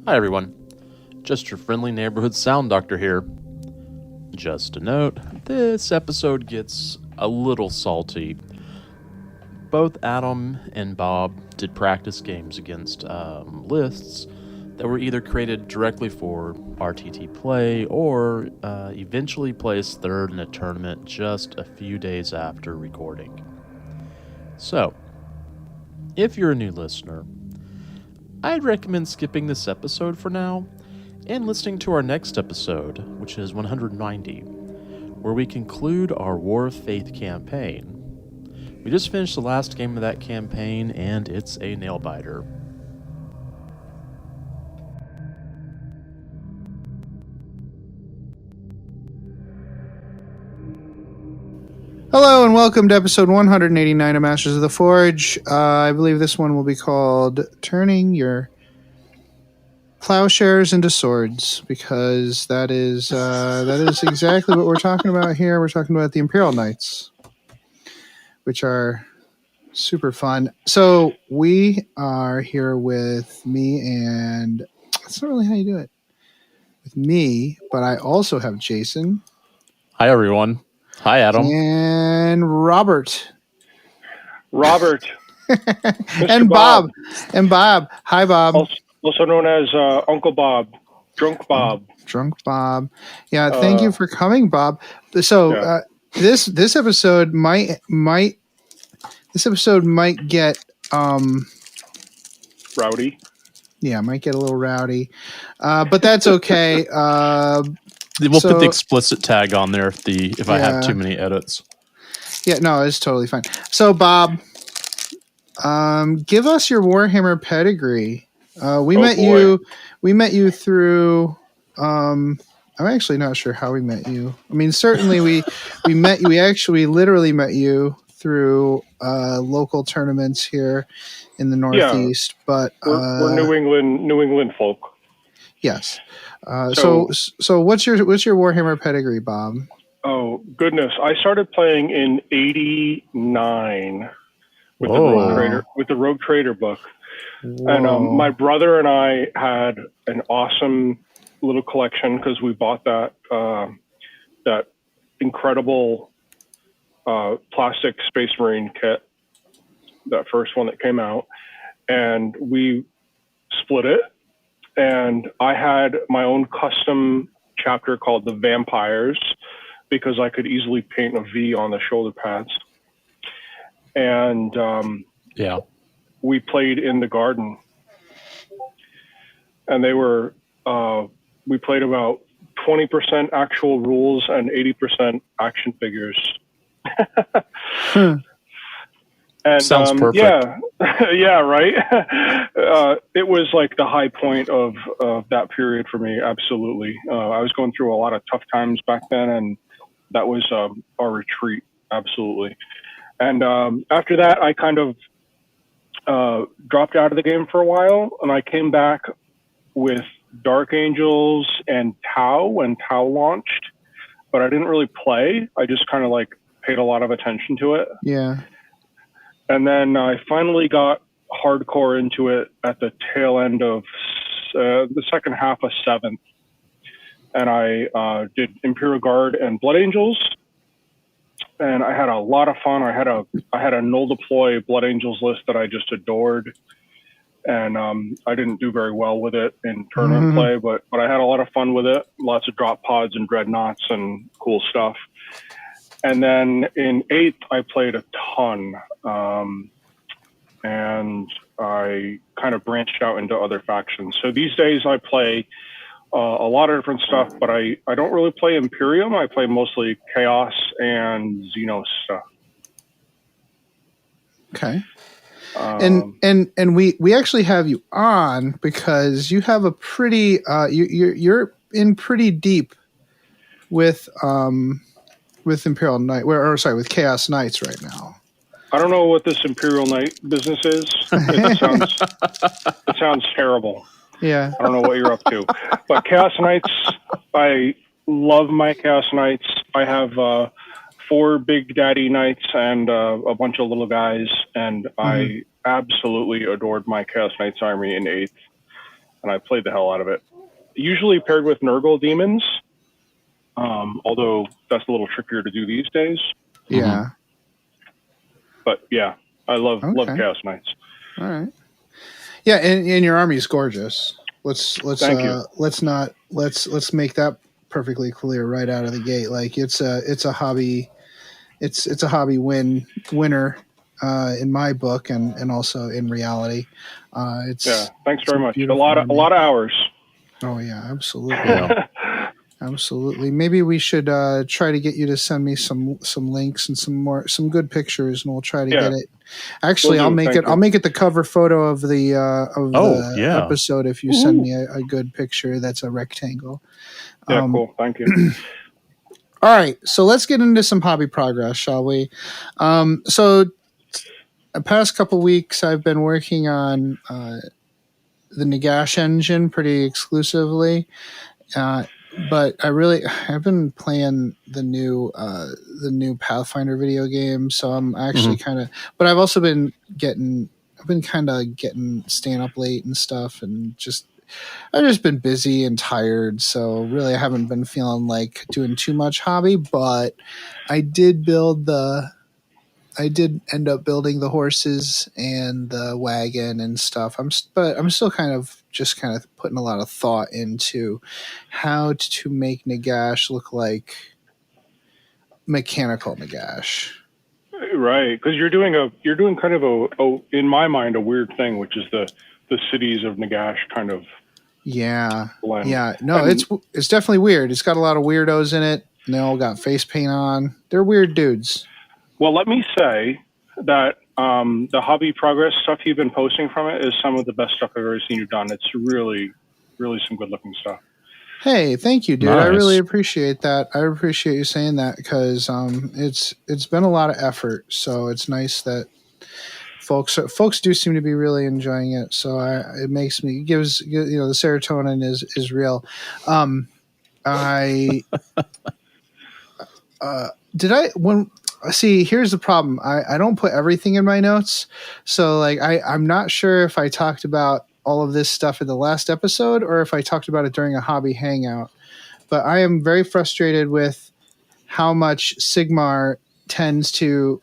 Hi everyone, just your friendly neighborhood sound doctor here. Just a note, this episode gets a little salty. Both Adam and Bob did practice games against lists that were either created directly for RTT play or eventually placed third in a tournament just a few days after recording. So, if you're a new listener, I'd recommend skipping this episode for now and listening to our next episode, which is 190, where we conclude our War of Faith campaign. We just finished the last game of that campaign, and it's a nail-biter. Hello and welcome to episode 189 of Masters of the Forge. I believe this one will be called Turning Your Plowshares into Swords, because that is exactly what we're talking about here. We're talking about the Imperial Knights, which are super fun. So we are here with me, and that's not really how you do it. With me, but I also have Jason. Hi everyone. Hi Adam. And Robert. And Bob. And Bob. Hi, Bob. Also known as Uncle Bob. Drunk Bob. Drunk Bob. Yeah, thank you for coming, Bob. So this episode might get Rowdy. Yeah, might get a little rowdy. But that's okay. We'll put the explicit tag on there if I have too many edits. Yeah, no, it's totally fine. So, Bob, give us your Warhammer pedigree. We met you through. I'm actually not sure how we met you. I mean, certainly we met you. We actually literally met you through local tournaments here in the Northeast. Yeah, but we're New England folk. Yes. So what's your Warhammer pedigree, Bob? Oh goodness, I started playing in '89 with the Rogue Trader book. Whoa. And my brother and I had an awesome little collection because we bought that incredible plastic Space Marine kit, that first one that came out, and we split it. And I had my own custom chapter called the Vampires because I could easily paint a V on the shoulder pads. And we played in the garden. And we played about 20% actual rules and 80% action figures. And, sounds perfect. Yeah, right. It was like the high point of that period for me. Absolutely. I was going through a lot of tough times back then, and that was our retreat. Absolutely. And after that, I kind of dropped out of the game for a while, and I came back with Dark Angels and Tau when Tau launched, but I didn't really play. I just kind of like paid a lot of attention to it. Yeah. And then I finally got hardcore into it at the tail end of the second half of 7th. And I did Imperial Guard and Blood Angels. And I had a lot of fun. I had a null deploy Blood Angels list that I just adored. And I didn't do very well with it in tournament play, but I had a lot of fun with it. Lots of drop pods and dreadnoughts and cool stuff. And then in 8th, I played a ton. And I kind of branched out into other factions. So these days I play a lot of different stuff, but I don't really play Imperium. I play mostly Chaos and Xenos stuff. Okay. And we actually have you on because you have a pretty you're in pretty deep with Imperial Knight with Chaos Knights right now. I don't know what this Imperial Knight business is. It sounds terrible. Yeah. I don't know what you're up to. But Chaos Knights, I love my Chaos Knights. I have 4 big daddy knights and a bunch of little guys, and I absolutely adored my Chaos Knights army in 8th. and I played the hell out of it. Usually paired with Nurgle demons, although that's a little trickier to do these days. Yeah. But yeah, I love Okay. Chaos Knights. All right. Yeah, and your army is gorgeous. Let's Thank you. let's make that perfectly clear right out of the gate. Like it's a hobby. It's a hobby winner in my book and also in reality. Thanks very much. A beautiful lot of hours. Oh yeah, absolutely. Absolutely. Maybe we should try to get you to send me some links and some good pictures, and we'll try to get it. Actually, I'll make it the cover photo of the episode if you send me a good picture that's a rectangle. Yeah, cool. Thank you. All right, so let's get into some hobby progress, shall we? So the past couple weeks, I've been working on the Nagash engine pretty exclusively. But I've been playing the new Pathfinder video game, so I'm actually but I've also been staying up late and stuff, and I've just been busy and tired, so really I haven't been feeling like doing too much hobby, but I did end up building the horses and the wagon and stuff. But I'm still kind of putting a lot of thought into how to make Nagash look like mechanical Nagash. Right, because you're doing kind of a in my mind a weird thing, which is the cities of Nagash kind of blend. Yeah. No, it's definitely weird. It's got a lot of weirdos in it, and they all got face paint on. They're weird dudes. Well, let me say that the hobby progress stuff you've been posting from it is some of the best stuff I've ever seen you done. It's really, really some good looking stuff. Hey, thank you, dude. Nice. I really appreciate that. I appreciate you saying that because it's been a lot of effort. So it's nice that folks do seem to be really enjoying it. So it gives the serotonin is real. Here's the problem. I don't put everything in my notes. So like I'm not sure if I talked about all of this stuff in the last episode or if I talked about it during a hobby hangout. But I am very frustrated with how much Sigmar tends to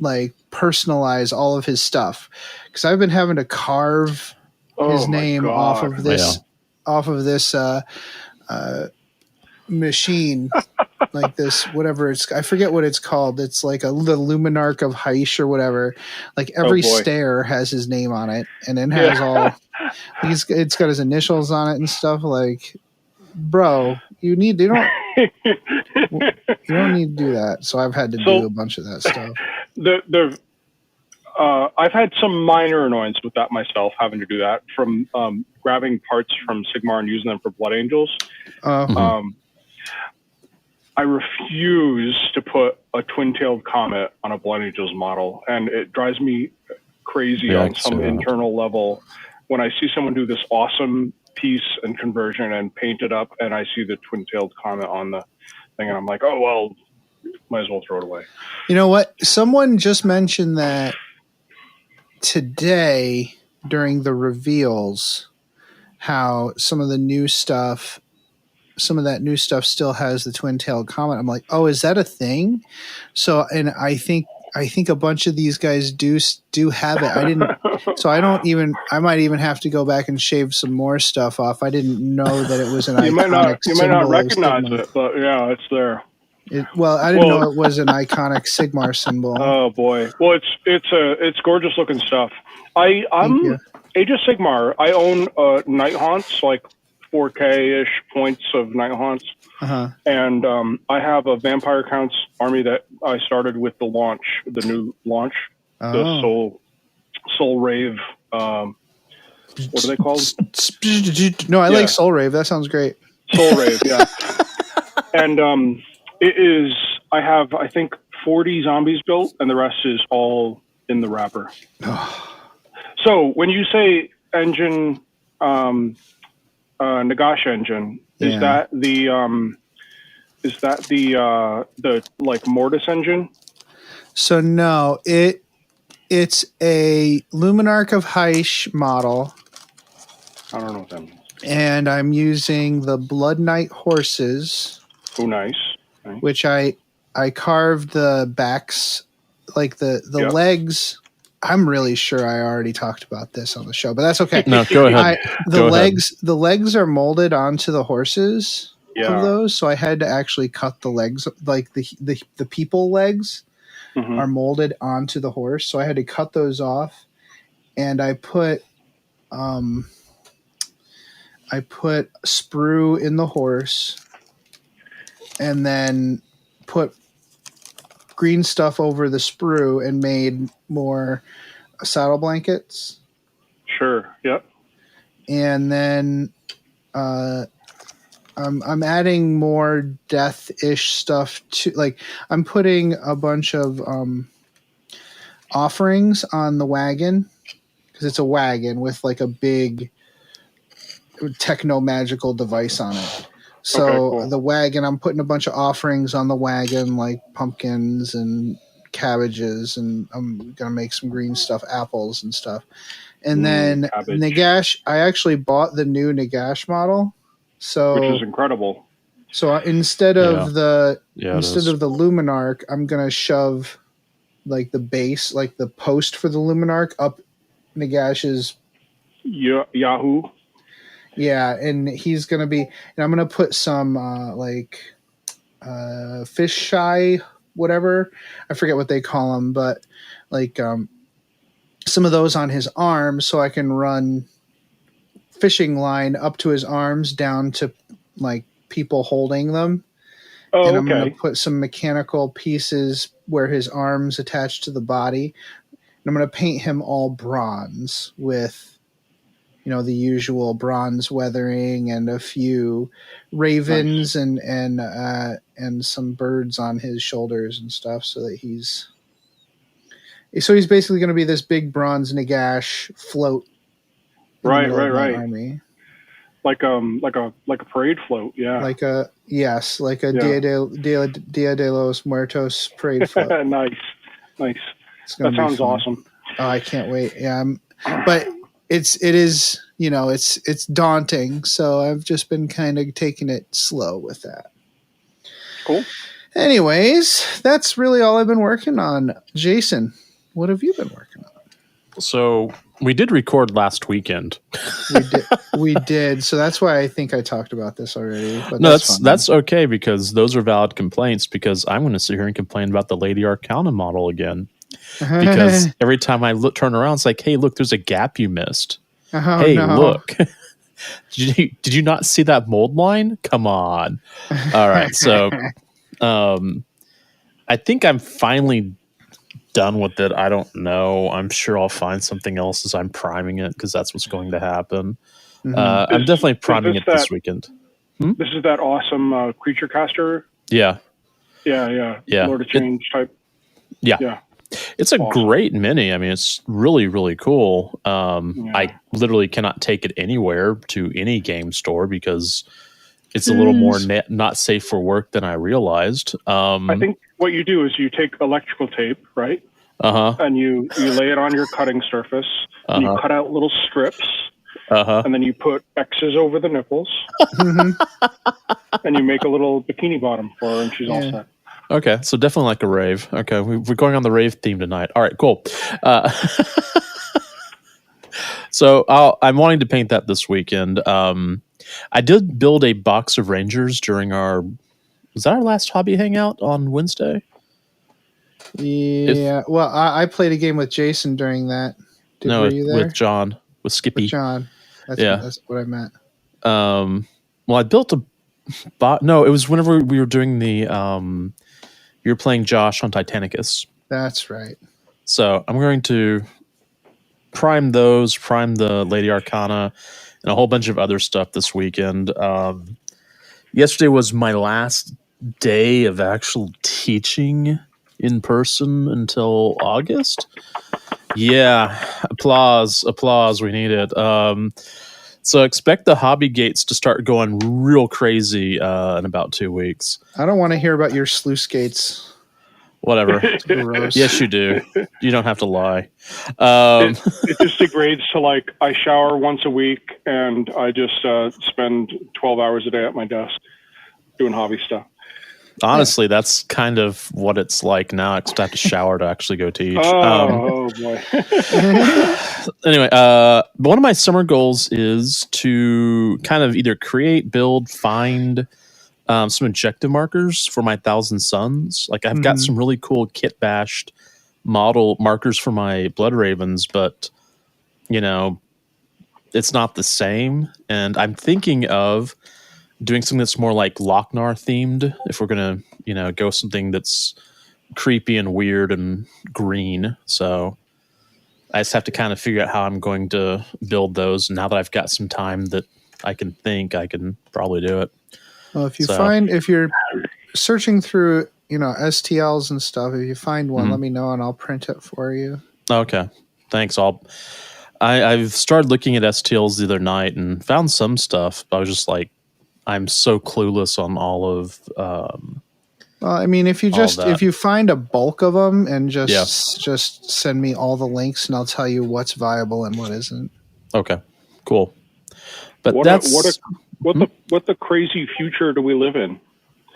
like personalize all of his stuff. Because I've been having to carve his name off of this machine. Like this, whatever I forget what it's called. It's like the Luminarch of Haish or whatever. Like every stair has his name on it, and it has it's got his initials on it and stuff. Like, bro, you don't need to do that. So I've had to do a bunch of that stuff. I've had some minor annoyance with that myself, having to do that from grabbing parts from Sigmar and using them for Blood Angels. I refuse to put a twin-tailed comet on a Blood Angels model, and it drives me crazy on some internal level when I see someone do this awesome piece and conversion and paint it up, and I see the twin-tailed comet on the thing, and I'm like, oh, well, might as well throw it away. You know what? Someone just mentioned that today during the reveals, how some of that new stuff still has the twin-tailed comet. I'm like, oh, is that a thing? So, and I think a bunch of these guys do have it. I didn't, so I might even have to go back and shave some more stuff off. I didn't know that it was an iconic symbol. You might not recognize it, but yeah, it's there. I didn't know it was an iconic Sigmar symbol. Oh boy. Well, it's gorgeous looking stuff. I'm Age of Sigmar. I own Night Haunts, like 4K-ish points of Night Haunts. And I have a Vampire Counts army that I started with the new launch, the Soul Rave. What are they called? No, I like Soul Rave. That sounds great. Soul Rave, yeah. And it is. I have, I think, 40 zombies built, and the rest is all in the wrapper. So when you say engine, Nagash engine, is that the like Mortis engine? So no, it's a Luminarch of Haish model. I don't know what that means. And I'm using the Blood Knight horses. Oh, nice. Which I carved the backs, like the legs. I'm really sure I already talked about this on the show, but that's okay. No, go ahead. The legs are molded onto the horses of those, so I had to actually cut the legs, like the people legs are molded onto the horse, so I had to cut those off, and I put sprue in the horse, and then put green stuff over the sprue and made more saddle blankets. Sure. Yep. And then I'm adding more death-ish stuff to, like, I'm putting a bunch of offerings on the wagon, because it's a wagon with like a big techno magical device on it. So cool. The wagon, I'm putting a bunch of offerings on the wagon, like pumpkins and cabbages, and I'm going to make some green stuff, apples and stuff. And then cabbage. Nagash, I actually bought the new Nagash model. So, which is incredible. So instead of the Luminarch, I'm going to shove like the base, like the post for the Luminarch up Nagash's Yahoo. Yeah, and he's going to be, and I'm going to put some fish shy, whatever. I forget what they call them, but like some of those on his arms, so I can run fishing line up to his arms down to like people holding them. Oh, and I'm going to put some mechanical pieces where his arms attach to the body. And I'm going to paint him all bronze with, you know, the usual bronze weathering and a few ravens and some birds on his shoulders and stuff, so that he's basically going to be this big bronze Nagash float. Right. Army. Like a parade float, yeah. Like a Dia de los Muertos parade float. Nice. That sounds awesome. Oh, I can't wait. Yeah, but it is, you know, it's daunting, so I've just been kind of taking it slow with that. Cool. Anyways, that's really all I've been working on. Jason, what have you been working on? So we did record last weekend. We did. So that's why I think I talked about this already. But no, that's okay, because those are valid complaints, because I'm going to sit here and complain about the Lady Arcana model again. Because every time I turn around, it's like, hey, look, there's a gap you missed. Oh, hey, no. look. Did you not see that mold line? Come on. All right. So I think I'm finally done with it. I don't know. I'm sure I'll find something else as I'm priming it, because that's what's going to happen. I'm definitely priming it this weekend. This is that awesome creature caster? Yeah. Lord of Change type. Yeah. It's a great mini. I mean, it's really, really cool. I literally cannot take it anywhere to any game store, because it's a little more not safe for work than I realized. I think what you do is you take electrical tape, right? And you lay it on your cutting surface, and you cut out little strips, and then you put X's over the nipples, and you make a little bikini bottom for her, and she's all set. Okay, so definitely like a rave. Okay, we're going on the rave theme tonight. All right, cool. So I'm wanting to paint that this weekend. I did build a box of Rangers during was that our last hobby hangout on Wednesday? Yeah, well, I played a game with Jason during that. Were you there? With John, with Skippy. With John. That's what I meant. Well, I built a no, it was whenever we were doing the you were playing Josh on Titanicus. That's right. So I'm going to prime the Lady Arcana, and a whole bunch of other stuff this weekend. Yesterday was my last day of actual teaching in person until August. Yeah, applause. We need it. So expect the hobby gates to start going real crazy in about 2 weeks. I don't want to hear about your sluice gates. Whatever. Gross. Yes, you do. You don't have to lie. It just degrades to like I shower once a week and I just spend 12 hours a day at my desk doing hobby stuff. Honestly, that's kind of what it's like now, except I have to shower to actually go teach. Oh boy. Anyway, one of my summer goals is to kind of either create, build, find some objective markers for my Thousand Suns. Like I've got some really cool kit bashed model markers for my Blood Ravens, but it's not the same. And I'm thinking of doing something that's more like Lochnar themed. If we're gonna, go something that's creepy and weird and green. So I just have to kind of figure out how I'm going to build those. Now that I've got some time that I can think, I can probably do it. Well, if you're searching through, STLs and stuff, if you find one, let me know and I'll print it for you. Okay. Thanks. I've started looking at STLs the other night and found some stuff, but I was just like, I'm so clueless on all of. Well, I mean, if you find a bulk of them and just send me all the links and I'll tell you what's viable and what isn't. Okay, cool. But what the crazy future do we live in?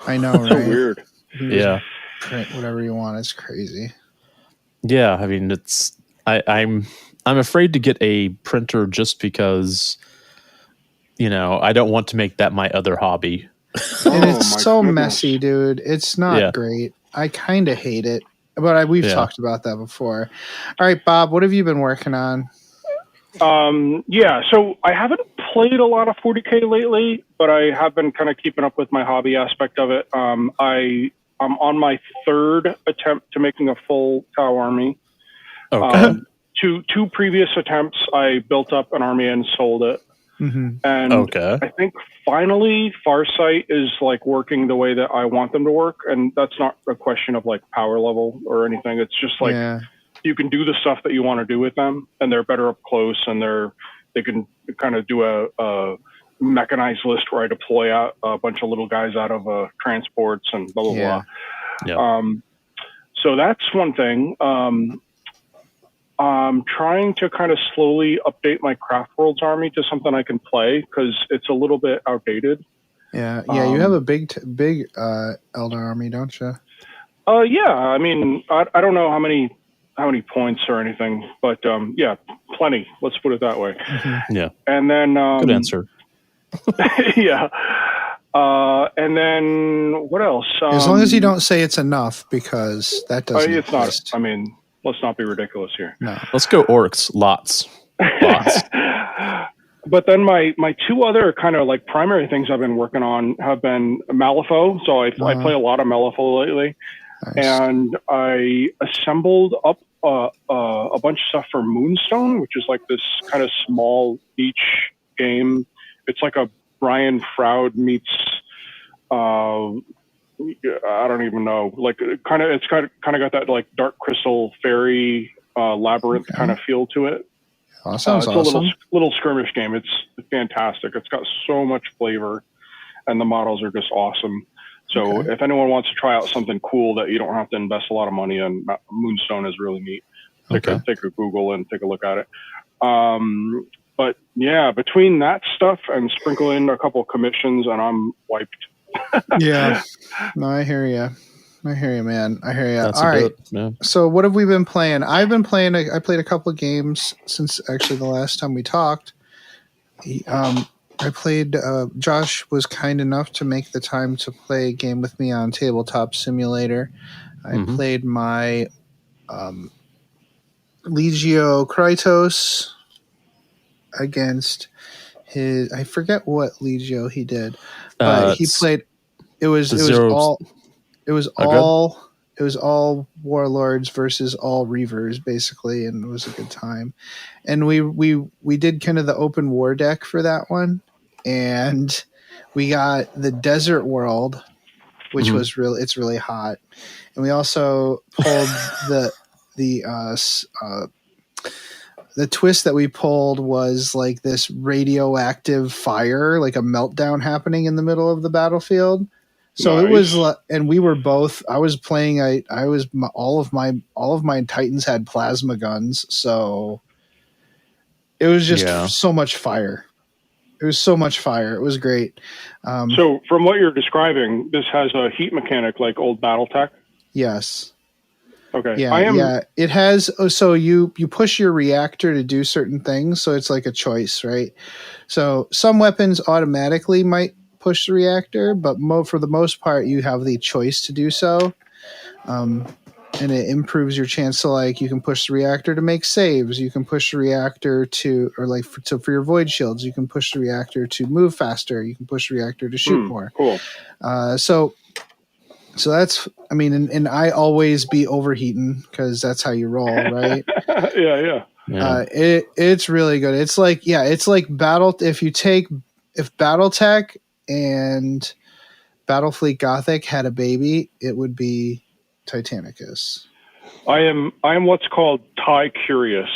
I know, right? So weird. Yeah. Print whatever you want. It's crazy. Yeah, I mean, I'm afraid to get a printer just because, I don't want to make that my other hobby. And it's so messy, dude. It's not great. I kind of hate it, but we've talked about that before. All right, Bob, what have you been working on? So I haven't played a lot of 40K lately, but I have been kind of keeping up with my hobby aspect of it. I'm on my third attempt to making a full Tau army. Okay. Two previous attempts, I built up an army and sold it. Mm-hmm. And I think finally Farsight is like working the way that I want them to work. And that's not a question of like power level or anything. It's just like you can do the stuff that you want to do with them and they're better up close and they can kind of do a mechanized list where I deploy out a bunch of little guys out of transports and blah, blah, blah. Yeah. So that's one thing. I'm trying to kind of slowly update my Craft Worlds army to something I can play because it's a little bit outdated. Yeah. You have a big Elder army, don't you? Yeah. I mean, I don't know how many points or anything, but plenty. Let's put it that way. Mm-hmm. Yeah. And then good answer. Yeah. And then what else? As long as you don't say it's enough, because that doesn't. It's not. I mean, let's not be ridiculous here. No. Let's go orcs. Lots. But then my two other kind of like primary things I've been working on have been Malifaux. So I play a lot of Malifaux lately. Nice. And I assembled up a bunch of stuff for Moonstone, which is like this kind of small beach game. It's like a Brian Froud meets I don't even know. Like it's kind of got that like Dark Crystal Fairy labyrinth kind of feel to it. That sounds it's awesome. a little skirmish game. It's fantastic. It's got so much flavor, and the models are just awesome. So if anyone wants to try out something cool that you don't have to invest a lot of money in, Moonstone is really neat. Take a Google and take a look at it. But yeah, between that stuff and sprinkle in a couple of commissions, and I'm wiped. Yeah. No, I hear you. I hear you, man. I hear you. That's all right. Yeah. So what have we been playing? I've been playing. I played a couple of games since actually the last time we talked. I played. Josh was kind enough to make the time to play a game with me on Tabletop Simulator. I played my Legio Krytos against his. I forget what Legio he did, but he played. It was all warlords versus all reavers basically, and it was a good time. And we did kind of the open war deck for that one, and we got the desert world, which was it's really hot, and we also pulled the twist that we pulled was like this radioactive fire, like a meltdown happening in the middle of the battlefield. So it Nice. was, and we were both. I was playing. All of my Titans had plasma guns, so it was just Yeah. so much fire. It was so much fire. It was great. So from what you're describing, this has a heat mechanic like old BattleTech. Yes. Okay. Yeah. It has. So you push your reactor to do certain things. So it's like a choice, right? So some weapons automatically might push the reactor, but for the most part, you have the choice to do so. And it improves your chance to, like, you can push the reactor to make saves. You can push the reactor to, or like for your void shields, you can push the reactor to move faster. You can push the reactor to shoot more. Cool. So that's, I mean, and I always be overheating because that's how you roll, right? Yeah. It's really good. It's like if BattleTech and Battlefleet Gothic had a baby, it would be Titanicus. I am what's called TIE curious.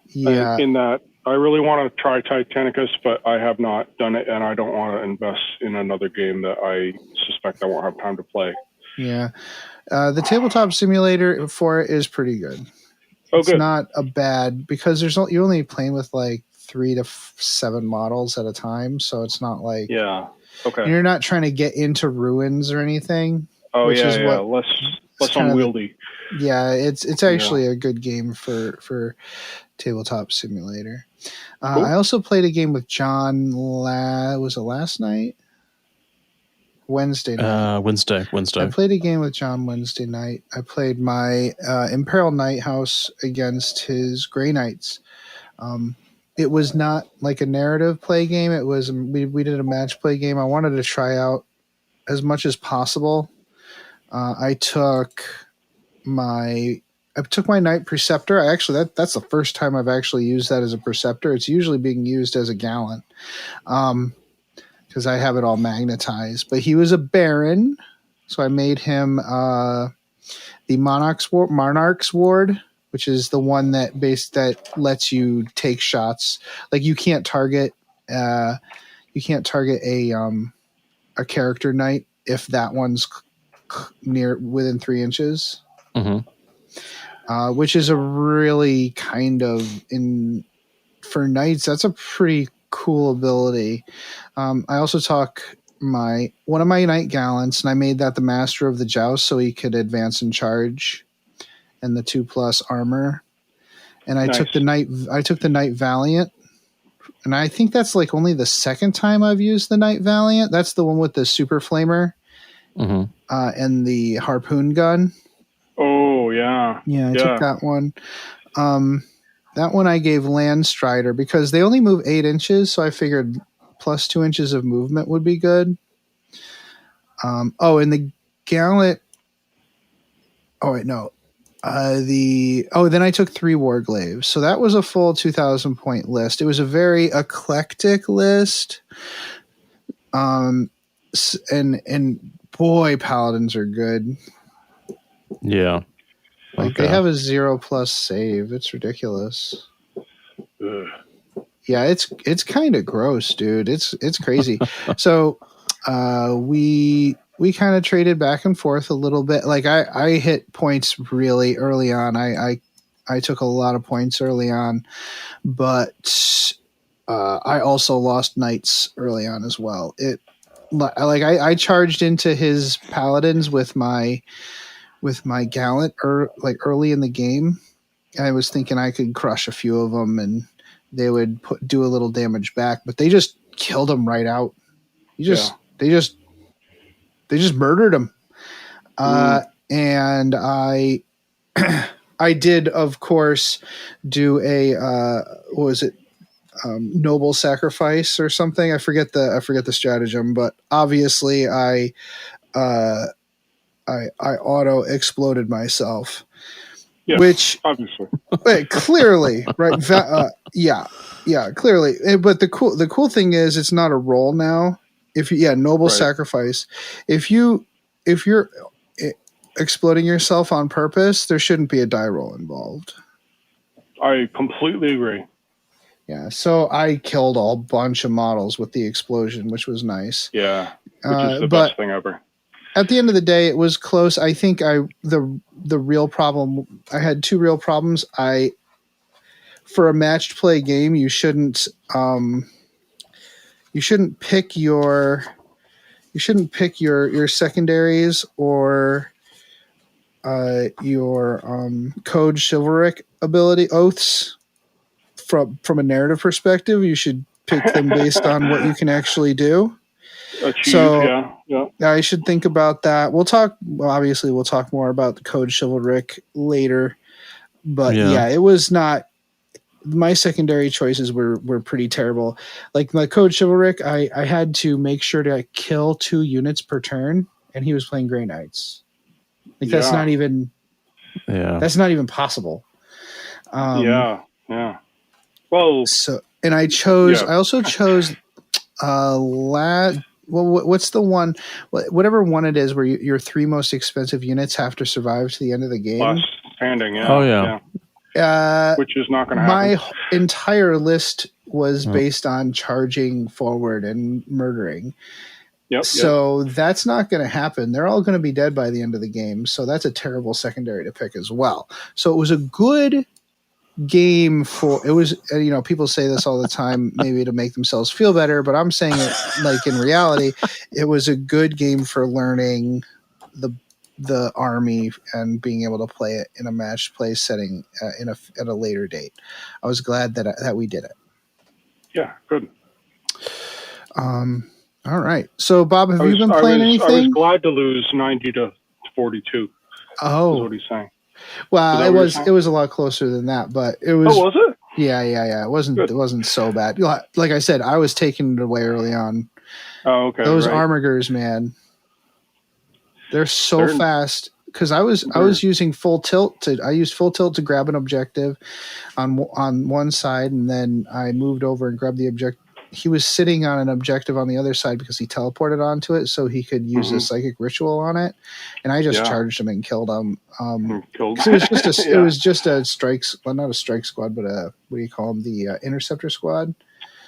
Yeah. In that I really want to try Titanicus, but I have not done it, and I don't want to invest in another game that I suspect I won't have time to play. Yeah. The tabletop simulator for it is pretty good. It's good. not a bad, because you're only playing with like 3 to 7 models at a time, so it's not like, yeah. Okay. You're not trying to get into ruins or anything. Oh yeah. Less unwieldy. It's actually a good game for tabletop simulator. Cool. I also played a game with John. Was it last night? Wednesday night. Wednesday. I played a game with John Wednesday night. I played my Imperial Night House against his Grey Knights. It was not like a narrative play game. It was we did a match play game. I wanted to try out as much as possible. I took my Knight Preceptor. That's the first time I've actually used that as a Preceptor. It's usually being used as a Gallant. Because I have it all magnetized. But he was a Baron, so I made him the Monarch's Ward, which is the one that lets you take shots. Like you can't target a character knight if that one's within 3 inches. Mm-hmm. Which is a really for knights, that's a pretty cool ability. I also took one of my Knight Gallants, and I made that the Master of the Joust, so he could advance and charge, and the 2+ armor. And I took the Knight Valiant, and I think that's like only the second time I've used the Knight Valiant. That's the one with the Super Flamer, and the harpoon gun. Oh yeah. Yeah, I took that one. That one I gave Landstrider because they only move 8 inches, so I figured plus 2 inches of movement would be good. And the Gallant. Oh wait, no. Then I took 3 Warglaves, so that was a full 2,000 point list. It was a very eclectic list. And boy, Paladins are good. Yeah. Like they have a 0+ save. It's ridiculous. Ugh. Yeah, it's kind of gross, dude. It's crazy. So we kind of traded back and forth a little bit. Like I hit points really early on. I took a lot of points early on, but I also lost knights early on as well. I charged into his paladins with my Gallant early in the game. I was thinking I could crush a few of them and they would do a little damage back, but they just killed him right out. They just murdered him. And I did, of course, do a what was it? Noble sacrifice or something. I forget the stratagem, but obviously I auto exploded myself, which obviously clearly, right? Clearly. But the cool thing is it's not a roll now. Noble sacrifice. If you're exploding yourself on purpose, there shouldn't be a die roll involved. I completely agree. Yeah, so I killed a bunch of models with the explosion, which was nice. Yeah. which is the but best thing ever. at the end of the day, it was close. I think the real problem, I had two real problems. For a matched play game, you shouldn't pick your secondaries or your code chivalric ability oaths from a narrative perspective. You should pick them based on what you can actually do. Achieve, So yeah. I should think about that. Obviously we'll talk more about the code chivalric later, but yeah, it was not, my secondary choices were pretty terrible. Like my code chivalric, I had to make sure to kill 2 units per turn, and he was playing Grey Knights. Like that's not even possible. Yeah. Well, so, and I also chose what's the one, whatever one it is where your 3 most expensive units have to survive to the end of the game. Last standing, yeah. Oh yeah. Which is not going to happen. My entire list was based on charging forward and murdering. So that's not going to happen. They're all going to be dead by the end of the game. So that's a terrible secondary to pick as well. So it was a good game people say this all the time, maybe to make themselves feel better, but I'm saying it like in reality, it was a good game for learning the army and being able to play it in a matched play setting at a later date. I was glad that we did it. Yeah, good. All right. So, Bob, have you been playing anything? I was glad to lose 90 to 42. Oh, is what he's saying. Well, it was a lot closer than that, but it was. Oh, was it? Yeah. It wasn't so bad. Like I said, I was taking it away early on. Oh, okay. Those armigers, man. They're fast because I was using full tilt to grab an objective on one side, and then I moved over and grabbed the objective. He was sitting on an objective on the other side because he teleported onto it, so he could use a psychic ritual on it, and I just charged him and killed him. It was just a strikes, well, not a strike squad, but a, what do you call them? The interceptor squad.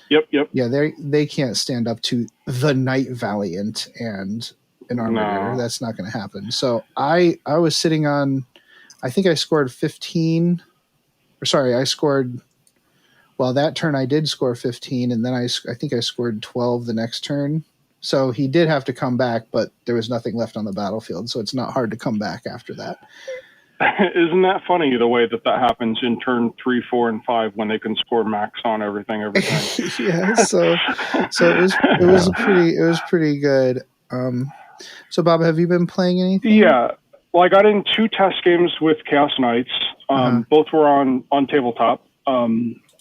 Yep. Yeah, they can't stand up to the Knight Valiant and an armor. That's not going to happen. So I was sitting on, I think I scored 15. Or sorry, I scored. Well, that turn I did score 15, and then I think I scored 12 the next turn. So he did have to come back, but there was nothing left on the battlefield, so it's not hard to come back after that. Isn't that funny, the way that happens in turn 3, 4, and 5 when they can score max on everything every time? Yeah, so it was pretty good. So Bob, have you been playing anything? Yeah, well, I got in 2 test games with Chaos Knights. Both were on tabletop.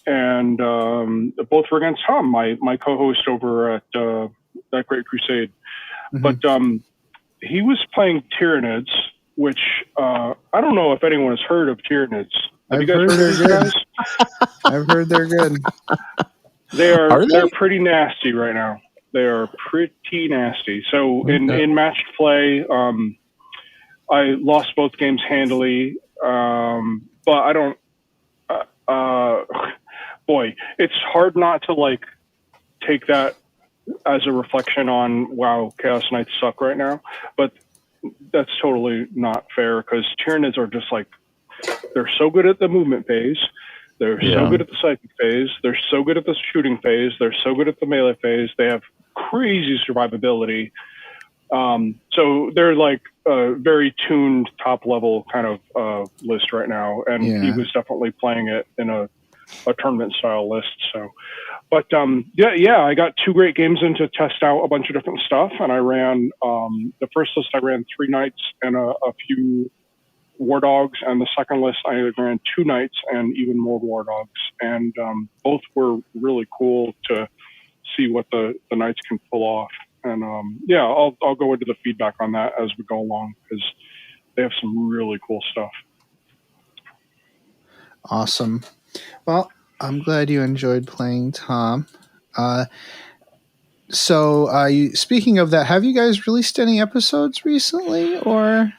And both were against Tom, my co-host over at that Great Crusade. But he was playing Tyranids, which I don't know if anyone has heard of Tyranids. Have you guys heard of these guys? I've heard they're good. They're pretty nasty right now. They are pretty nasty. So in matched play, I lost both games handily, but I don't. Boy, it's hard not to take that as a reflection on, wow, Chaos Knights suck right now. But that's totally not fair, because Tyranids are just they're so good at the movement phase. They're so good at the psychic phase. They're so good at the shooting phase. They're so good at the melee phase. They have crazy survivability. So they're a very tuned top level kind of list right now. And he was definitely playing it in a tournament style list. So, but I got 2 great games in to test out a bunch of different stuff. And I ran, the first list I ran 3 knights and a few war dogs. And the second list I ran 2 knights and even more war dogs. And both were really cool to see what the knights can pull off. And I'll go into the feedback on that as we go along, because they have some really cool stuff. Awesome. Well, I'm glad you enjoyed playing, Tom. Speaking of that, have you guys released any episodes recently, or?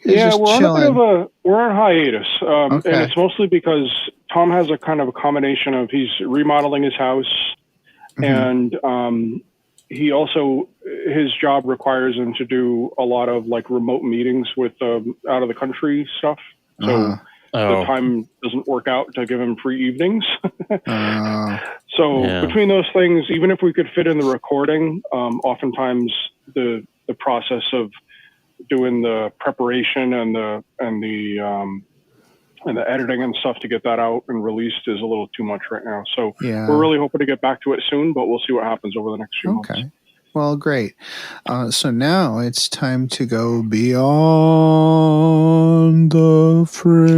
Yeah, we're on hiatus, and it's mostly because Tom has a kind of a combination of, he's remodeling his house, and he also his job requires him to do a lot of like remote meetings with out of the country stuff. So the time doesn't work out to give him free evenings. So between those things, even if we could fit in the recording, oftentimes the process of doing the preparation and the editing and stuff to get that out and released is a little too much right now. So we're really hoping to get back to it soon, but we'll see what happens over the next few months. Well, great. So now it's time to go beyond the fringe.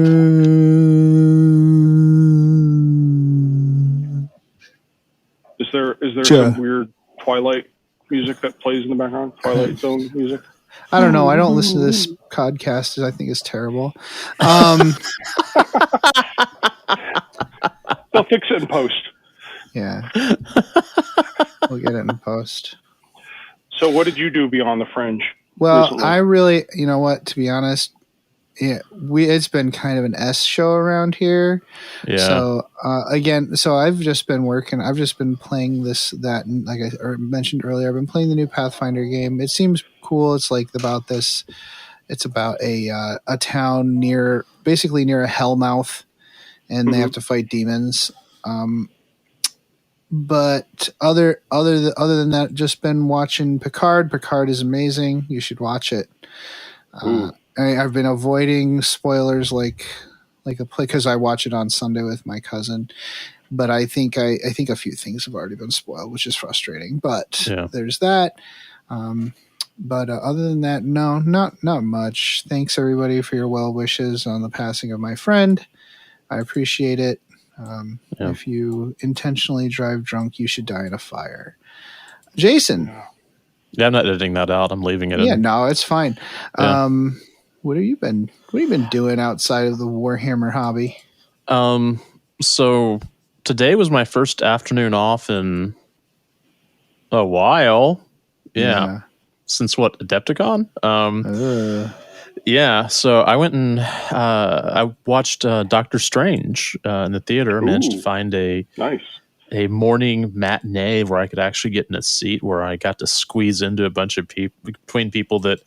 Is there some weird Twilight music that plays in the background? Twilight Zone music? I don't know. I don't listen to this podcast. I think it's terrible. They'll fix it in post. Yeah. We'll get it in post. So what did you do beyond the fringe? Well, recently? I really, you know what, to be honest, it's been kind of an S show around here. Yeah. So so I've just been working. I've just been playing that. Like I mentioned earlier, I've been playing the new Pathfinder game. It seems cool. It's like about this. It's about a town basically near a hellmouth, and they have to fight demons. But other than that, just been watching Picard. Picard is amazing. You should watch it. I've been avoiding spoilers like because I watch it on Sunday with my cousin. But I think a few things have already been spoiled, which is frustrating. But there's that. But other than that, no, not much. Thanks everybody for your well wishes on the passing of my friend. I appreciate it. If you intentionally drive drunk, you should die in a fire. Jason. Yeah, I'm not editing that out. I'm leaving it in. Yeah, no, it's fine. Yeah. What have you been doing outside of the Warhammer hobby? So today was my first afternoon off in a while. Yeah. Since what, Adepticon? Yeah, so I went and I watched Doctor Strange in the theater. I managed to find a morning matinee where I could actually get in a seat where I got to squeeze into a bunch of people that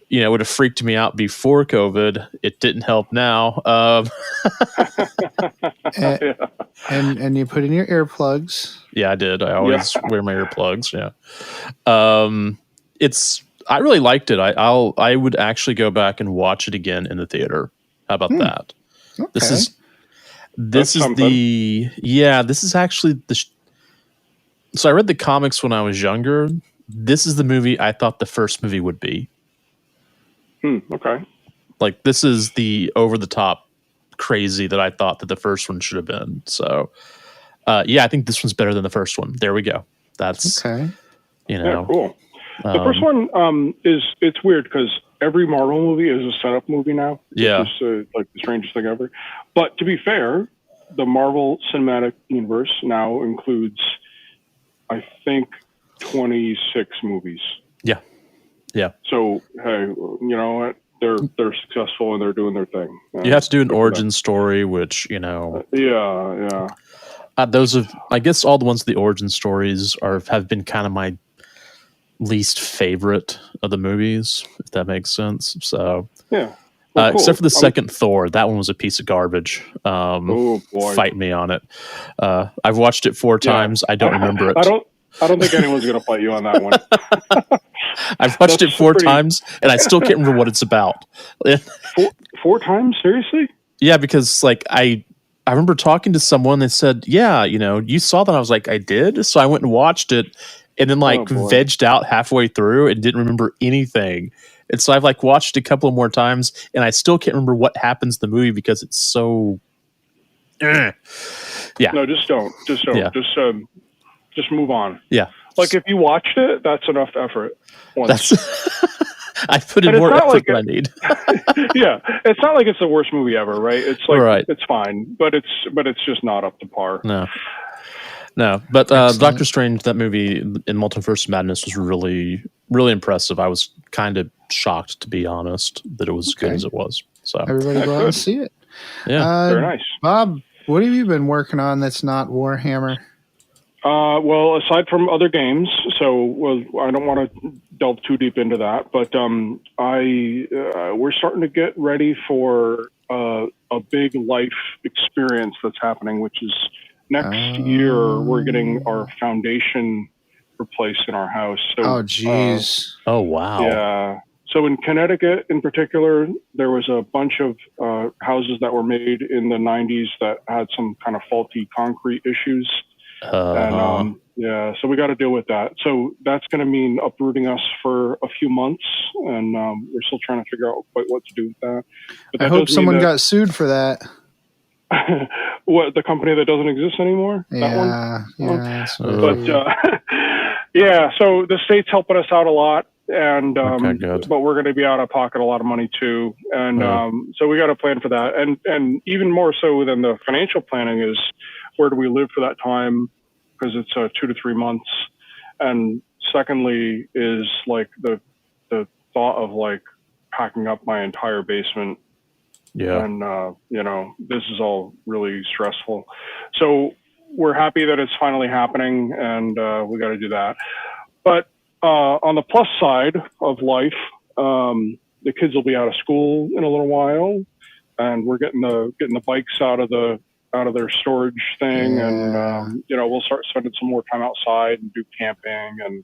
would have freaked me out before COVID. It didn't help now. And you put in your earplugs. Yeah, I did. I always wear my earplugs. Yeah. I really liked it. I would actually go back and watch it again in the theater. How about that? Okay. This is actually so I read the comics when I was younger. This is the movie I thought the first movie would be. Okay. Like this is the over the top crazy that I thought that the first one should have been. So I think this one's better than the first one. There we go. That's okay. Yeah, cool. The first one it's weird because every Marvel movie is a setup movie now. It's just like the strangest thing ever. But to be fair, the Marvel Cinematic Universe now includes, I think, 26 movies. Yeah. Yeah. So hey, you know what? They're successful and they're doing their thing. You have to do an origin story, which those I guess all the ones with the origin stories have been kind of my least favorite of the movies, if that makes sense. So cool. Except for the second Thor, that one was a piece of garbage. Fight me on it. I've watched it 4 times. I don't remember it. I don't think anyone's going to fight you on that one. I've watched it 4 times, and I still can't remember what it's about. 4 times? Seriously? Yeah, because I remember talking to someone that said, you saw that. I was like, I did. So I went and watched it, and then vegged out halfway through and didn't remember anything. And so I've watched a couple of more times, and I still can't remember what happens in the movie because it's so. Yeah. No, just don't. Yeah. Just move on. Yeah. If you watched it, that's enough effort. I put in more effort than I need. Yeah. It's not like it's the worst movie ever, right? It's it's fine, but it's just not up to par. No. But Doctor Strange, that movie in Multiverse of Madness was really, really impressive. I was kind of shocked, to be honest, that it was as good as it was. So everybody go out and see it. Yeah. Very nice. Bob, what have you been working on that's not Warhammer? Well, aside from other games, I don't want to delve too deep into that, but we're starting to get ready for a big life experience that's happening, which is next year we're getting our foundation replaced in our house. So, oh, jeez. Oh, wow. yeah. So in Connecticut, in particular, there was a bunch of houses that were made in the 90s that had some kind of faulty concrete issues. And so we got to deal with that. So that's going to mean uprooting us for a few months, and we're still trying to figure out quite what to do with that. But that I hope someone got sued for that. What, the company that doesn't exist anymore? Yeah, that one? yeah. But yeah, so the state's helping us out a lot, and but we're going to be out of pocket a lot of money too, and so we got to plan for that, and even more so than the financial planning is where do we live for that time, because it's 2 to 3 months, and secondly is like the thought of like packing up my entire basement. Yeah. And, this is all really stressful. So we're happy that it's finally happening, and we got to do that. But on the plus side of life, the kids will be out of school in a little while, and we're getting the bikes out of their storage thing, and we'll start spending some more time outside and do camping. And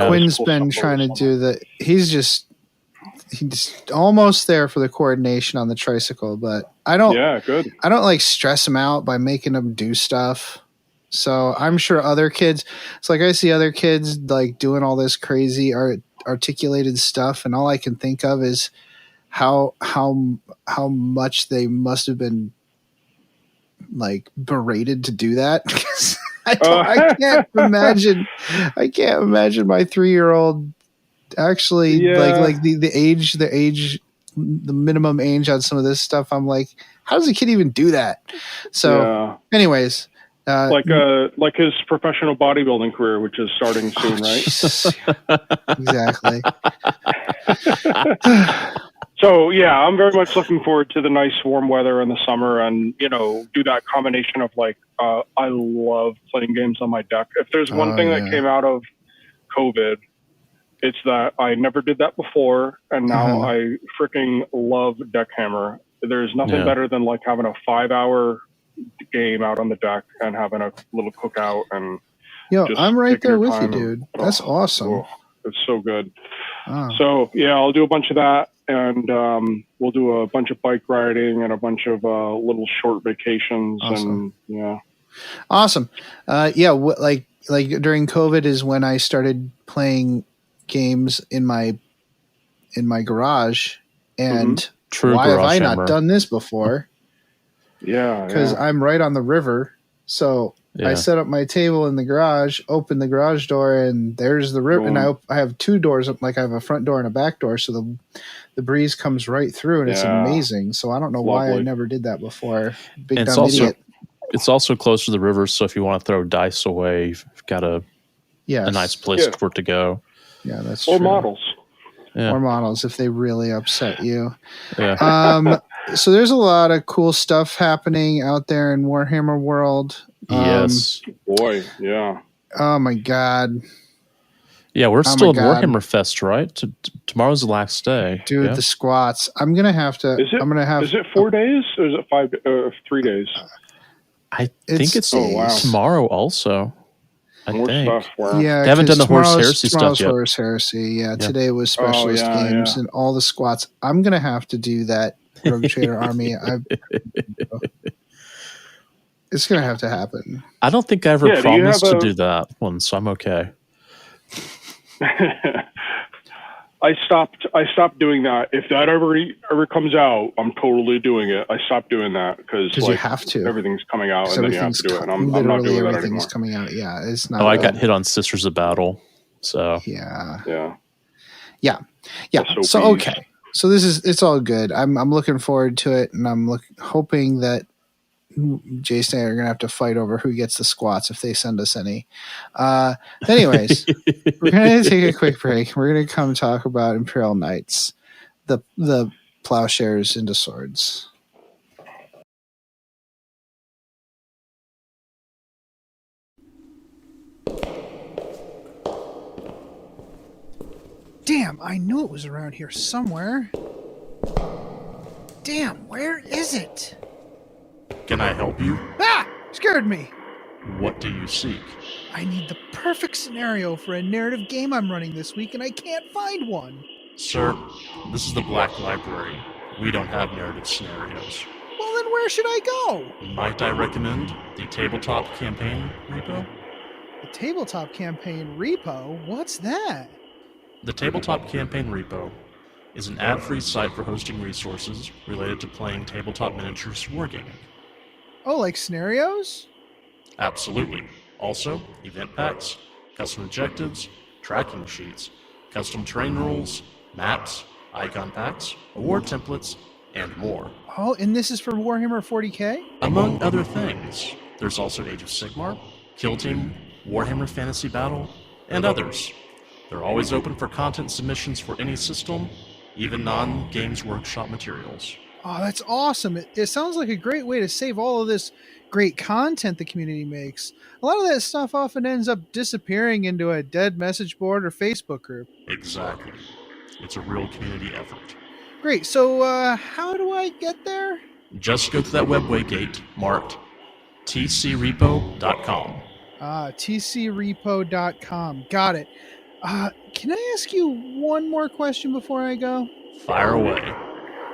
Quinn's been trying to do the. He's almost there for the coordination on the tricycle, but I don't. Yeah, good. I don't like stress him out by making him do stuff. So I'm sure other kids. It's like I see other kids like doing all this crazy articulated stuff, and all I can think of is how much they must have been like berated to do that. I can't imagine. I can't imagine my 3-year-old actually like the age, the minimum age on some of this stuff. I'm like, how does a kid even do that? So, anyways, like his professional bodybuilding career, which is starting soon, right? Exactly. So yeah, I'm very much looking forward to the nice warm weather in the summer, and do that combination of like I love playing games on my deck. If there's one thing that came out of COVID, it's that I never did that before, and now I freaking love Deckhammer. There's nothing better than like having a 5-hour game out on the deck and having a little cookout. And I'm right there with you, dude. That's awesome. Oh, it's so good. So yeah, I'll do a bunch of that, and we'll do a bunch of bike riding and a bunch of little short vacations. Awesome. And awesome. Like during COVID is when I started playing games in my garage, and why have I not done this before? Because I'm right on the river, so I set up my table in the garage, open the garage door, and there's the river. And I have 2 doors, like I have a front door and a back door, so the breeze comes right through, and it's amazing. So I don't know why I never did that before. Big dumb idiot. It's also close to the river, so if you want to throw dice away, you've got a nice place for it to go. Yeah, that's true. Or models if they really upset you. Yeah. So there's a lot of cool stuff happening out there in Warhammer World. Yes. Boy, yeah. Oh my God. Yeah, we're still at Warhammer Fest, right? Tomorrow's the last day. Dude, the squats. I'm gonna have to. Is it 4 days or is it 3 days? I think it's tomorrow also. I think. Stuff, wow. Yeah, they haven't done the Horse Heresy stuff yet. Horse Heresy. Yeah, today was Specialist Games and all the squats. I'm gonna have to do that Rogue Trader Army. It's gonna have to happen. I don't think I ever promised to do that one, so I'm okay. I stopped doing that. If that ever comes out, I'm totally doing it. I stopped doing that because you have to. Everything's coming out, and then you have to do it. And I'm not doing that anymore. Everything's coming out. Yeah, it's not. I got hit on Sisters of Battle. So yeah. So okay. So it's all good. I'm looking forward to it, and I'm hoping that Jason and I are gonna have to fight over who gets the squats if they send us any. Anyways, we're gonna take a quick break. We're gonna come talk about Imperial Knights, the plowshares into swords. Damn, I knew it was around here somewhere. Damn, where is it? Can I help you? Ah! Scared me. What do you seek? I need the perfect scenario for a narrative game I'm running this week, and I can't find one. Sir, this is the Black Library. We don't have narrative scenarios. Well, then where should I go? Might I recommend the Tabletop Campaign Repo? The Tabletop Campaign Repo? What's that? The Tabletop Campaign Repo is an ad-free site for hosting resources related to playing tabletop miniatures wargaming. Oh, like scenarios? Absolutely. Also, event packs, custom objectives, tracking sheets, custom terrain rules, maps, icon packs, award templates, and more. Oh, and this is for Warhammer 40k? Among other things, there's also Age of Sigmar, Kill Team, Warhammer Fantasy Battle, and others. They're always open for content submissions for any system, even non-Games Workshop materials. Oh, that's awesome. It sounds like a great way to save all of this great content the community makes. A lot of that stuff often ends up disappearing into a dead message board or Facebook group. Exactly. It's a real community effort. Great. So how do I get there? Just go to that webway gate marked tcrepo.com. tcrepo.com. Got it. Can I ask you one more question before I go? Fire away.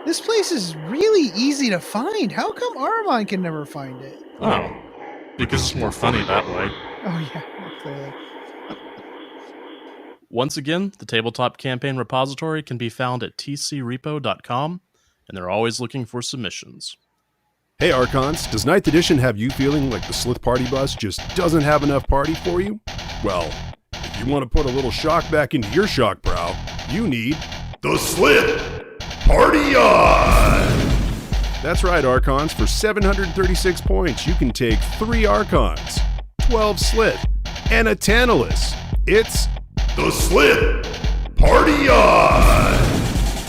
This place is really easy to find. How come Aramon can never find it? Oh, because it's more funny that way. Oh, yeah, clearly. Once again, the Tabletop Campaign repository can be found at tcrepo.com, and they're always looking for submissions. Hey Archons, does 9th edition have you feeling like the Slith Party bus just doesn't have enough party for you? Well, if you want to put a little shock back into your shock brow, you need the Slith Party On! That's right, Archons. For 736 points, you can take 3 Archons, 12 Slith, and a Tantalus. It's the Slith Party On!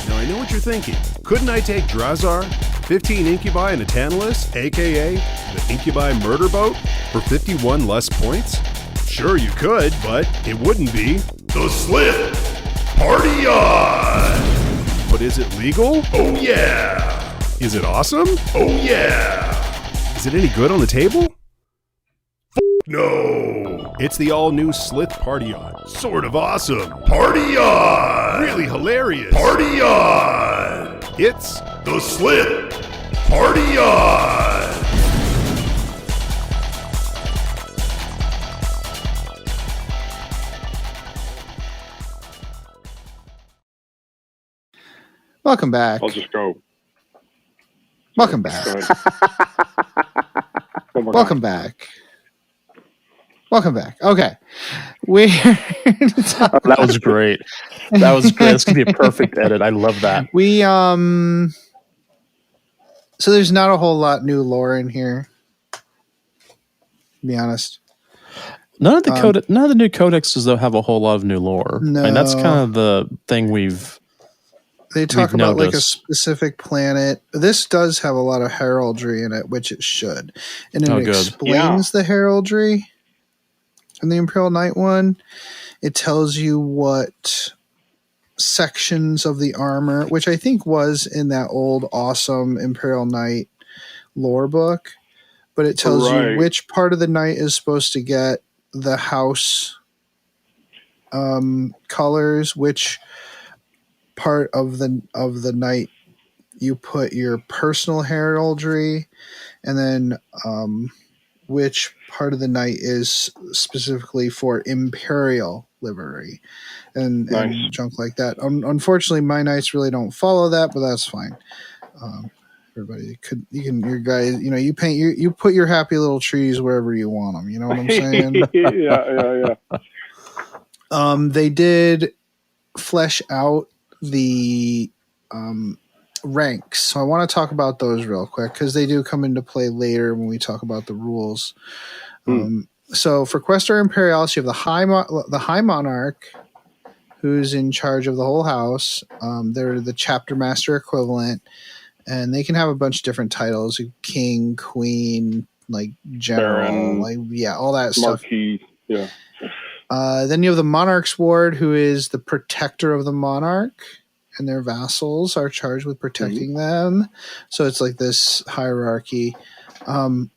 Now, I know what you're thinking. Couldn't I take Drazar, 15 Incubi, and a Tantalus, aka the Incubi Murder Boat, for 51 less points? Sure, you could, but it wouldn't be the Slith Party On! But is it legal? Oh yeah! Is it awesome? Oh yeah! Is it any good on the table? No! It's the all-new Slith Party On. Sort of awesome. Party On! Really hilarious. Party On! It's the Slith Party On! Welcome back. I'll just go. Welcome back. Go ahead. Oh my Welcome God. back. Welcome back. Okay. We're That was great. That was great. This could be a perfect edit. I love that. we so there's not a whole lot new lore in here, to be honest. None of the new codexes though have a whole lot of new lore. No. And that's kind of the thing They talk we've about like a noticed. specific planet. This does have a lot of heraldry in it, which it should. And it good. explains the heraldry in the Imperial Knight one. It tells you what sections of the armor, which I think was in that old awesome Imperial Knight lore book, but it tells you which part of the knight is supposed to get the house colors, which part of the knight you put your personal heraldry, and then which part of the knight is specifically for imperial livery and junk like that. Unfortunately, my knights really don't follow that, but that's fine. Everybody your guys, you paint you put your happy little trees wherever you want them. You know what I'm saying? yeah. They did flesh out the ranks, so I want to talk about those real quick because they do come into play later when we talk about the rules. So for Questor Imperialis, you have the High Monarch, who's in charge of the whole house. They're the chapter master equivalent, and they can have a bunch of different titles: king, queen, like general, Baron, like all that stuff. Marquis, yeah. Then you have the Monarch's Ward, who is the protector of the monarch, and their vassals are charged with protecting them. So it's like this hierarchy. And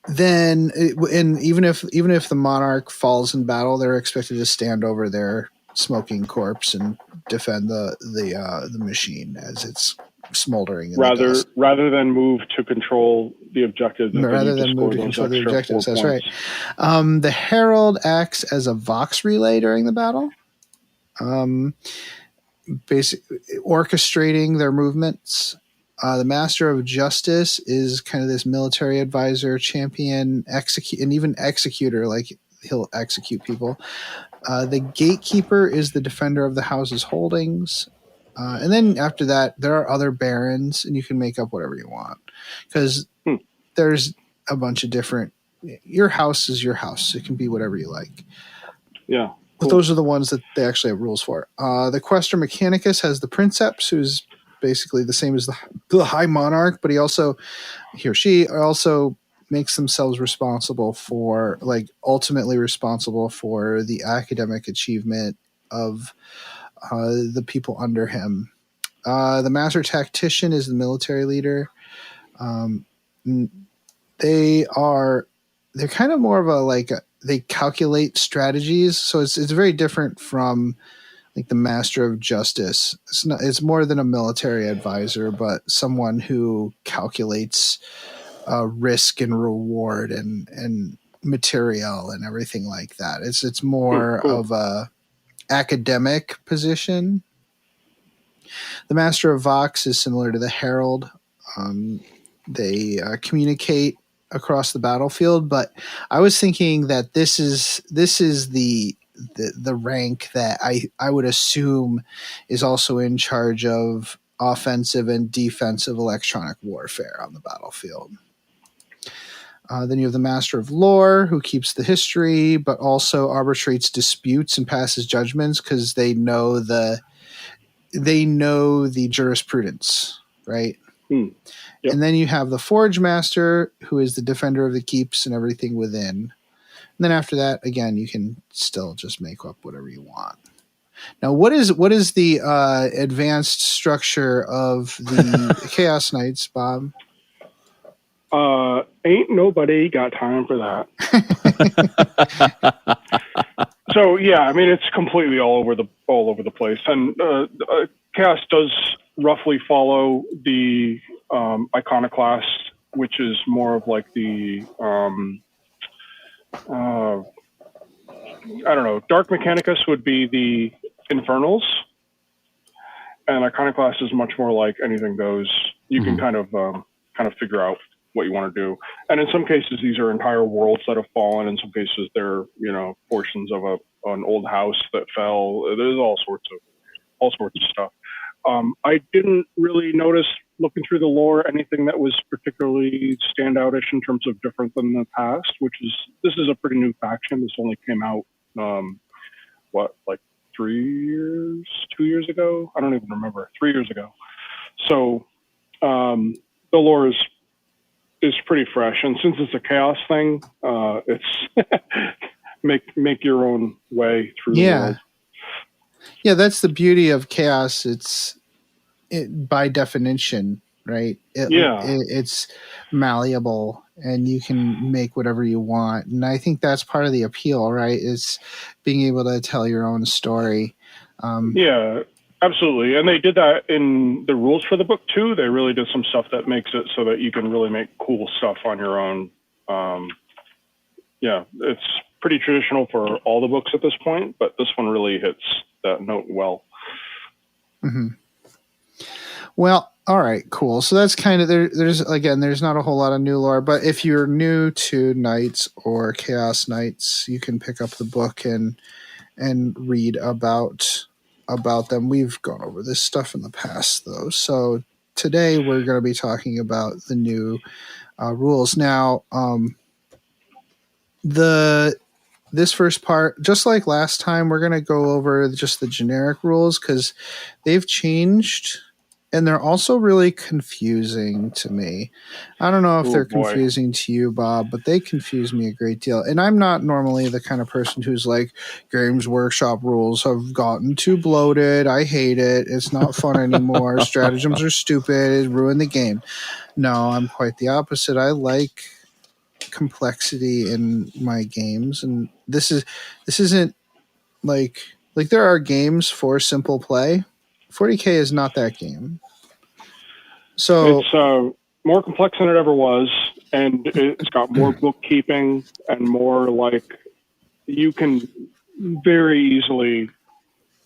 even if the monarch falls in battle, they're expected to stand over their smoking corpse and defend the machine as it's smoldering in the dust. Rather than move to control the objectives. Rather than move to control the objectives, that's right. The Herald acts as a vox relay during the battle, basically orchestrating their movements. The Master of Justice is kind of this military advisor, champion, and even executor, like he'll execute people. The Gatekeeper is the defender of the house's holdings. And then after that, there are other barons, and you can make up whatever you want. Because there's a bunch of different... Your house is your house. It can be whatever you like. Yeah. But those are the ones that they actually have rules for. The Questor Mechanicus has the Princeps, who's basically the same as the High Monarch, but he or she also makes themselves responsible for, like, ultimately responsible for the academic achievement of the people under him. The Master Tactician is the military leader. They're kind of more of they calculate strategies, so it's very different from like the Master of Justice. It's more than a military advisor, but someone who calculates risk and reward and material and everything like that. It's more of a academic position. The Master of Vox is similar to the Herald. They communicate across the battlefield, but I was thinking that this is the rank that I would assume is also in charge of offensive and defensive electronic warfare on the battlefield. Then you have the Master of Lore, who keeps the history, but also arbitrates disputes and passes judgments because they know the jurisprudence, right? Yep. And then you have the Forge Master, who is the defender of the keeps and everything within. And then after that, again, you can still just make up whatever you want. Now, what is the advanced structure of the Chaos Knights, Bob? Ain't nobody got time for that. So yeah, I mean, it's completely all over the place, and Chaos does roughly follow the Iconoclast, which is more of like the I don't know. Dark Mechanicus would be the Infernals, and Iconoclast is much more like anything goes. You can kind of figure out what you want to do, and in some cases these are entire worlds that have fallen. In some cases they're portions of an old house that fell. There's all sorts of stuff. I didn't really notice, looking through the lore, anything that was particularly standoutish in terms of different than the past. This is a pretty new faction. This only came out like 2 years ago? I don't even remember. 3 years ago. So the lore is pretty fresh, and since it's a chaos thing, it's make your own way through the world. Yeah, that's the beauty of chaos. It's by definition, right? It's malleable, and you can make whatever you want. And I think that's part of the appeal, right? Is being able to tell your own story. Yeah, absolutely. And they did that in the rules for the book too. They really did some stuff that makes it so that you can really make cool stuff on your own. It's pretty traditional for all the books at this point, but this one really hits that note well. Mm-hmm. Well, all right, cool. So that's kind of there's not a whole lot of new lore, but if you're new to Knights or Chaos Knights, you can pick up the book and read about them. We've gone over this stuff in the past, though. So today we're going to be talking about the new rules. Now, this first part, just like last time, we're going to go over just the generic rules because they've changed and they're also really confusing to me. I don't know if they're confusing to you, Bob, but they confuse me a great deal. And I'm not normally the kind of person who's like, Games Workshop rules have gotten too bloated. I hate it. It's not fun anymore. Stratagems are stupid. It ruined the game. No, I'm quite the opposite. I like complexity in my games, and this isn't like there are games for simple play. 40K is not that game. So it's more complex than it ever was, and it's got more bookkeeping and more like you can very easily.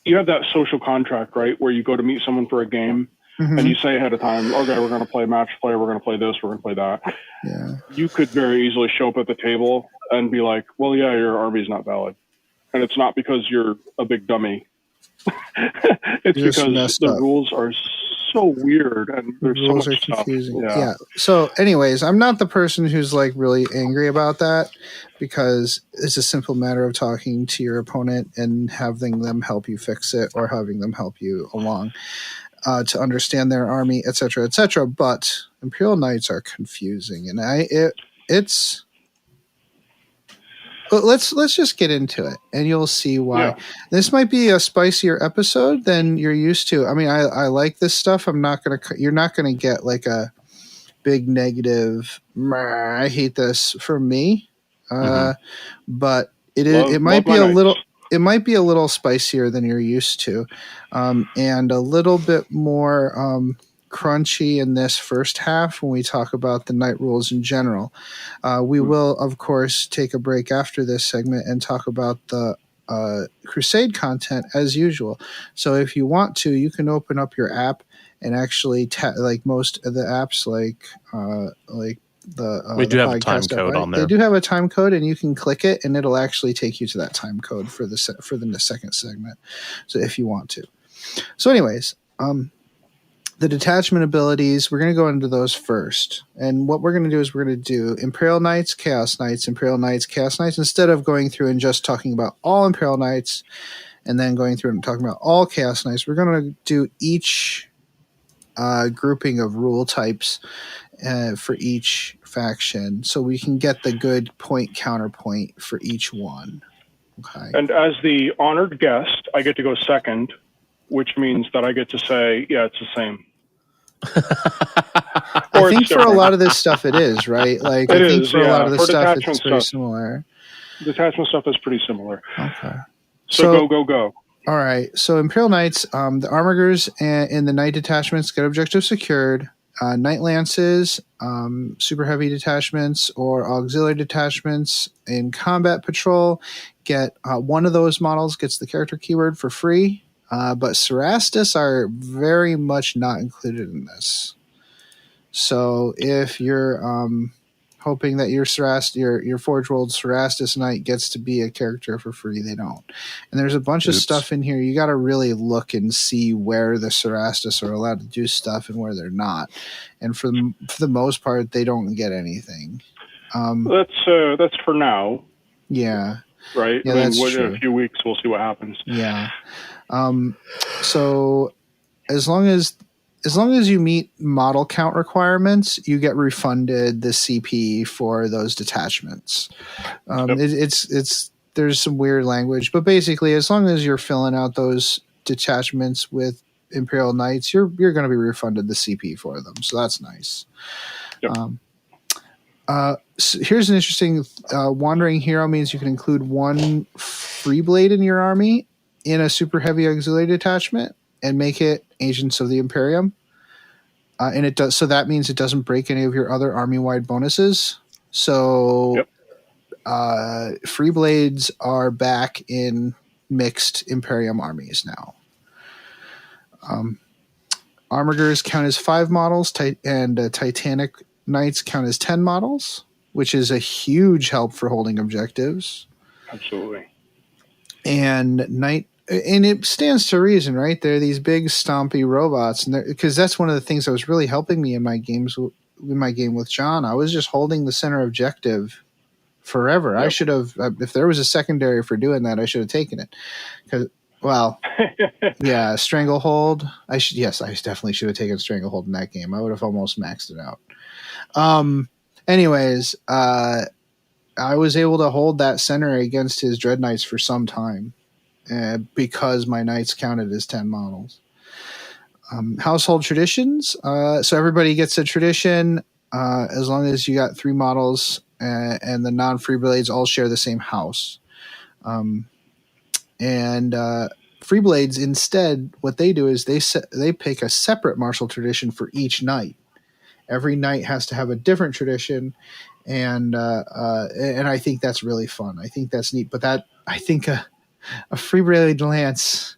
You have that social contract, right, where you go to meet someone for a game, and you say ahead of time, okay, we're going to play match play, we're going to play this, we're going to play that. Yeah. You could very easily show up at the table and be like, well, yeah, your army's not valid. And it's not because you're a big dummy. It's because the rules are so weird and there's so much confusing. Yeah. So anyways, I'm not the person who's like really angry about that, because it's a simple matter of talking to your opponent and having them help you fix it, or having them help you along to understand their army, etc., etc. But Imperial Knights are confusing, and it's. But let's just get into it, and you'll see why. Yeah. This might be a spicier episode than you're used to. I mean, I like this stuff. You're not gonna get like a big negative. I hate this from me, but it might be a little spicier than you're used to, and a little bit more crunchy in this first half when we talk about the night rules in general. We will, of course, take a break after this segment and talk about the Crusade content as usual. So if you want to, you can open up your app and actually like most of the apps, like we do have a time code on there. They do have a time code, and you can click it, and it'll actually take you to that time code for the second segment. So if you want to. So, anyways, the detachment abilities, we're going to go into those first. And what we're going to do is we're going to do Imperial Knights, Chaos Knights, Imperial Knights, Chaos Knights, instead of going through and just talking about all Imperial Knights and then going through and talking about all Chaos Knights. We're going to do each grouping of rule types for each faction, so we can get the good point counterpoint for each one. Okay. And as the honored guest, I get to go second, which means that I get to say, yeah, it's the same. I think for a lot of this stuff it is, right? Like I think for a lot of the stuff it's pretty similar. Detachment stuff is pretty similar. Okay. So go. All right. So Imperial Knights, the Armigers and the Knight detachments get objectives secured. Knight Lances, super heavy detachments or auxiliary detachments in combat patrol get one of those models gets the character keyword for free. But Cerastus are very much not included in this. So if you're hoping that your Forge World Cerastus Knight gets to be a character for free, they don't. And there's a bunch of stuff in here. You got to really look and see where the Cerastus are allowed to do stuff and where they're not. And for the most part, they don't get anything. That's for now. Yeah. Right. Yeah, that's true. In a few weeks, we'll see what happens. Yeah. So as long as you meet model count requirements, you get refunded the CP for those detachments. It's there's some weird language, but basically, as long as you're filling out those detachments with Imperial Knights, you're going to be refunded the CP for them. So that's nice. Yep. So here's an interesting wandering hero means you can include one free blade in your army in a super heavy auxiliary detachment and make it Agents of the Imperium. And it does, so that means it doesn't break any of your other army-wide bonuses. So free blades are back in mixed Imperium armies now. Armigers count as 5 models, and Titanic Knights count as 10 models, which is a huge help for holding objectives. Absolutely. And it stands to reason, right? They're these big stompy robots, and because that's one of the things that was really helping me in my game with John. I was just holding the center objective forever. Yep. I should have, if there was a secondary for doing that, I should have taken it, Well, yeah, Stranglehold. I definitely should have taken Stranglehold in that game. I would have almost maxed it out. Anyways, I was able to hold that center against his Dread Knights for some time because my Knights counted as 10 models. Household traditions. So everybody gets a tradition as long as you got 3 models and the non-free blades all share the same house. And free blades instead, what they do is they pick a separate martial tradition for each knight. Every knight has to have a different tradition, and I think that's really fun. I think that's neat. But I think a free blade lance,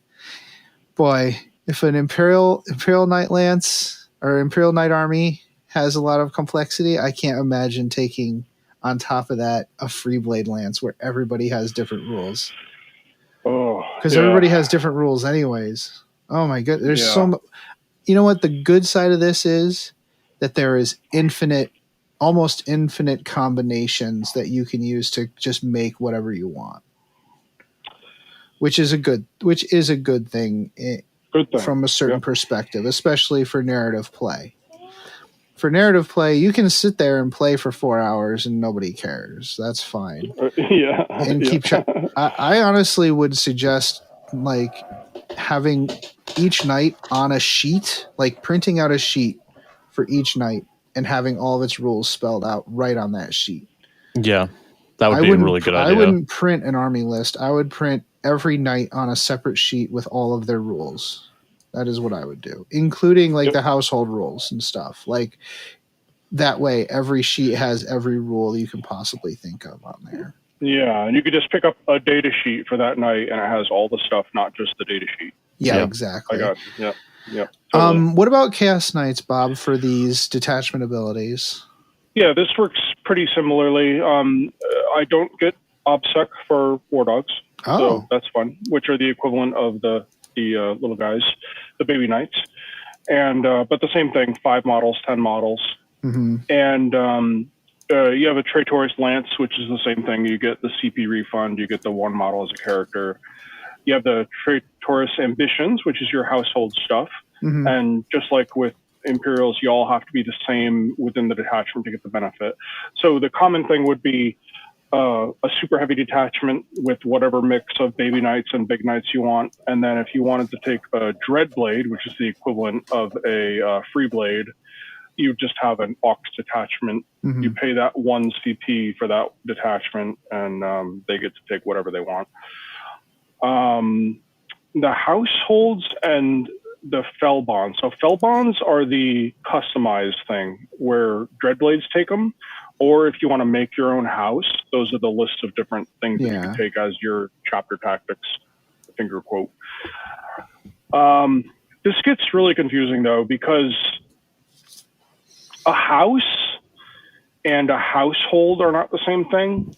boy, if an Imperial Knight Lance or Imperial Knight Army has a lot of complexity, I can't imagine taking on top of that a free blade lance where everybody has different rules. Oh, because everybody has different rules anyways. Oh my god, there's you know what the good side of this is? That there is almost infinite combinations that you can use to just make whatever you want. Which is a good thing. From a certain perspective, especially for narrative play. For narrative play, you can sit there and play for 4 hours and nobody cares. That's fine. And keep track. I honestly would suggest like having each knight on a sheet, like printing out a sheet for each knight and having all of its rules spelled out right on that sheet. Yeah, that would be a really good idea. I wouldn't print an army list. I would print every knight on a separate sheet with all of their rules. That is what I would do, including like the household rules and stuff. Like that way, every sheet has every rule you can possibly think of on there. Yeah, and you could just pick up a data sheet for that night, and it has all the stuff, not just the data sheet. Yeah, exactly. I got you. Yeah. Totally. What about Chaos Knights, Bob, for these detachment abilities? Yeah, this works pretty similarly. I don't get OBSEC for War Dogs, so that's fun, which are the equivalent of the little guys, the baby knights. And but the same thing, 5 models, 10 models. Mm-hmm. And you have a Traitorous Lance, which is the same thing. You get the CP refund, you get the 1 model as a character. You have the Traitorous Ambitions, which is your household stuff. Mm-hmm. And just like with Imperials, you all have to be the same within the detachment to get the benefit. So the common thing would be a super heavy detachment with whatever mix of baby knights and big knights you want. And then if you wanted to take a Dread Blade, which is the equivalent of a free blade, you just have an Aux detachment. Mm-hmm. You pay that 1 CP for that detachment, and they get to take whatever they want. The households and the fell bonds. So fell bonds are the customized thing where Dreadblades take them, or if you want to make your own house, those are the list of different things that you can take as your chapter tactics, finger quote. This gets really confusing though, because a house and a household are not the same thing.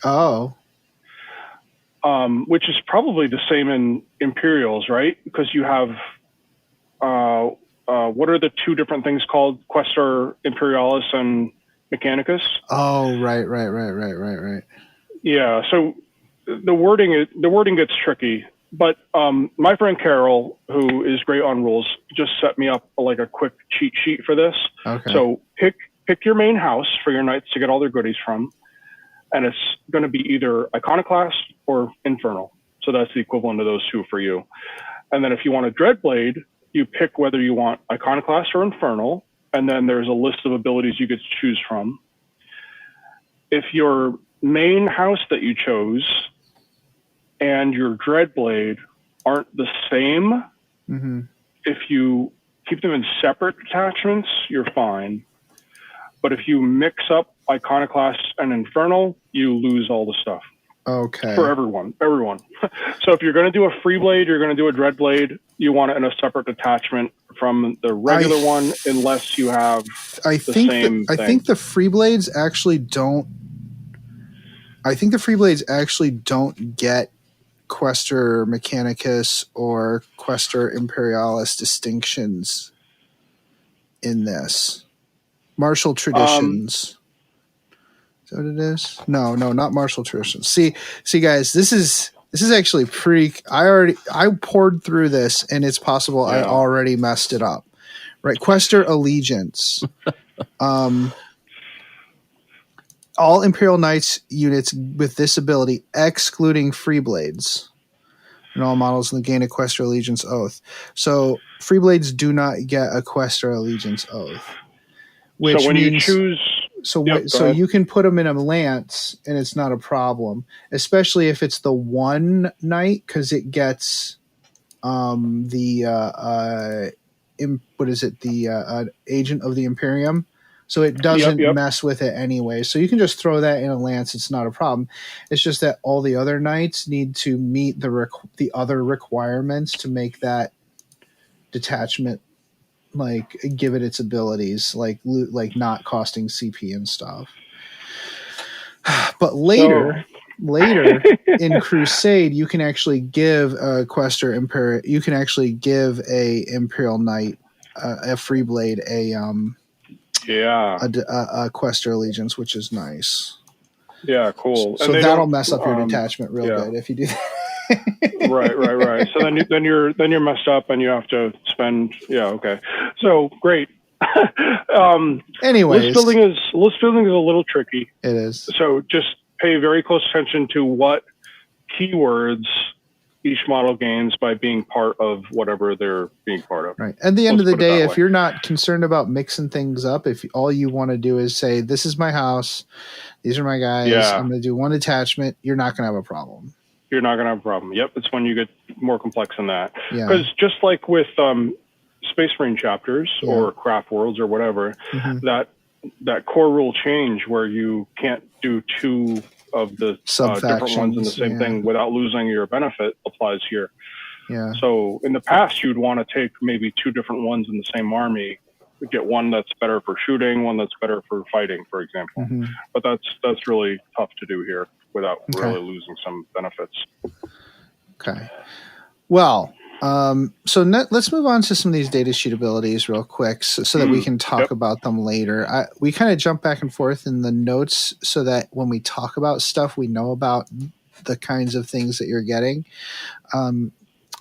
Which is probably the same in Imperials, right? Because you have what are the 2 different things called? Questor Imperialis and Mechanicus. Oh, right. Yeah, so the wording gets tricky. But my friend Carol, who is great on rules, just set me up like a quick cheat sheet for this. Okay. So pick your main house for your knights to get all their goodies from, and it's going to be either Iconoclast or Infernal. So that's the equivalent of those 2 for you. And then if you want a Dreadblade, you pick whether you want Iconoclast or Infernal, and then there's a list of abilities you get to choose from. If your main house that you chose and your Dreadblade aren't the same, mm-hmm. if you keep them in separate detachments, you're fine. But if you mix up Iconoclast and Infernal, you lose all the stuff. Okay. For everyone. So if you're going to do a free blade, you're going to do a dread blade, you want it in a separate detachment from the regular one, unless you have the same thing. I think the free blades actually don't. I think the free blades actually don't get Questor Mechanicus or Questor Imperialis distinctions in this. Martial traditions. Is that what it is? No, not martial traditions. See, guys, this is This is actually pretty. I poured through this, and it's possible I already messed it up. Right, Quester Allegiance. All Imperial Knights units with this ability, excluding Freeblades, and all models in the gain a Quester Allegiance Oath. So Freeblades do not get a Quester Allegiance Oath. Which so when means, you choose... So you can put them in a lance, and it's not a problem, especially if it's the one knight, because it gets the agent of the Imperium, so it doesn't mess with it anyway. So you can just throw that in a lance; it's not a problem. It's just that all the other knights need to meet the other requirements to make that detachment. Like give it its abilities, like not costing CP and stuff. But later in Crusade, you can actually give a Quester Imperial. You can actually give a Imperial Knight a Freeblade a Quester Allegiance, which is nice. Yeah, cool. So that'll mess up your detachment real good if you do that. Right. So then you're messed up, and you have to spend. Yeah, okay. So great. Anyways, list building is a little tricky. It is. So just pay very close attention to what keywords each model gains by being part of whatever they're being part of. Right. At the end of the day, if you're not concerned about mixing things up, if all you want to do is say, "This is my house, these are my guys, I'm going to do one attachment," you're not going to have a problem. You're not going to have a problem. Yep, it's when you get more complex than that. Because just like with Space Marine chapters or Craft Worlds or whatever, that core rule change where you can't do two of the different ones in the same thing without losing your benefit applies here. Yeah. So in the past, you'd want to take maybe two different ones in the same army, get one that's better for shooting, one that's better for fighting, for example. But that's really tough to do here without really losing some benefits. Okay. Well, let's move on to some of these data sheet abilities real quick so that we can talk about them later. We kind of jump back and forth in the notes so that when we talk about stuff, we know about the kinds of things that you're getting.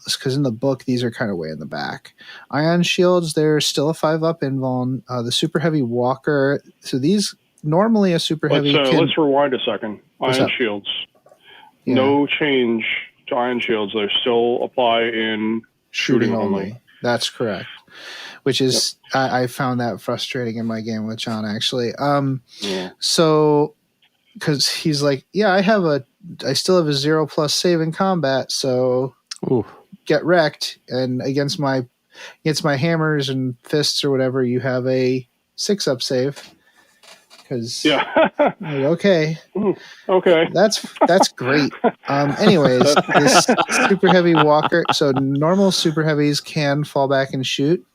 Because in the book, these are kind of way in the back. Ion shields, they're still a 5-up invuln. The super heavy walker, so these normally a super heavy. Let's rewind a second. Ion shields, no change to ion shields. They still apply in shooting only. That's correct. Which is I found that frustrating in my game with John actually. So because he's like, I still have a 0+ save in combat, so. Ooh. Get wrecked, and against my hammers and fists or whatever, you have a 6-up save. Because okay, that's great. Anyways, this super heavy walker. So normal super heavies can fall back and shoot.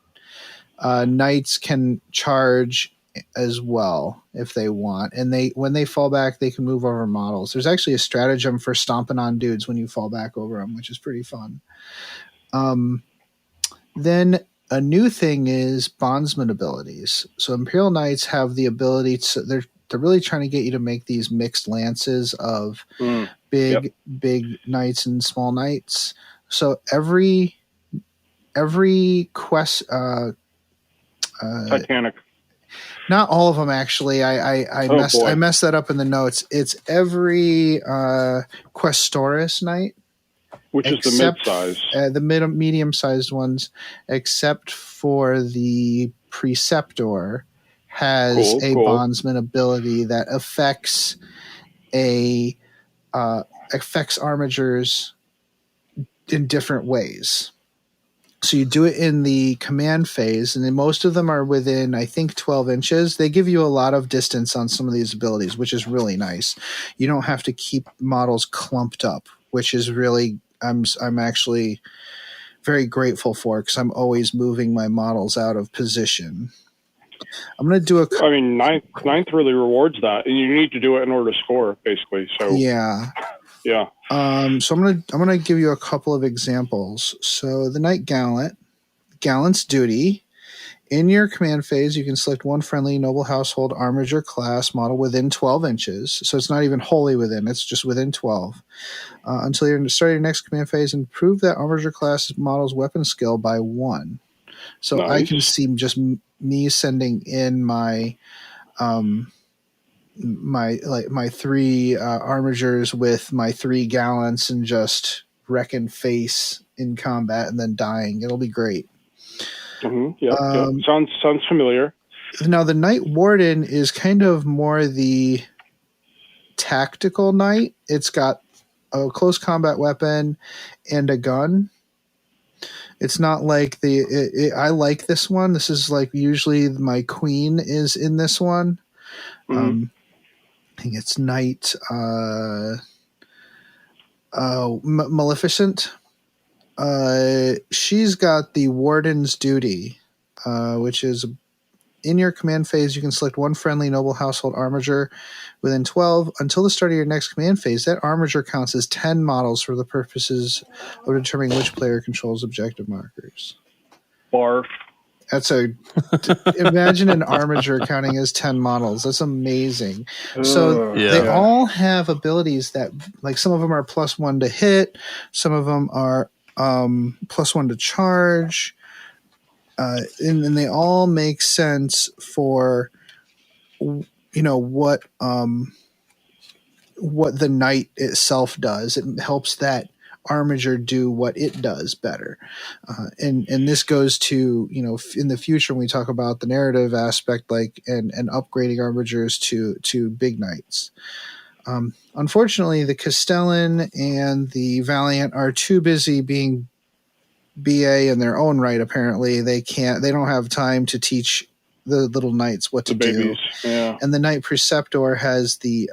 Knights can charge as well if they want, and when they fall back, they can move over models. There's actually a stratagem for stomping on dudes when you fall back over them, which is pretty fun. Then a new thing is bondsman abilities. So Imperial Knights have the ability to they're really trying to get you to make these mixed lances of big knights and small knights. So every quest Titanic. Not all of them, actually. I messed that up in the notes. It's every Questoris Knight. Which is the mid-size. The medium-sized ones, except for the Preceptor, has a bondsman ability that affects armigers in different ways. So you do it in the command phase, and then most of them are within, I think, 12 inches. They give you a lot of distance on some of these abilities, which is really nice. You don't have to keep models clumped up, which is really, I'm actually very grateful for, because I'm always moving my models out of position. I'm going to do ninth really rewards that, and you need to do it in order to score, basically. So yeah. So I'm gonna give you a couple of examples. So the Knight Gallant's duty In your command phase, you can select one friendly noble household armiger class model within 12 inches. So it's not even wholly within, it's just within 12. Until you're starting your next command phase, improve that armiger class model's weapon skill by 1. So Nice. I can see just me sending in my my 3 armigers with my 3 gallants and just wrecking face in combat and then dying. It'll be great. Yep. Sounds familiar. Now the Knight Warden is kind of more the tactical knight. It's got a close combat weapon and a gun. It's not like I like this one. This is like usually my queen is in this one. I think it's Knight Maleficent. She's got the Warden's Duty, which is in your command phase, you can select one friendly noble household armiger within 12. Until the start of your next command phase, that armiger counts as 10 models for the purposes of determining which player controls objective markers. Barf. Imagine an armiger counting as 10 models. That's amazing. So they all have abilities that, like, some of them are +1 to hit, some of them are +1 to charge, and they all make sense for what the knight itself does. It helps that armiger do what it does better, and this goes to in the future when we talk about the narrative aspect, like and upgrading armigers to big knights. Unfortunately, the Castellan and the Valiant are too busy being BA in their own right. Apparently, they don't have time to teach the little knights what to do. Yeah. And the Knight Preceptor has the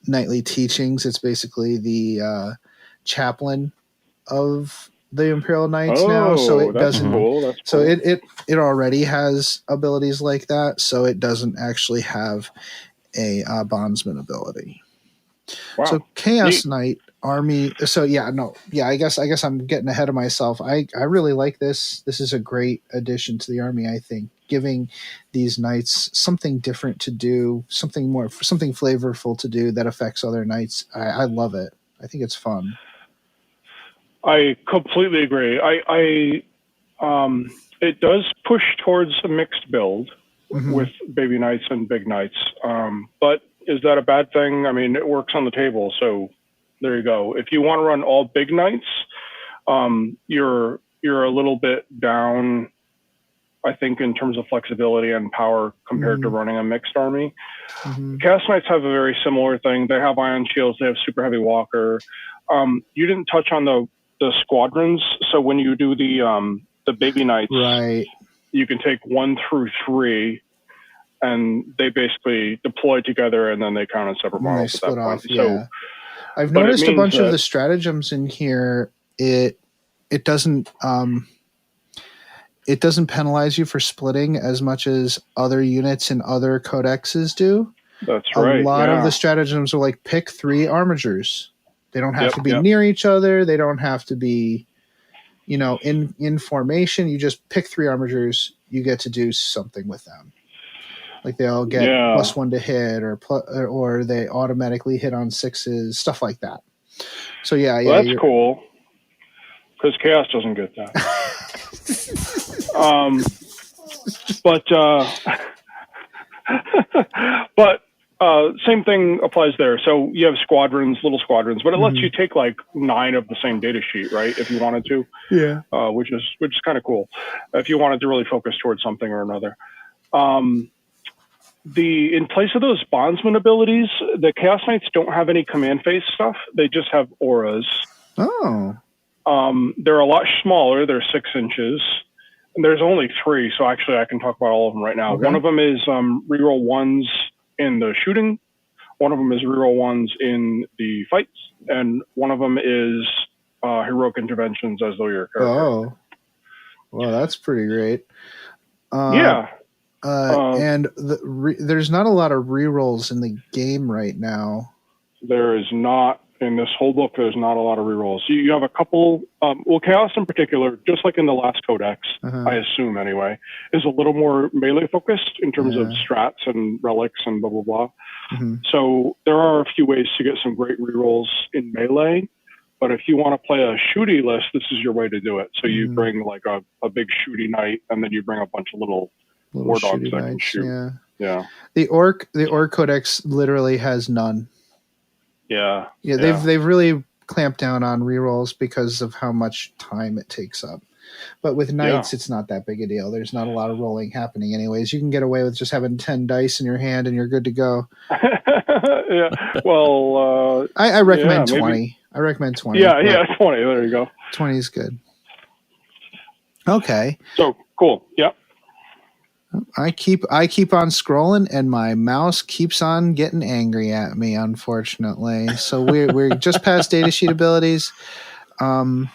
knightly teachings. It's basically the chaplain of the Imperial Knights now. So it doesn't. Cool. That's cool. So it already has abilities like that. So it doesn't actually have a bondsman ability. Wow. So Chaos Knight army. So I guess I'm getting ahead of myself. I really like this. This is a great addition to the army. I think giving these knights something different to do, something flavorful to do that affects other knights. I love it. I think it's fun. I completely agree. It does push towards a mixed build with baby knights and big knights. But is that a bad thing? I mean, it works on the table, so there you go. If you want to run all big knights, you're a little bit down, I think, in terms of flexibility and power compared to running a mixed army. Chaos Knights have a very similar thing. They have ion shields. They have super heavy walker. You didn't touch on the squadrons. So when you do the baby knights, right, you can take 1 through 3, and they basically deploy together, and then they count as separate models at that point. Off, yeah. So I've noticed a bunch of the stratagems in here. It doesn't penalize you for splitting as much as other units in other codexes do. That's right. A lot of the stratagems are like pick 3 armigers. They don't have to be near each other. They don't have to be, in formation. You just pick 3 armigers. You get to do something with them. Like they all get +1 to hit, or they automatically hit on 6s, stuff like that. So well, that's cool, because Chaos doesn't get that. But same thing applies there. So you have little squadrons, but it lets you take like 9 of the same data sheet, right? If you wanted to, which is kind of cool. If you wanted to really focus towards something or another. In place of those bondsman abilities, the Chaos Knights don't have any command phase stuff. They just have auras. Oh. They're a lot smaller. They're 6 inches. And there's only 3, so actually I can talk about all of them right now. Okay. One of them is reroll 1s in the shooting. One of them is reroll 1s in the fights. And one of them is heroic interventions as though you're a character. Oh. Well, that's pretty great. And there's not a lot of rerolls in the game right now. There is not. in this whole book, there's not a lot of rerolls. You have a couple, Chaos in particular, just like in the last codex, I assume anyway, is a little more melee focused in terms of strats and relics and blah, blah, blah. So there are a few ways to get some great rerolls in melee. But if you want to play a shooty list, this is your way to do it. So you bring like a big shooty knight, and then you bring a bunch of little war dogs that can shoot. Yeah. The orc codex literally has none. Yeah. They've really clamped down on rerolls because of how much time it takes up. But with knights, it's not that big a deal. There's not a lot of rolling happening anyways. You can get away with just having 10 dice in your hand and you're good to go. Yeah. Well, I recommend 20. Maybe. I recommend 20. Yeah, 20. There you go. 20 is good. Okay. So cool. Yep. I keep on scrolling and my mouse keeps on getting angry at me, unfortunately. So we're just past datasheet abilities. Do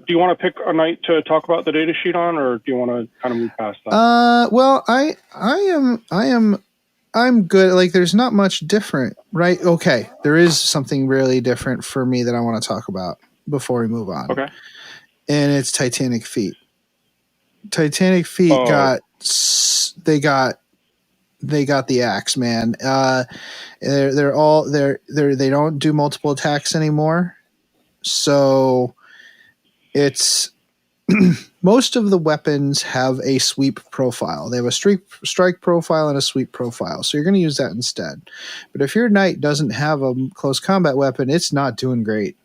you want to pick a night to talk about the datasheet on, or do you want to kind of move past that? Well, I'm good. Like, there's not much different, right? Okay, there is something really different for me that I want to talk about before we move on. Okay. And it's Titanic Feet. Titanic Feet got the axe, man. They don't do multiple attacks anymore. So it's most of the weapons have a sweep profile. They have a strike profile and a sweep profile. So you're going to use that instead. But if your knight doesn't have a close combat weapon, it's not doing great.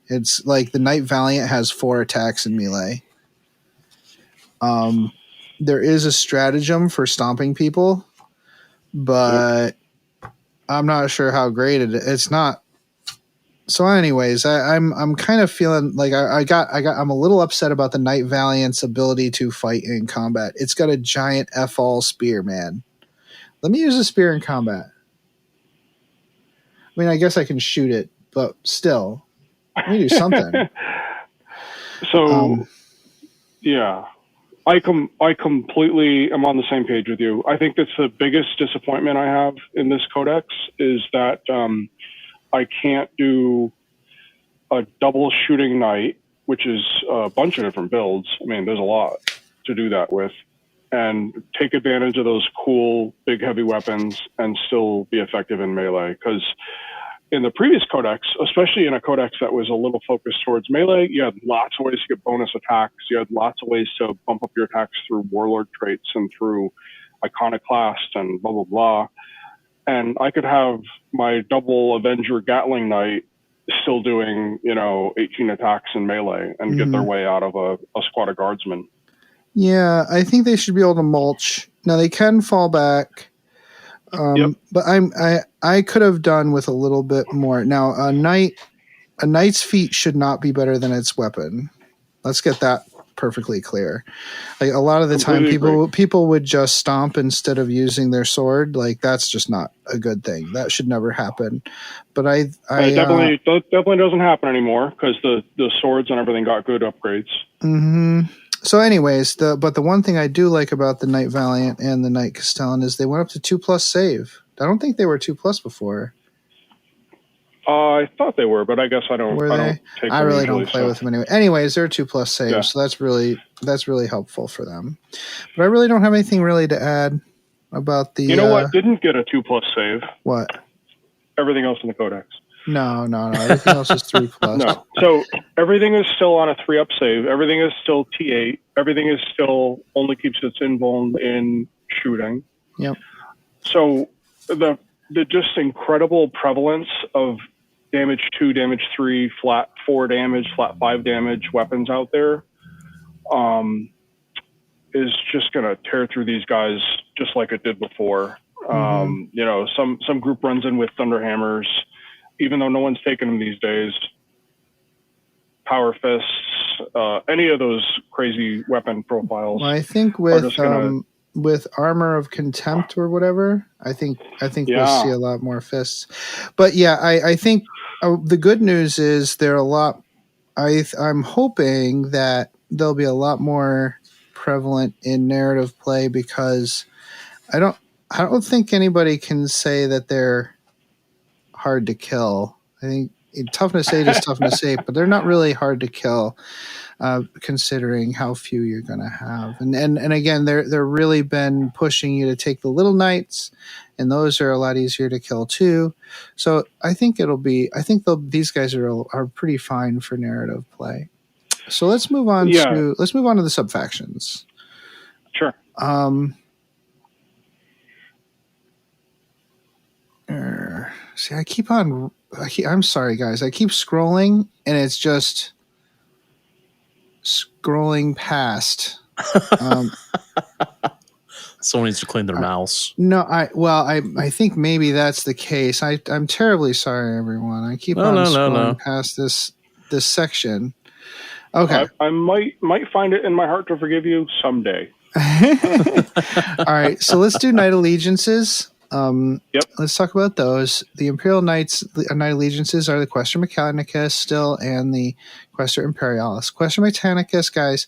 It's like the Knight Valiant has 4 attacks in melee. There is a stratagem for stomping people, but I'm not sure how great it's not. So anyways, I'm kind of feeling like I'm a little upset about the Knight Valiant's ability to fight in combat. It's got a giant F-all spear, man. Let me use a spear in combat. I mean, I guess I can shoot it, but still, let me do something. So, yeah. I completely am on the same page with you. I think that's the biggest disappointment I have in this codex is that I can't do a double shooting knight, which is a bunch of different builds. I mean, there's a lot to do that with, and take advantage of those cool big heavy weapons and still be effective in melee. Because in the previous codex, especially in a codex that was a little focused towards melee, you had lots of ways to get bonus attacks. You had lots of ways to bump up your attacks through warlord traits and through iconoclast and blah, blah, blah. And I could have my double Avenger Gatling Knight still doing, 18 attacks in melee and get their way out of a squad of guardsmen. Yeah, I think they should be able to mulch. Now, they can fall back. But I could have done with a little bit more. Now, a knight's feet should not be better than its weapon. Let's get that perfectly clear. Like, a lot of the time, people would just stomp instead of using their sword. Like, that's just not a good thing. That should never happen. But it definitely doesn't happen anymore because the swords and everything got good upgrades. Mm-hmm. So anyways, the one thing I do like about the Knight Valiant and the Knight Castellan is they went up to 2+ save. I don't think they were 2+ before. I thought they were, but I guess I don't. I really don't play with them anyway. Anyways, they're 2+ saves, so that's really helpful for them. But I really don't have anything really to add about the. You know what didn't get a 2+ save? What? Everything else in the codex. No. Everything else is 3+. No. So everything is still on a 3+ save. Everything is still T8. Everything is still only keeps its invuln in shooting. Yep. So the just incredible prevalence of damage 2, damage 3, flat 4 damage, flat 5 damage weapons out there is just going to tear through these guys just like it did before. Some group runs in with Thunderhammers, even though no one's taking them these days. Power Fists, any of those crazy weapon profiles. Well, I think with Armor of Contempt or whatever, I think we'll see a lot more fists. But yeah, I think the good news is there are a lot. I'm hoping that they'll be a lot more prevalent in narrative play because I don't think anybody can say that they're hard to kill. I think toughness 8 is toughness 8, but they're not really hard to kill, considering how few you're going to have. And again, they're really been pushing you to take the little knights, and those are a lot easier to kill too. So I think these guys are pretty fine for narrative play. So let's move on to the subfactions. Sure. See, I'm sorry, guys. I keep scrolling, and it's just scrolling past. Someone needs to clean their mouse. No, I think maybe that's the case. I'm terribly sorry, everyone. I keep scrolling past this section. Okay. I might find it in my heart to forgive you someday. All right, so let's do Knight Allegiances. Yep. Let's talk about those. The Imperial Knights, Knight Allegiances are the Questor Mechanicus still, and the Questor Imperialis. Questor Mechanicus guys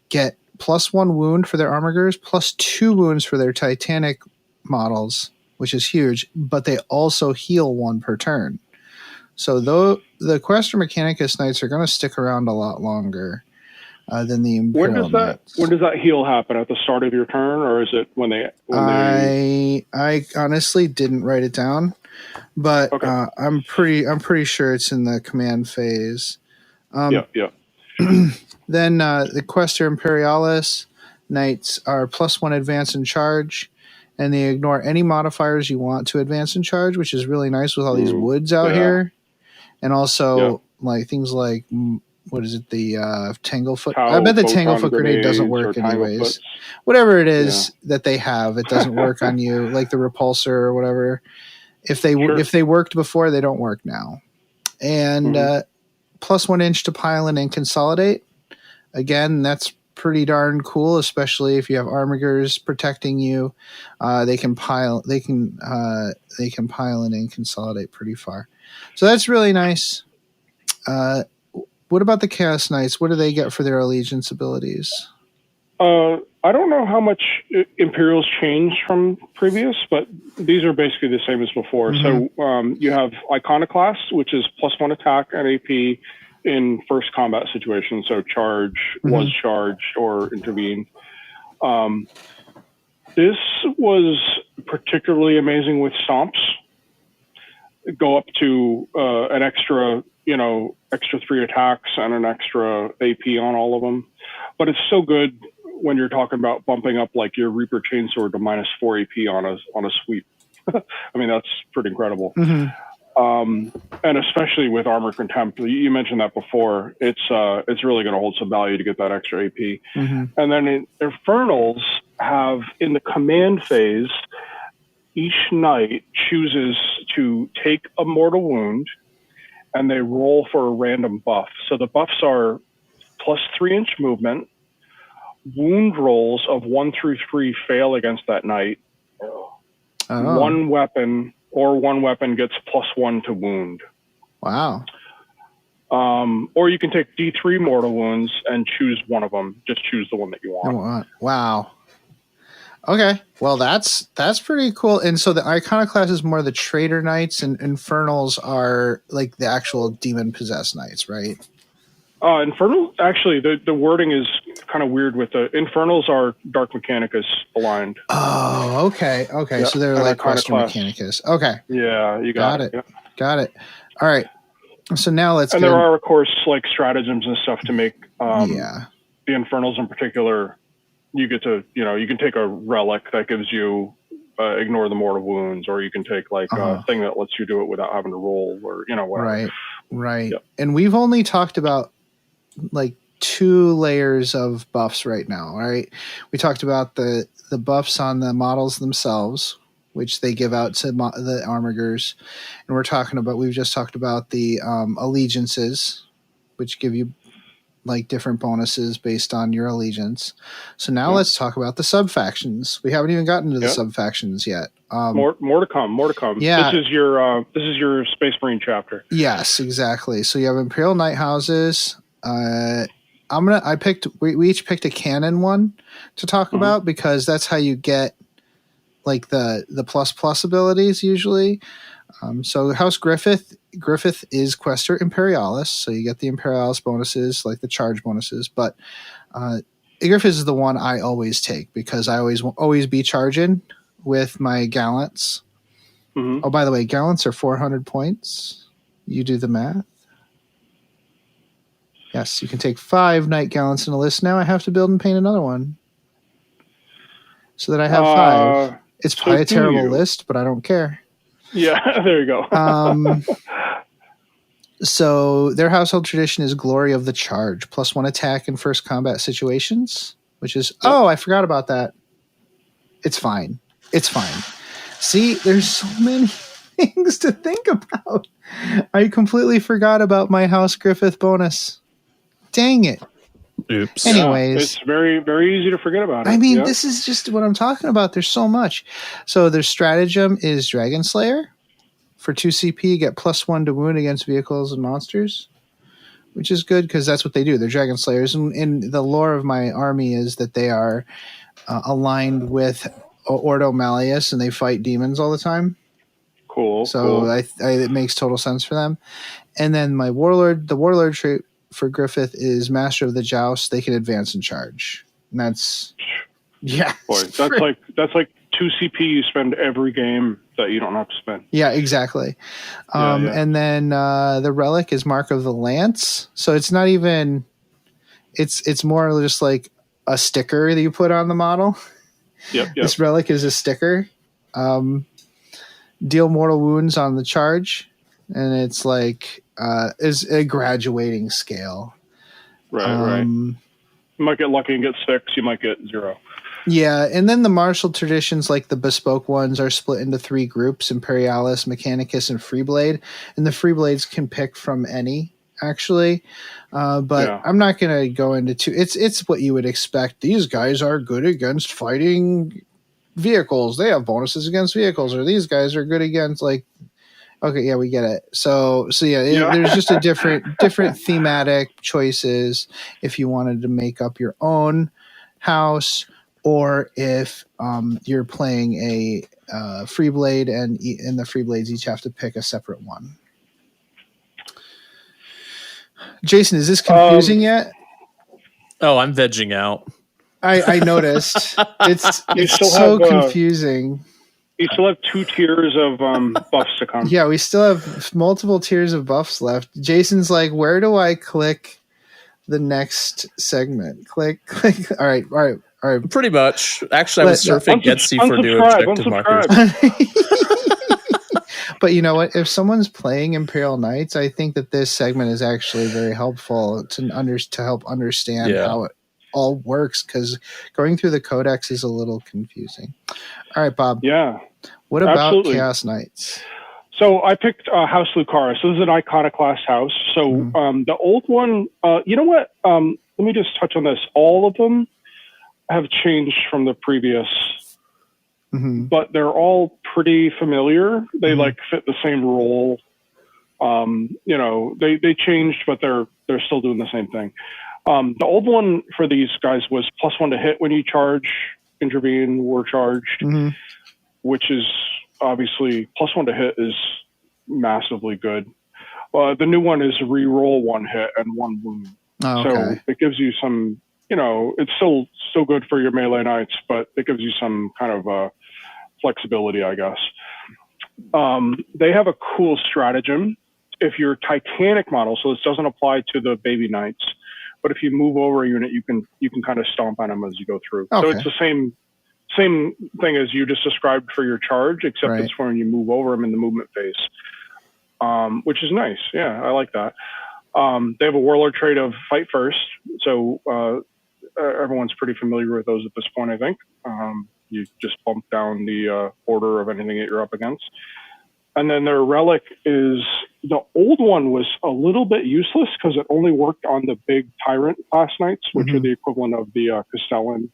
get +1 wound for their armigers, +2 wounds for their Titanic models, which is huge, but they also heal 1 per turn. So though the Questor Mechanicus Knights are going to stick around a lot longer than the Imperial Knights. When does that heal happen? At the start of your turn, or is it when they? I honestly didn't write it down, but okay. I'm pretty sure it's in the command phase. Yeah. Then the Questor Imperialis Knights are +1 advance and charge, and they ignore any modifiers you want to advance and charge, which is really nice with all these woods out here, and also like things like. What is it? The Tanglefoot. I bet the Tanglefoot grenade doesn't work anyways. Whatever it is that they have, it doesn't work on you. Like the repulsor or whatever. If they worked before, they don't work now. And +1 inch to pile in and consolidate. Again, that's pretty darn cool, especially if you have armigers protecting you. They can pile in and consolidate pretty far. So that's really nice. What about the Chaos Knights? What do they get for their allegiance abilities? I don't know how much Imperials changed from previous, but these are basically the same as before. Mm-hmm. So you have Iconoclast, which is +1 attack and AP in first combat situation. So charge, was charged, or intervened. This was particularly amazing with stomps. Go up to an extra 3 attacks and an extra AP on all of them. But it's so good when you're talking about bumping up like your Reaper Chainsword to -4 AP on a sweep. I mean, that's pretty incredible. Mm-hmm. And especially with Armor Contempt, you mentioned that before. It's really going to hold some value to get that extra AP. Mm-hmm. And then Infernals have, in the command phase, each knight chooses to take a mortal wound, and they roll for a random buff. So the buffs are +3 inch movement. Wound rolls of 1 through 3 fail against that knight. One weapon gets +1 to wound. Wow. Or you can take D3 mortal wounds and choose one of them. Just choose the one that you want. Wow. Okay, well that's pretty cool. And so the Iconoclast is more the Traitor Knights, and Infernals are like the actual demon possessed knights, right? Infernal, actually, the wording is kind of weird. With the Infernals are Dark Mechanicus aligned. Oh, okay. Yeah. So they're like Questor Mechanicus. Okay. Yeah, you got it. Yeah. Got it. All right. So now let's. And there are, of course, like stratagems and stuff to make the Infernals in particular. You get to, you can take a relic that gives you ignore the mortal wounds, or you can take like a thing that lets you do it without having to roll, or whatever. Right. Yep. And we've only talked about like 2 layers of buffs right now, right? We talked about the buffs on the models themselves, which they give out to the armigers, and we've just talked about the allegiances, which give you like different bonuses based on your allegiance. So now let's talk about the subfactions. We haven't even gotten to the subfactions yet. More to come. Yeah. This is your Space Marine chapter. Yes, exactly. So you have Imperial Knight houses. We each picked a canon one to talk about, because that's how you get like the ++ abilities usually. So House Griffith is Questor Imperialis, so you get the Imperialis bonuses, like the charge bonuses, but Griffith is the one I always take because I always be charging with my gallants. Mm-hmm. Oh, by the way, gallants are 400 points. You do the math. Yes, you can take 5 knight gallants in a list. Now I have to build and paint another one so that I have 5. It's probably a terrible list, but I don't care. Yeah, there you go. So their household tradition is Glory of the Charge, +1 attack in first combat situations, which is, oh, I forgot about that. It's fine. It's fine. See, there's so many things to think about. I completely forgot about my House Griffith bonus. Dang it. Oops. Anyways. It's very, very easy to forget about it. I mean, this is just what I'm talking about. There's so much. So their stratagem is Dragon Slayer. For 2 CP, you get +1 to wound against vehicles and monsters, which is good because that's what they do. They're Dragon Slayers. And the lore of my army is that they are aligned with Ordo Malleus and they fight demons all the time. Cool. So cool. it makes total sense for them. And then the warlord trait for Griffith is Master of the Joust. They can advance and charge. And that's, yeah. Boy, that's like 2 CP you spend every game that you don't have to spend. Yeah, exactly. And then the relic is Mark of the Lance. So it's not even, it's more just like a sticker that you put on the model. Yep. This relic is a sticker. Deal mortal wounds on the charge. And it's like, is a graduating scale. Right. You might get lucky and get 6. You might get 0. Yeah, and then the martial traditions, like the bespoke ones, are split into 3 groups: Imperialis, Mechanicus, and Freeblade. And the Freeblades can pick from any, actually. But I'm not going to go into it's what you would expect. These guys are good against fighting vehicles. They have bonuses against vehicles. Or these guys are good against, like... Okay, yeah, we get it. So there's just a different thematic choices if you wanted to make up your own house, or if you're playing a Freeblade and the Freeblades each have to pick a separate one. Jason, is this confusing yet? Oh, I'm vegging out. I noticed. It's so confusing. You still have 2 tiers of buffs to come. Yeah, we still have multiple tiers of buffs left. Jason's like, where do I click the next segment? Click. All right. Pretty much. Actually, I was surfing Etsy for new objective markers. But you know what? If someone's playing Imperial Knights, I think that this segment is actually very helpful to help understand how it all works, because going through the codex is a little confusing. All right, Bob. Yeah. What about Chaos Knights? So I picked House Lucaris. This is an iconoclast house. So the old one, you know what? Let me just touch on this. All of them have changed from the previous, but they're all pretty familiar. They like fit the same role. You know, they changed, but they're still doing the same thing. The old one for these guys was +1 to hit when you charge, intervene, war charged, which is obviously +1 to hit is massively good. The new one is reroll 1 hit and 1 wound. Oh, okay. So it gives you some, you know, it's still good for your melee knights, but it gives you some kind of flexibility, I guess. They have a cool stratagem. If you're Titanic model, so this doesn't apply to the baby knights, but if you move over a unit, you can kind of stomp on them as you go through. Okay. So it's the same thing as you just described for your charge, except it's for when you move over them in the movement phase, which is nice. Yeah, I like that. They have a warlord trait of fight first, so everyone's pretty familiar with those at this point, I think. You just bump down the order of anything that you're up against. And then their relic is, the old one was a little bit useless because it only worked on the big Tyrant class knights, which are the equivalent of the Castellan.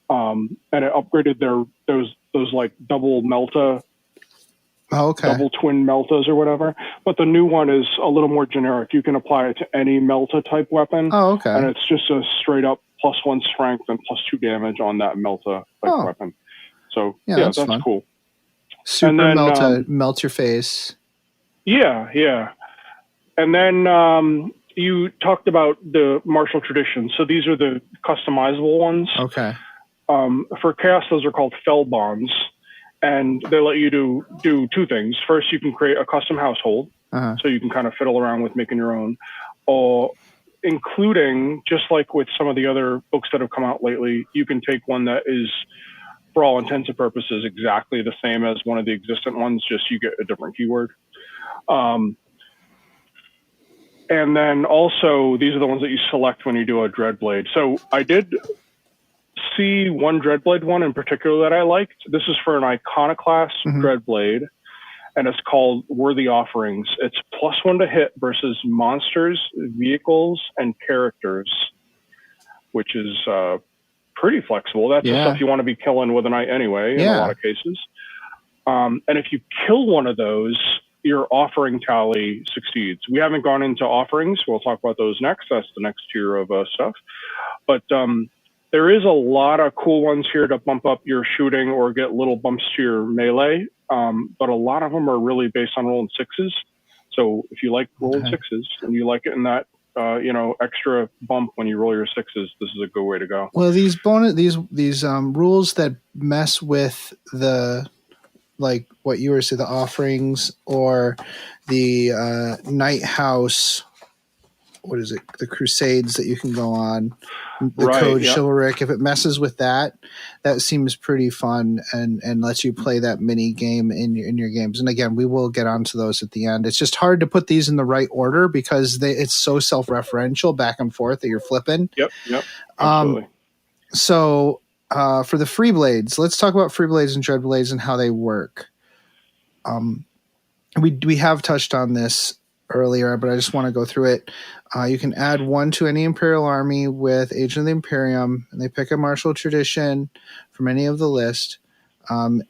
And it upgraded those like double Melta, double twin Meltas or whatever. But the new one is a little more generic. You can apply it to any Melta type weapon. Oh, okay. And it's just a straight up +1 strength and +2 damage on that Melta type weapon. So yeah, that's cool. Super And then, melt your face. yeah. And then you talked about the martial traditions. So these are the customizable ones. Okay. For chaos, those are called fell bonds, and they let you do two things. First, you can create a custom household, so you can kind of fiddle around with making your own, or including, just like with some of the other books that have come out lately, you can take one that is, for all intents and purposes, exactly the same as one of the existent ones, just you get a different keyword. And then also, these are the ones that you select when you do a Dreadblade. So I did see one Dreadblade one in particular that I liked. This is for an Iconoclast Dreadblade, and it's called Worthy Offerings. It's +1 to hit versus monsters, vehicles, and characters, which is pretty flexible. That's the stuff you want to be killing with a knight anyway, in a lot of cases. And if you kill one of those, your offering tally succeeds. We haven't gone into offerings. We'll talk about those next. That's the next tier of stuff. But there is a lot of cool ones here to bump up your shooting or get little bumps to your melee. But a lot of them are really based on rolling sixes. So if you like rolling sixes and you like it in that extra bump when you roll your sixes, this is a good way to go. Well, these rules that mess with the, like what you were saying, the offerings or the night house, what is it? The crusades that you can go on, the code chivalric. If it messes with that, that seems pretty fun and lets you play that mini game in your games. And again, we will get onto those at the end. It's just hard to put these in the right order because it's so self-referential back and forth that you're flipping. Yep. Absolutely. So for the free blades, let's talk about free blades and dread blades and how they work. We have touched on this earlier, but I just want to go through it. You can add one to any Imperial army with Agent of the Imperium, and they pick a martial tradition from any of the list, and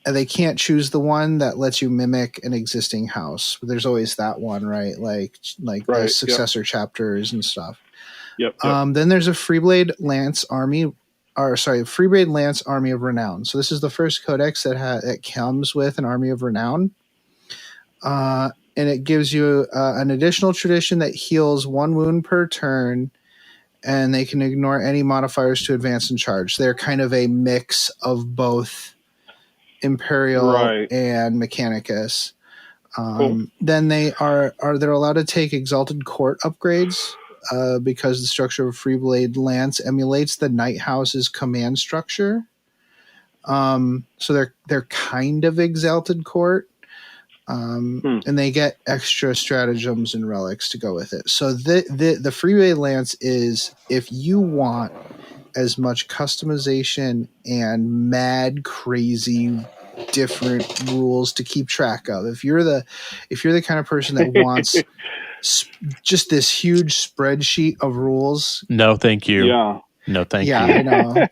they can't choose the one that lets you mimic an existing house. There's always that one, right? Like the successor chapters and stuff. Yep. Then there's a Freeblade Lance army. Freeblade Lance Army of Renown. So this is the first codex that comes with an Army of Renown. And it gives you an additional tradition that heals 1 wound per turn, and they can ignore any modifiers to advance and charge. They're kind of a mix of both Imperial and Mechanicus. Cool. Then they're allowed to take Exalted Court upgrades because the structure of Freeblade Lance emulates the Night House's command structure. So they're kind of Exalted Court. And they get extra stratagems and relics to go with it. So the Freeblade Lance is, if you want as much customization and mad crazy different rules to keep track of, if you're the kind of person that wants just this huge spreadsheet of rules, no thank you. No thank you. I know.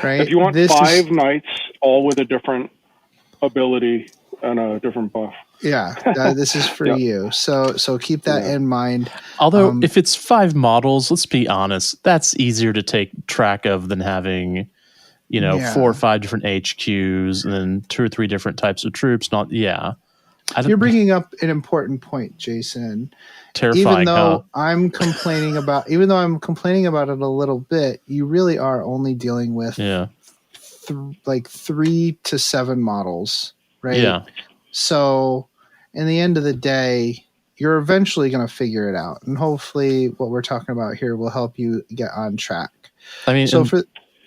Right? If you want 5 knights all with a different ability and a different buff, this is for you. So keep that in mind. Although if it's 5 models, let's be honest, that's easier to take track of than having 4 or 5 different HQs and then 2 or 3 different types of troops. You're bringing up an important point, Jason. Terrifying. Even though I'm complaining about it a little bit, you really are only dealing with 3 to 7 models, right? Yeah. So, in the end of the day, you're eventually going to figure it out, and hopefully, what we're talking about here will help you get on track. I mean,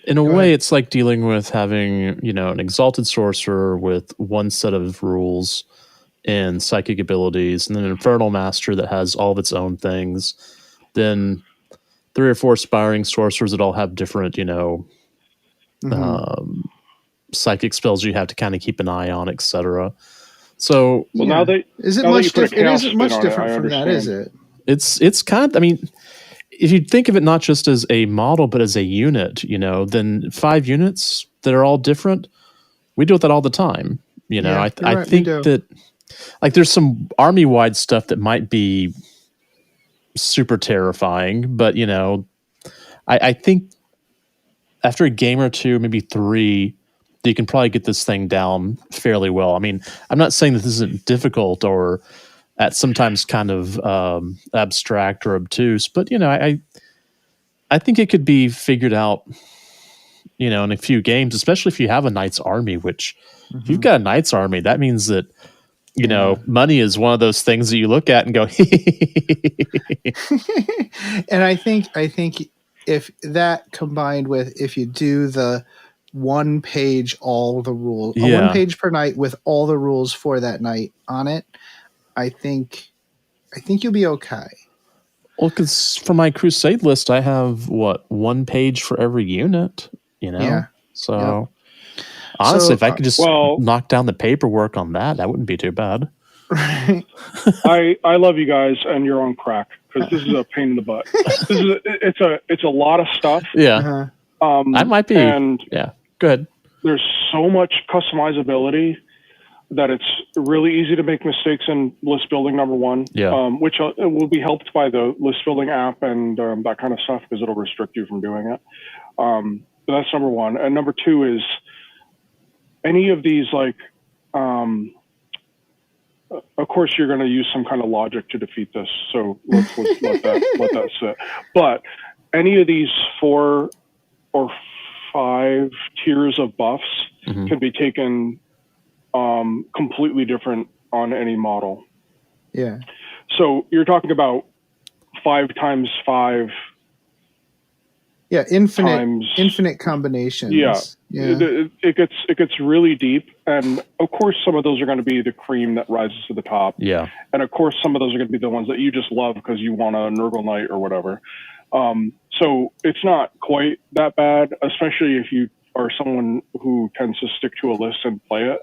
in a way, it's like dealing with having an Exalted Sorcerer with one set of rules and psychic abilities, and then an Infernal Master that has all of its own things. Then 3 or 4 Aspiring Sorcerers that all have different, psychic spells you have to kind of keep an eye on, etc. So now they isn't much different. It isn't much different from that, is it? It's kind of. I mean, if you think of it not just as a model but as a unit, then 5 units that are all different. We deal with that all the time. I think that there's some army-wide stuff that might be super terrifying, but I think after a game or 2, maybe 3. The you can probably get this thing down fairly well. I mean, I'm not saying that this isn't difficult or at sometimes kind of abstract or obtuse, but I think it could be figured out, in a few games, especially if you have a Knights army. Which, if you've got a Knights army, that means that money is one of those things that you look at and go, And I think if that combined with if you do the one page all the rules, one page per night with all the rules for that night on it, I think you'll be okay. Well, because for my Crusade list, I have one page for every unit. Yeah. So honestly, if I could just Well- knock down the paperwork on that wouldn't be too bad. Right. I love you guys, and you're on crack because this is a pain in the butt. It's a lot of stuff. Yeah, I might be. And yeah, good. there's so much customizability that it's really easy to make mistakes in list building, number one. Yeah. Which will be helped by the list building app and that kind of stuff because it'll restrict you from doing it. But that's number one. And number two is any of these, like, of course, you're going to use some kind of logic to defeat this. So let's let that sit. But any of these 4 or 5 tiers of buffs can be taken completely different on any model. Yeah. So you're talking about 5 times 5. Yeah, infinite combinations. Yeah. Yeah. It gets really deep, and of course some of those are going to be the cream that rises to the top. Yeah. And of course some of those are going to be the ones that you just love because you want a Nurgle Knight or whatever. So it's not quite that bad, especially if you are someone who tends to stick to a list and play it.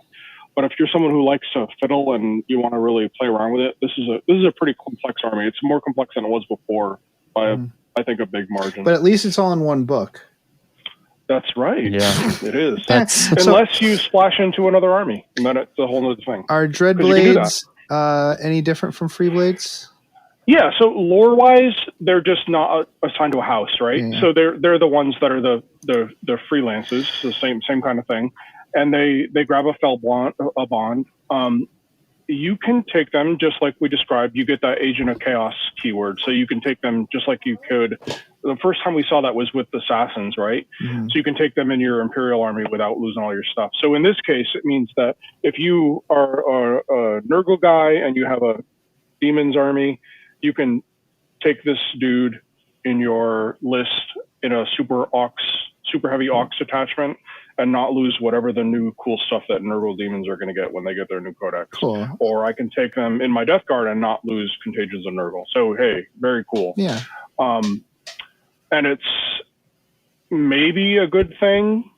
But if you're someone who likes to fiddle and you want to really play around with it, this is a pretty complex army. It's more complex than it was before by I think a big margin. But at least it's all in one book. That's right. Yeah. It is. That's Unless you splash into another army, and then it's a whole other thing. Are Dreadblades any different from Freeblades? Yeah, so lore-wise, they're just not assigned to a house, right? Yeah. So they're the ones that are the freelances, the same kind of thing, and they grab a bond. You can take them just like we described. You get that Agent of Chaos keyword, so you can take them just like you could. The first time we saw that was with the Assassins, right? Mm-hmm. So you can take them in your Imperial army without losing all your stuff. So in this case, it means that if you are a Nurgle guy and you have a Demons army, you can take this dude in your list in a super heavy Aux attachment and not lose whatever the new cool stuff that Nurgle Demons are going to get when they get their new codex. Cool. Or I can take them in my Death Guard and not lose Contagions of Nurgle. So, hey, very cool. Yeah. And it's maybe a good thing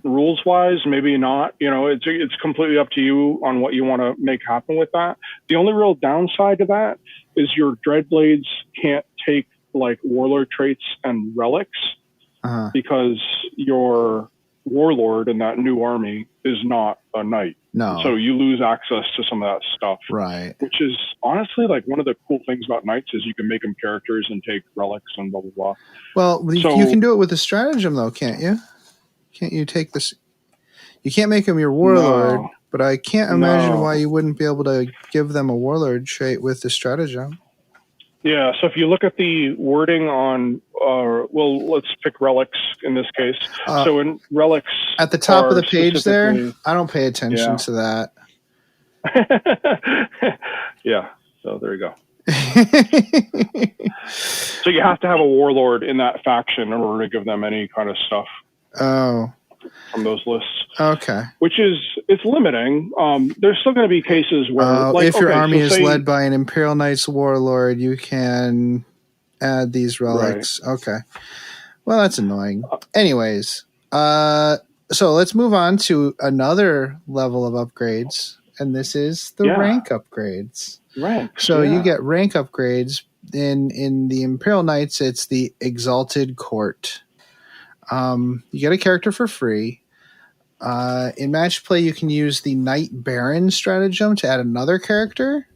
rules-wise, maybe not. It's completely up to you on what you want to make happen with that. The only real downside to that is your Dreadblades can't take, like, Warlord traits and relics because your Warlord in that new army is not a knight. No. So you lose access to some of that stuff. Right. Which is honestly like one of the cool things about knights is you can make them characters and take relics and blah, blah, blah. Well, you can do it with a stratagem though, can't you? Can't you take this? You can't make them your Warlord, but I can't imagine why you wouldn't be able to give them a Warlord trait with the stratagem. Yeah, so if you look at the wording on, let's pick relics in this case. So in relics, at the top of the page there, I don't pay attention to that. Yeah, so there you go. So you have to have a Warlord in that faction in order to give them any kind of stuff. Oh. From those lists. Okay. Which it's limiting. There's still going to be cases where, if your army is led by an Imperial Knights Warlord, you can add these relics. Right. Okay. Well, that's annoying. Anyways, so let's move on to another level of upgrades, and this is the rank upgrades. So you get rank upgrades in the Imperial Knights. It's the Exalted Court. You get a character for free. In match play, you can use the Knight Baron stratagem to add another character.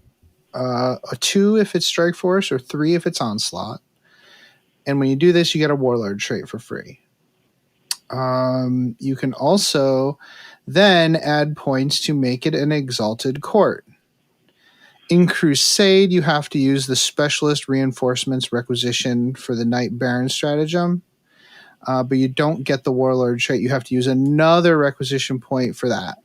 A 2 if it's Strike Force, or 3 if it's Onslaught. And when you do this, you get a Warlord trait for free. You can also then add points to make it an exalted court. In Crusade, you have to use the specialist reinforcements requisition for the Knight Baron stratagem, but you don't get the Warlord trait. You have to use another requisition point for that.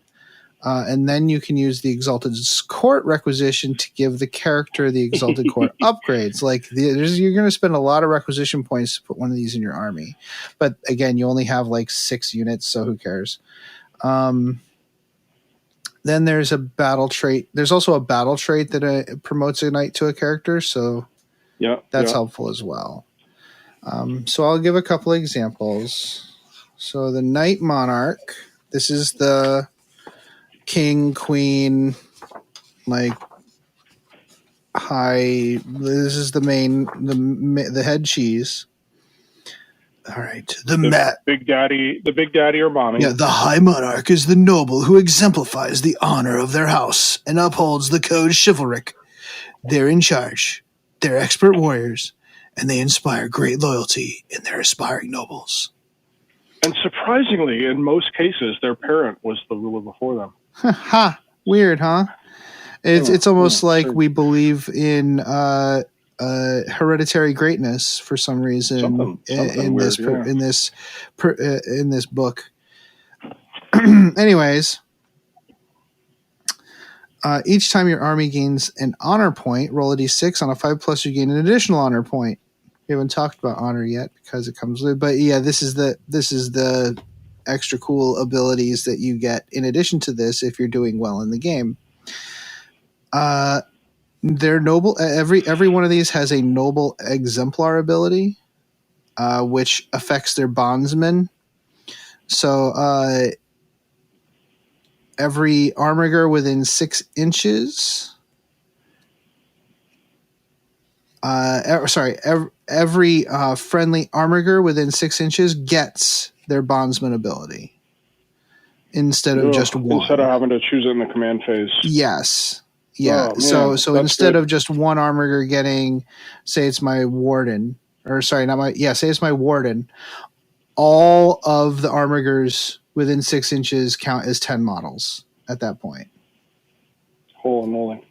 And then you can use the Exalted Court requisition to give the character the Exalted Court upgrades. Like you're going to spend a lot of requisition points to put one of these in your army. But again, you only have like 6 units, so who cares? Then there's a battle trait. There's also a battle trait that promotes a knight to a character, so that's helpful as well. So I'll give a couple examples. So the Knight Monarch, this is the king, queen, like high. This is the main, the head cheese. All right, the big daddy or mommy. Yeah, the High Monarch is the noble who exemplifies the honor of their house and upholds the code chivalric. They're in charge. They're expert warriors, and they inspire great loyalty in their aspiring nobles. And surprisingly, in most cases, their parent was the ruler before them. Ha! Weird, huh? It's almost like we believe in hereditary greatness for some reason in this book. Anyways, each time your army gains an honor point, roll a d6. On a 5+, you gain an additional honor point. We haven't talked about honor yet because it comes with, but yeah, this is the extra cool abilities that you get in addition to this if you're doing well in the game. They're noble. Every one of these has a noble exemplar ability, which affects their bondsmen. So every armiger within 6 inches. Every friendly armiger within 6 inches gets their bondsman ability instead of just one. Instead of having to choose it in the command phase. Yes. Yeah. So instead of just one armiger getting, say it's my warden, say it's my warden, all of the armigers within 6 inches count as 10 models at that point. Holy moly.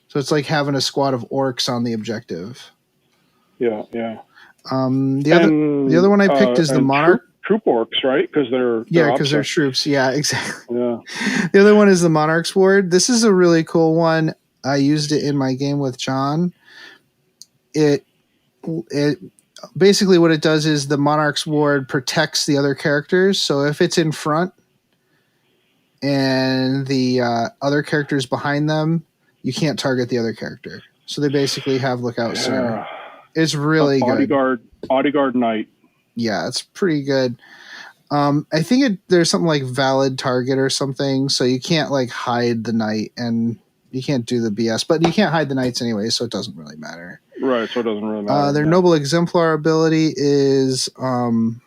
So it's like having a squad of orcs on the objective. Yeah. The other one I picked is the Monarch. Troop orcs, right? Because they're troops. Yeah, exactly. Yeah. The other one is the Monarch's Ward. This is a really cool one. I used it in my game with John. It basically what it does is the Monarch's Ward protects the other characters. So if it's in front and the other characters behind them, you can't target the other character. So they basically have lookout center. It's really good. Bodyguard Knight. Yeah, it's pretty good. I think there's something like valid target or something, so you can't like hide the knight and you can't do the BS, but you can't hide the knights anyway, so it doesn't really matter. Right, so it doesn't really matter. Their noble exemplar ability is any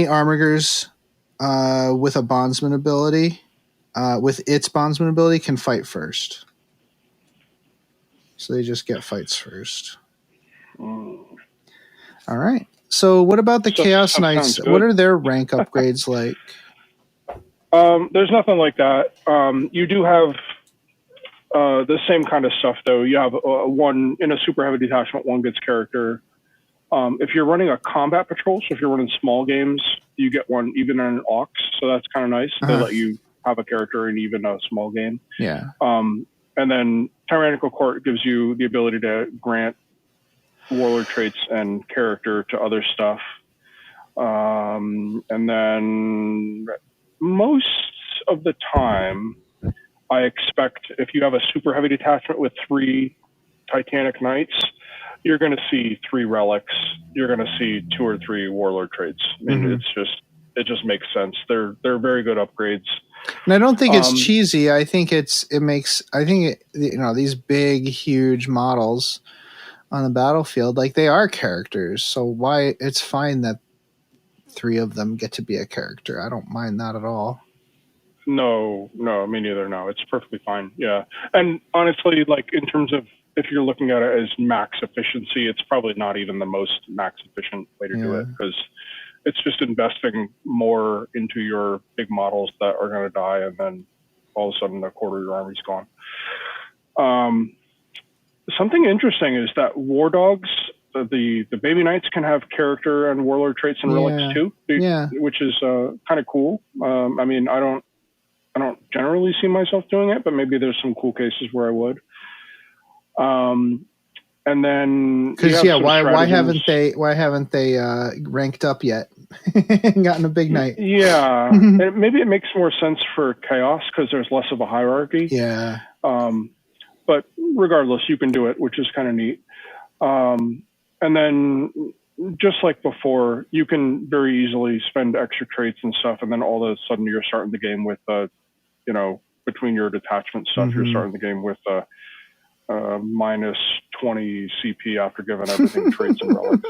armigers with a bondsman ability, with its bondsman ability, can fight first. So they just get fights first. All right. So what about the Chaos Knights? What are their rank upgrades like? There's nothing like that. You do have the same kind of stuff, though. You have one in a super heavy detachment, one gets character. If you're running a combat patrol, so if you're running small games, you get one even in an aux, so that's kind of nice. They let you have a character in even a small game. Yeah. And then Tyrannical Court gives you the ability to grant warlord traits and character to other stuff. And then most of the time, I expect if you have a super heavy detachment with 3 Titanic Knights, you're going to see 3 relics. You're going to see 2 or 3 warlord traits. I mean, it just makes sense. They're very good upgrades. And I don't think it's cheesy. I think these big, huge models on the battlefield, like they are characters. So why it's fine that 3 of them get to be a character. I don't mind that at all. No, me neither. No, it's perfectly fine. Yeah. And honestly, like in terms of if you're looking at it as max efficiency, it's probably not even the most max efficient way to do it, because it's just investing more into your big models that are going to die, and then all of a sudden a quarter of your army's gone. Something interesting is that war dogs, the baby knights, can have character and warlord traits and relics too, which is kind of cool. I mean, I don't generally see myself doing it, but maybe there's some cool cases where I would. And then because why haven't they ranked up yet? Gotten a big knight? Yeah, and maybe it makes more sense for chaos because there's less of a hierarchy. Yeah. But regardless, you can do it, which is kind of neat. And then, just like before, you can very easily spend extra traits and stuff, and then all of a sudden you're starting the game with, between your detachment stuff, you're starting the game with minus 20 CP after giving everything traits and relics.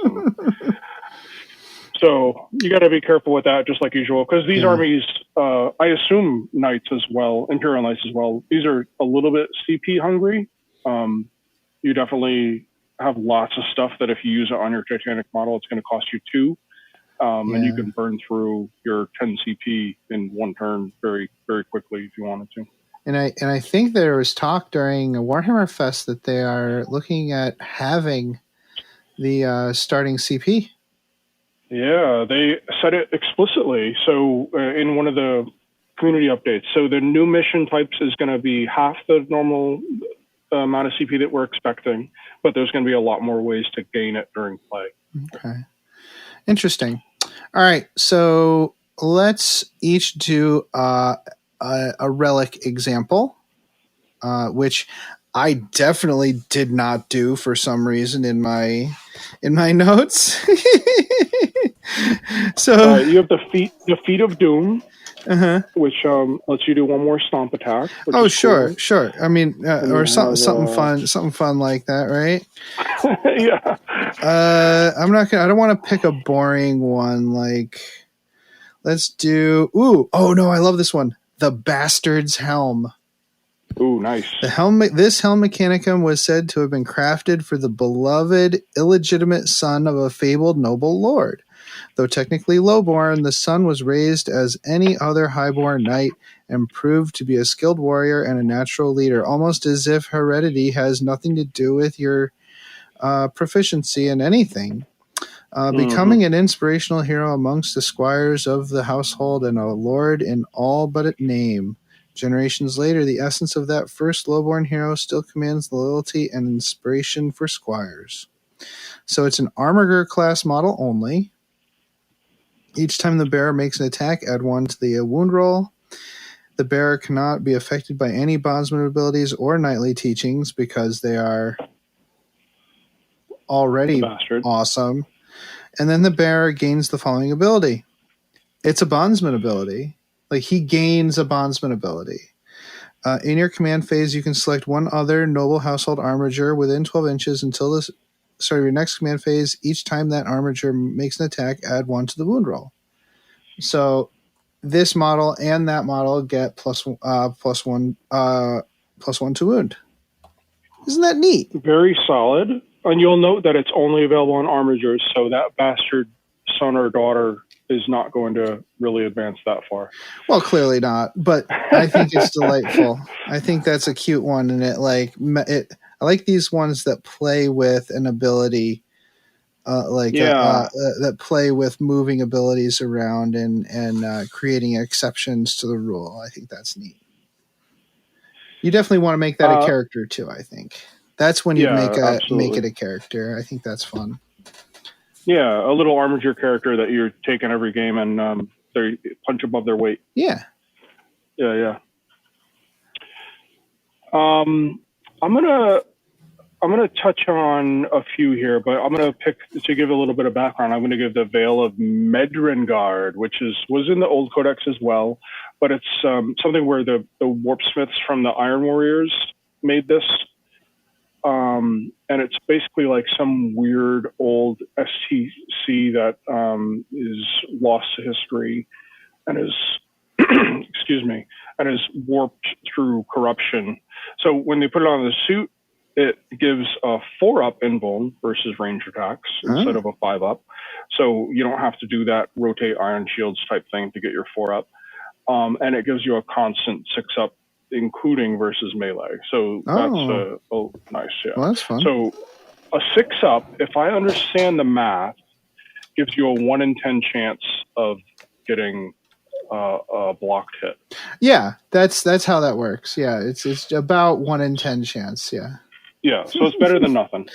So you got to be careful with that, just like usual, because these armies, I assume knights as well, Imperial knights as well, these are a little bit CP hungry. You definitely have lots of stuff that if you use it on your Titanic model, it's going to cost you 2. And you can burn through your 10 CP in one turn very, very quickly if you wanted to. And I think there was talk during Warhammer Fest that they are looking at having the starting CP. Yeah, they said it explicitly. So in one of the community updates, so the new mission types is going to be half the normal amount of CP that we're expecting, but there's going to be a lot more ways to gain it during play. Okay. Interesting. All right, so let's each do a relic example, which I definitely did not do for some reason in my notes. So you have the feat of doom, which lets you do one more stomp attack. Oh, sure. I mean, or something fun like that, right? Yeah. I don't want to pick a boring one. Like, let's do. Oh no, I love this one. The Bastard's Helm. Ooh, nice. This helm mechanicum was said to have been crafted for the beloved illegitimate son of a fabled noble lord. Though technically lowborn, the son was raised as any other highborn knight and proved to be a skilled warrior and a natural leader, almost as if heredity has nothing to do with your proficiency in anything. Becoming an inspirational hero amongst the squires of the household and a lord in all but a name. Generations later, the essence of that first lowborn hero still commands loyalty and inspiration for squires. So it's an Armiger class model only. Each time the bearer makes an attack, add 1 to the wound roll. The bearer cannot be affected by any bondsman abilities or knightly teachings because they are already awesome. And then the bearer gains the following ability. It's a bondsman ability. Like, he gains a bondsman ability. In your command phase, you can select one other noble household armiger within 12 inches until the start of your next command phase. Each time that armiger makes an attack, add 1 to the wound roll. So this model and that model get plus one to wound. Isn't that neat? Very solid. And you'll note that it's only available on armigers, so that bastard son or daughter is not going to really advance that far. Well, clearly not, but I think it's delightful. I think that's a cute one, and I like these ones that play with an ability, that play with moving abilities around and creating exceptions to the rule. I think that's neat. You definitely want to make that a character too. I think that's when you make it a character. I think that's fun. Yeah, a little armiger character that you're taking every game and they punch above their weight. Yeah. Yeah. I'm gonna touch on a few here, but I'm gonna pick to give a little bit of background. I'm gonna give the Veil of Medrengard, which was in the old codex as well, but it's something where the warpsmiths from the Iron Warriors made this. And it's basically like some weird old STC that is lost to history and is, excuse me, and is warped through corruption. So when they put it on the suit, it gives a 4-up invuln versus range attacks instead of a 5-up. So you don't have to do that rotate iron shields type thing to get your 4-up. And it gives you a constant 6-up, including versus melee. So that's nice. Yeah. Well, that's fun. So a 6-up, if I understand the math, gives you a 1 in 10 chance of getting a blocked hit. Yeah, that's how that works. Yeah, it's about 1 in 10 chance. Yeah. Yeah, so it's better than nothing.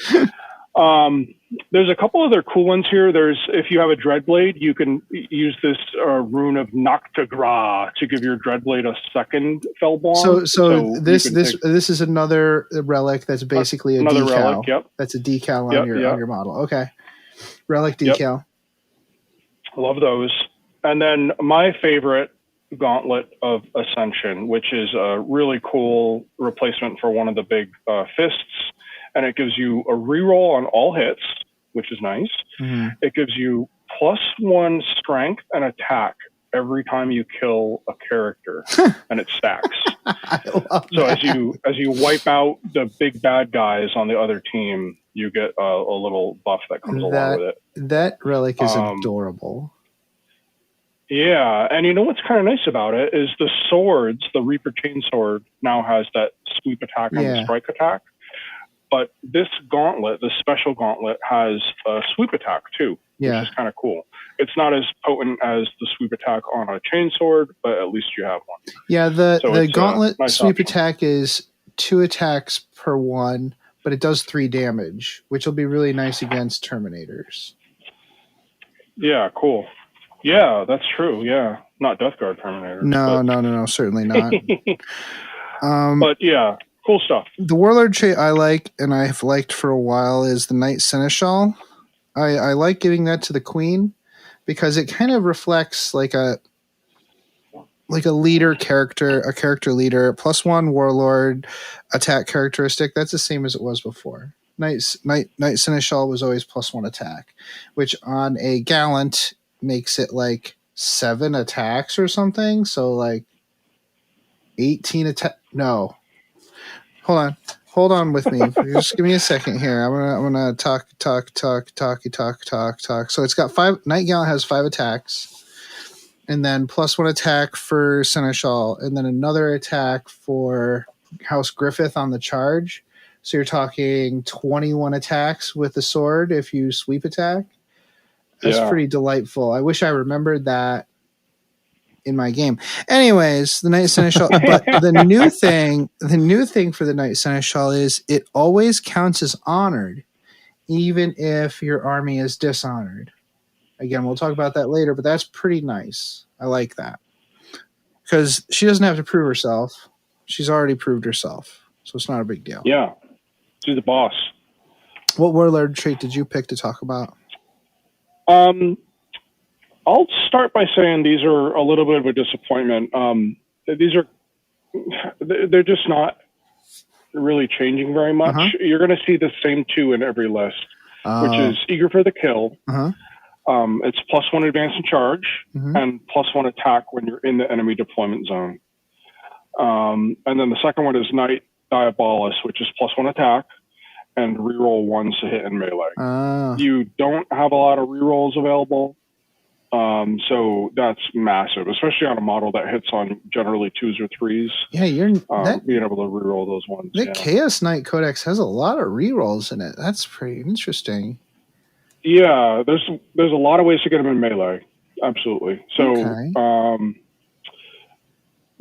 There's a couple other cool ones here. If you have a Dreadblade, you can use this rune of Noctigra to give your Dreadblade a second Fellbomb. So this is another relic that's basically another decal. Relic, yep. That's a decal on your model. Okay, relic decal. Yep. I love those. And then my favorite, Gauntlet of Ascension, which is a really cool replacement for one of the big fists. And it gives you a reroll on all hits, which is nice. Mm-hmm. It gives you +1 strength and attack every time you kill a character, and it stacks. So as you wipe out the big bad guys on the other team, you get a little buff that comes along with it. That relic is adorable. Yeah, and you know what's kind of nice about it is the swords. The Reaper Chainsword now has that sweep attack and strike attack. But this gauntlet, this special gauntlet, has a sweep attack too, which is kind of cool. It's not as potent as the sweep attack on a chainsword, but at least you have one. Yeah, the gauntlet nice sweep attack is 2 attacks per 1, but it does 3 damage, which will be really nice against Terminators. Yeah, cool. Yeah, that's true. Yeah, not Death Guard Terminators. No, certainly not. But yeah. Cool stuff. The Warlord trait I like, and I've liked for a while, is the Knight Seneschal. I like giving that to the Queen because it kind of reflects like a leader character, a character leader, +1 Warlord attack characteristic. That's the same as it was before. Knight Seneschal was always +1 attack, which on a Gallant makes it like 7 attacks or something. So like 18 attack. No. Hold on with me. Just give me a second here. I'm gonna talk. So it's got 5. Knight Gallant has 5 attacks, and then +1 attack for Seneschal, and then another attack for House Griffith on the charge. So you're talking 21 attacks with the sword if you sweep attack. That's pretty delightful. I wish I remembered that in my game. Anyways, the Knight Seneschal, but the new thing for the Knight Seneschal is it always counts as honored, even if your army is dishonored. Again, we'll talk about that later, but that's pretty nice. I like that. Because she doesn't have to prove herself. She's already proved herself. So it's not a big deal. Yeah. She's the boss. What Warlord trait did you pick to talk about? I'll start by saying these are a little bit of a disappointment. They're just not really changing very much. Uh-huh. You're going to see the same 2 in every list, which is Eager for the Kill. Uh-huh. It's +1 advance and charge, and +1 attack when you're in the enemy deployment zone. And then the second one is Knight Diabolus, which is +1 attack and reroll 1s to hit in melee. You don't have a lot of rerolls available. So that's massive, especially on a model that hits on generally 2s or 3s. Yeah, being able to reroll those ones. The Chaos Knight Codex has a lot of rerolls in it. That's pretty interesting. Yeah, there's a lot of ways to get them in melee. Absolutely. So,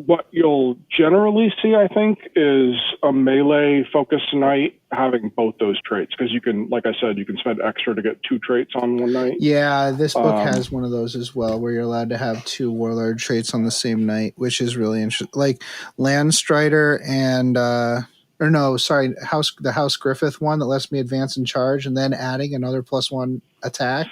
what you'll generally see, I think, is a melee-focused knight having both those traits. Because you can, like I said, you can spend extra to get 2 traits on one knight. Yeah, this book has one of those as well, where you're allowed to have 2 warlord traits on the same knight, which is really interesting. Like Landstrider and, the House Griffith one that lets me advance and charge, and then adding another +1 attack.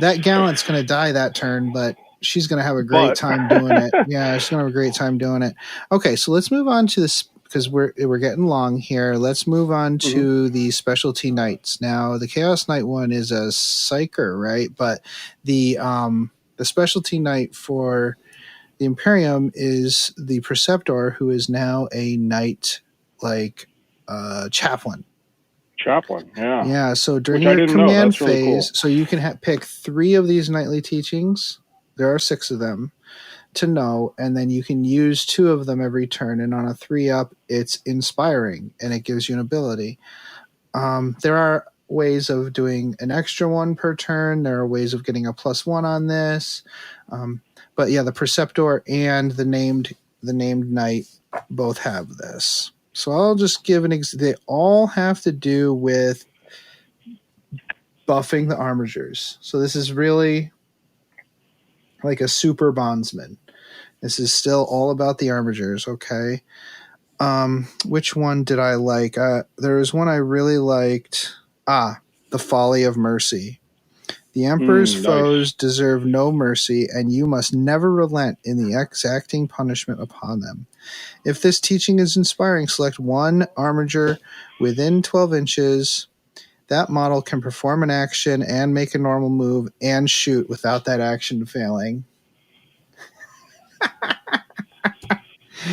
That Gallant's going to die that turn, but she's going to have a great time doing it. Yeah, she's going to have a great time doing it. Okay, so let's move on to this because we're getting long here. Let's move on to the specialty knights. Now, the Chaos Knight one is a psyker, right? But the specialty knight for the Imperium is the Preceptor, who is now a knight like chaplain. Chaplain, yeah. Yeah, so during Which I your didn't know. command That's really phase, cool. so you can pick 3 of these nightly teachings. There are 6 of them to know, and then you can use 2 of them every turn. And on a 3-up, it's inspiring, and it gives you an ability. There are ways of doing an extra one per turn. There are ways of getting a +1 on this. But yeah, the Preceptor and the named knight both have this. So I'll just give they all have to do with buffing the armigers. So this is really like a super bondsman. This is still all about the armigers, okay? Which one did I like? There was one I really liked. The Folly of Mercy. The Emperor's Nice. foes deserve no mercy, and you must never relent in the exacting punishment upon them. If this teaching is inspiring, select one armiger within 12 inches. That model can perform an action and make a normal move and shoot without that action failing.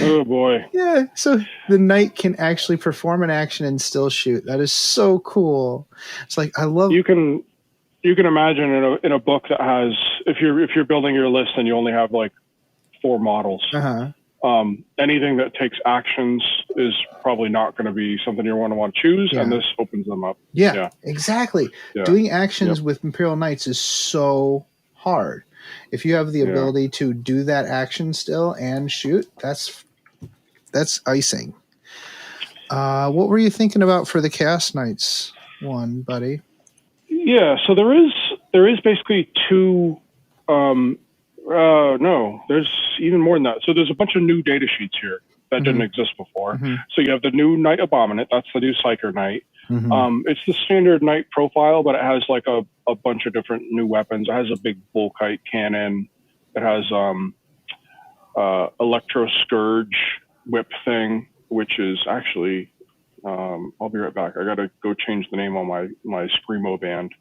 Oh boy. Yeah, so the knight can actually perform an action and still shoot. That is so cool. It's like I love. You can imagine in a book that has, if you're building your list and you only have like 4 models, anything that takes actions is probably not going to be something you want to choose, and this opens them up. Yeah. Exactly. Yeah. Doing actions with Imperial Knights is so hard. If you have the ability to do that action still and shoot, that's icing. What were you thinking about for the Chaos Knights one, buddy? Yeah, so there is basically 2. No, there's even more than that. So there's a bunch of new data sheets here that didn't exist before. So you have the new Knight Abominate. That's the new Psyker Knight. It's the standard Knight profile, but it has like a bunch of different new weapons. It has a big Volkite cannon. It has Electro Scourge whip thing, which is actually I'll be right back. I gotta go change the name on my Screamo band.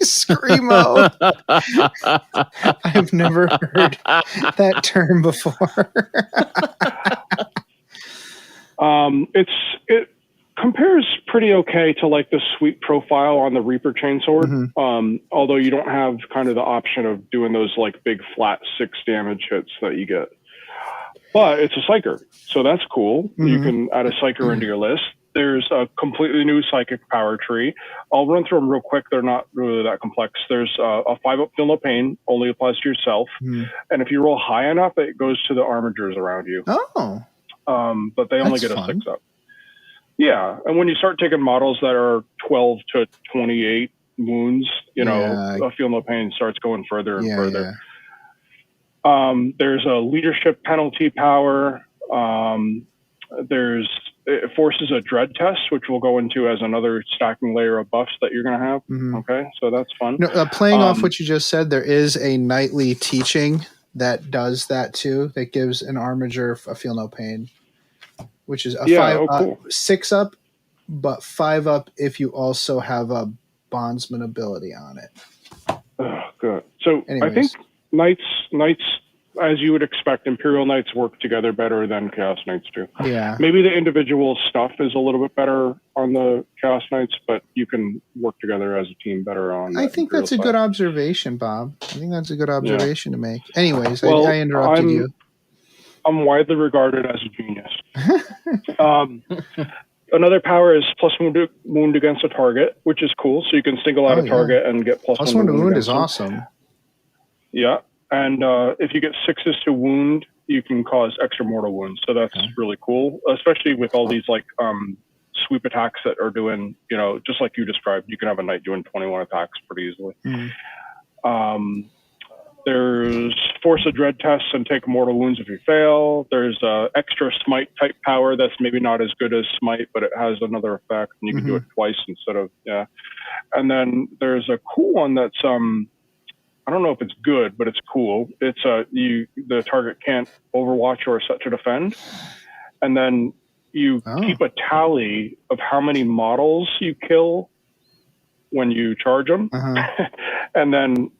Screamo. I've never heard that term before. It compares pretty okay to like the sweep profile on the Reaper Chainsword. Although you don't have kind of the option of doing those like big flat 6 damage hits that you get. But it's a Psyker, so that's cool. You can add a Psyker into your list. There's a completely new psychic power tree. I'll run through them real quick. They're not really that complex. There's a 5-up Feel No Pain, only applies to yourself. And if you roll high enough, it goes to the armigers around you. Oh. But they only get a 6-up. Yeah, and when you start taking models that are 12 to 28 wounds, a Feel No Pain starts going further and further. There's a leadership penalty power. It forces a dread test, which we'll go into as another stacking layer of buffs that you're going to have. Okay, so that's fun. No, playing off what you just said, there is a nightly teaching that does that too. That gives an armiger a Feel No Pain, which is a 6-up, but 5-up if you also have a bondsman ability on it. Oh, good. So anyways. I think Knights, as you would expect, Imperial Knights work together better than Chaos Knights do. Yeah. Maybe the individual stuff is a little bit better on the Chaos Knights, but you can work together as a team better on. I think that's a good observation, Bob. I think that's a good observation to make. Anyways, I interrupted you. I'm widely regarded as a genius. Another power is +1 wound against a target, which is cool. So you can single out a target and get +1 to wound is awesome. Yeah. And if you get 6s to wound, you can cause extra mortal wounds. So that's really cool, especially with all these like sweep attacks that are doing, just like you described, you can have a knight doing 21 attacks pretty easily. There's force a dread tests and take mortal wounds if you fail. There's extra smite type power that's maybe not as good as smite, but it has another effect, and you can do it twice instead of And then there's a cool one that's I don't know if it's good, but it's cool. It's the target can't overwatch or set to defend, and then you keep a tally of how many models you kill when you charge them, and then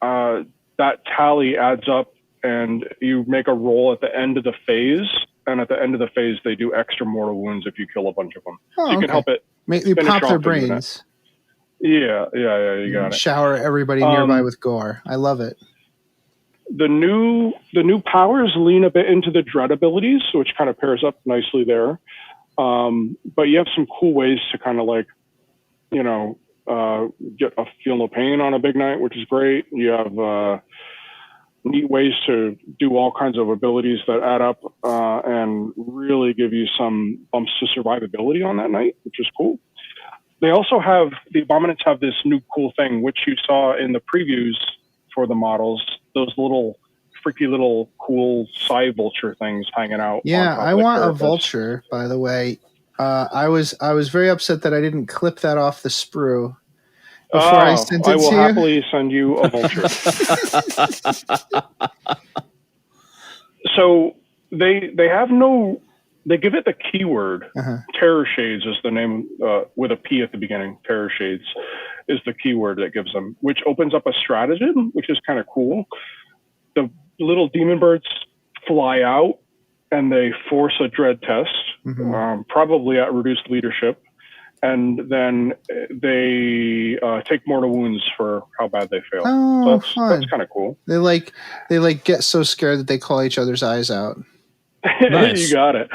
that tally adds up, and you make a roll at the end of the phase, and at the end of the phase, they do extra mortal wounds if you kill a bunch of them. Oh, so you can okay. help it. You finish pop their off the unit. brains. Yeah, you got it. Shower everybody nearby with gore. I love it. The new powers lean a bit into the dread abilities, which kind of pairs up nicely there. But you have some cool ways to kind of like, you know, get a feel no pain on a big knight, which is great. You have neat ways to do all kinds of abilities that add up and really give you some bumps to survivability on that knight, which is cool. They also have, the Abominants have this new cool thing, which you saw in the previews for the models, those little freaky little cool side vulture things hanging out. Yeah, I want a vulture, by the way. I was very upset that I didn't clip that off the sprue before I sent it to you. I will happily send you a vulture. So they give it the keyword. Terror Shades is the name, with a P at the beginning. Terror Shades is the keyword that gives them, which opens up a stratagem, which is kind of cool. The little demon birds fly out and they force a dread test, probably at reduced leadership. And then they take mortal wounds for how bad they fail. Oh, so fun. That's kind of cool. They get so scared that they call each other's eyes out. Nice. You got it.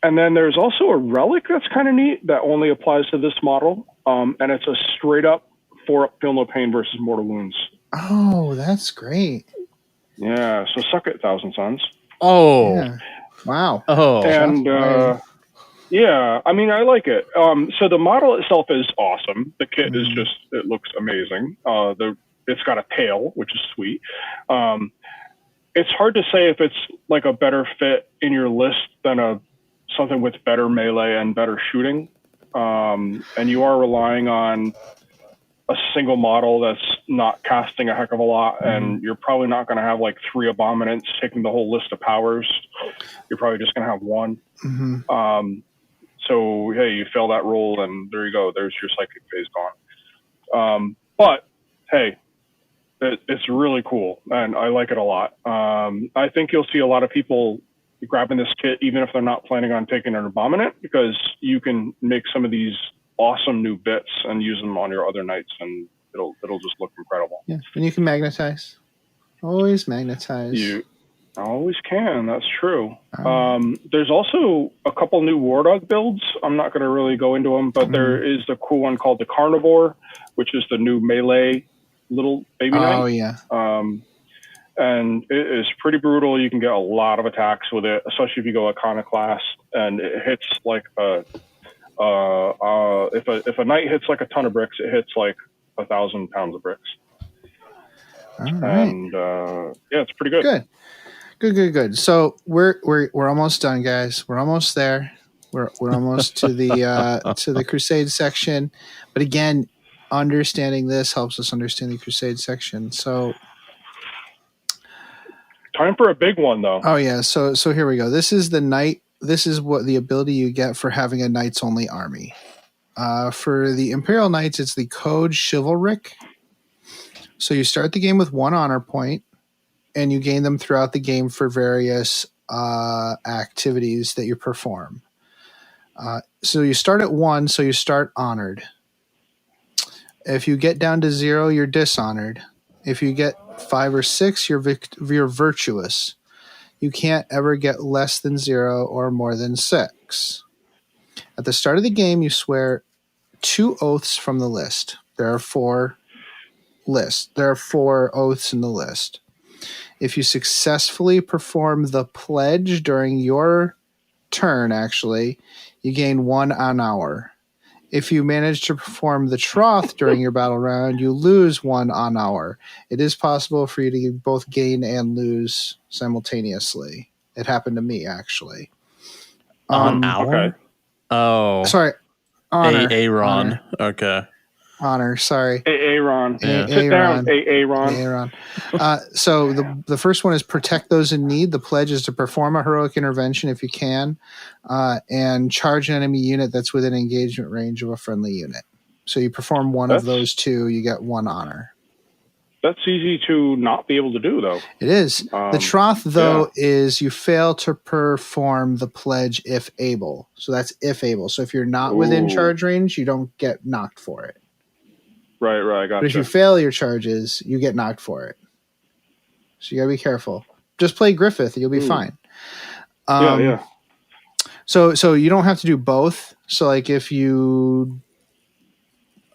And then there's also a relic that's kind of neat that only applies to this model. And it's a straight up 4-up feel no pain versus mortal wounds. Oh, that's great. Yeah. So suck it, Thousand Suns. Oh. Yeah. Wow. Oh. And yeah, I mean, I like it. So the model itself is awesome. The kit is just, it looks amazing. It's got a tail, which is sweet. It's hard to say if it's like a better fit in your list than something with better melee and better shooting. And you are relying on a single model that's not casting a heck of a lot, and you're probably not going to have like 3 Abominants taking the whole list of powers. You're probably just going to have one. So, hey, you fail that roll, and there you go. There's your psychic phase gone. But, hey, it's really cool, and I like it a lot. I think you'll see a lot of people grabbing this kit, even if they're not planning on taking an Abominant, because you can make some of these awesome new bits and use them on your other knights, and it'll just look incredible. Yeah, and you can magnetize. Always magnetize. You always can. That's true. There's also a couple new War Dog builds. I'm not going to really go into them, but there is the cool one called the Carnivore, which is the new melee little baby knight. Oh yeah. And it is pretty brutal. You can get a lot of attacks with it, especially if you go Iconoclast, and it hits like if a knight hits like a ton of bricks, it hits like 1,000 pounds of bricks. All right. And yeah, it's pretty good. Good. So we're almost done, guys. We're almost there. We're almost to the Crusade section. But again, understanding this helps us understand the Crusade section. So time for a big one, though. Oh yeah. So here we go. This is the knight. This is what the ability you get for having a knights only army. For the Imperial Knights, it's the Code Chivalric. So you start the game with 1 honor point, and you gain them throughout the game for various activities that you perform. So you start at 1, so you start honored. If you get down to 0, you're dishonored. If you get 5 or 6, you're virtuous. You can't ever get less than 0 or more than 6. At the start of the game, you swear 2 oaths from the list. There are 4 oaths in the list. If you successfully perform the pledge during your turn, actually, you gain 1 an hour. If you manage to perform the troth during your battle round, you lose 1 an hour. It is possible for you to both gain and lose simultaneously. It happened to me, actually. An hour? Okay. Oh. Sorry. Honor. Aaron. Okay. Honor, sorry. Aaron. Yeah. Sit down, Aaron. Aaron. So the first one is protect those in need. The pledge is to perform a heroic intervention if you can, and charge an enemy unit that's within engagement range of a friendly unit. So you perform one of those 2, you get 1 honor. That's easy to not be able to do, though. It is. The troth, though, is you fail to perform the pledge if able. So that's if able. So if you're not within charge range, you don't get knocked for it. Right, gotcha. But if you fail your charges, you get knocked for it. So you got to be careful. Just play Griffith. You'll be fine. Yeah. So you don't have to do both. So like if you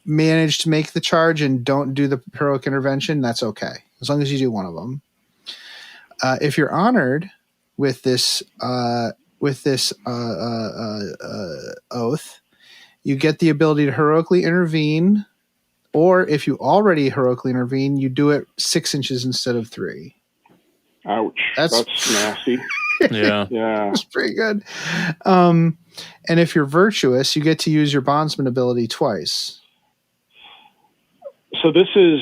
manage to make the charge and don't do the heroic intervention, that's okay, as long as you do one of them. If you're honored with this oath, you get the ability to heroically intervene, or if you already heroically intervene, you do it 6 inches instead of 3. Ouch. That's nasty. Yeah. That's pretty good. And if you're virtuous, you get to use your bondsman ability twice. So this is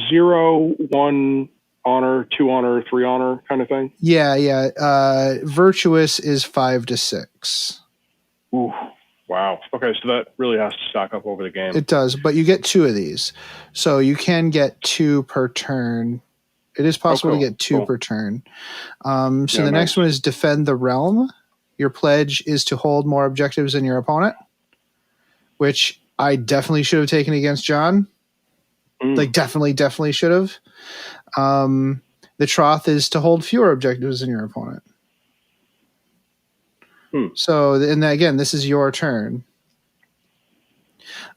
0, 1 honor, 2 honor, 3 honor kind of thing? Yeah. Virtuous is 5 to 6. Ooh, wow. Okay, so that really has to stack up over the game. It does, but you get 2 of these. So you can get 2 per turn. It is possible to get 2 per turn. The next one is Defend the Realm. Your pledge is to hold more objectives than your opponent, which I definitely should have taken against John. Like definitely should have. The troth is to hold fewer objectives than your opponent. So, and again, this is your turn.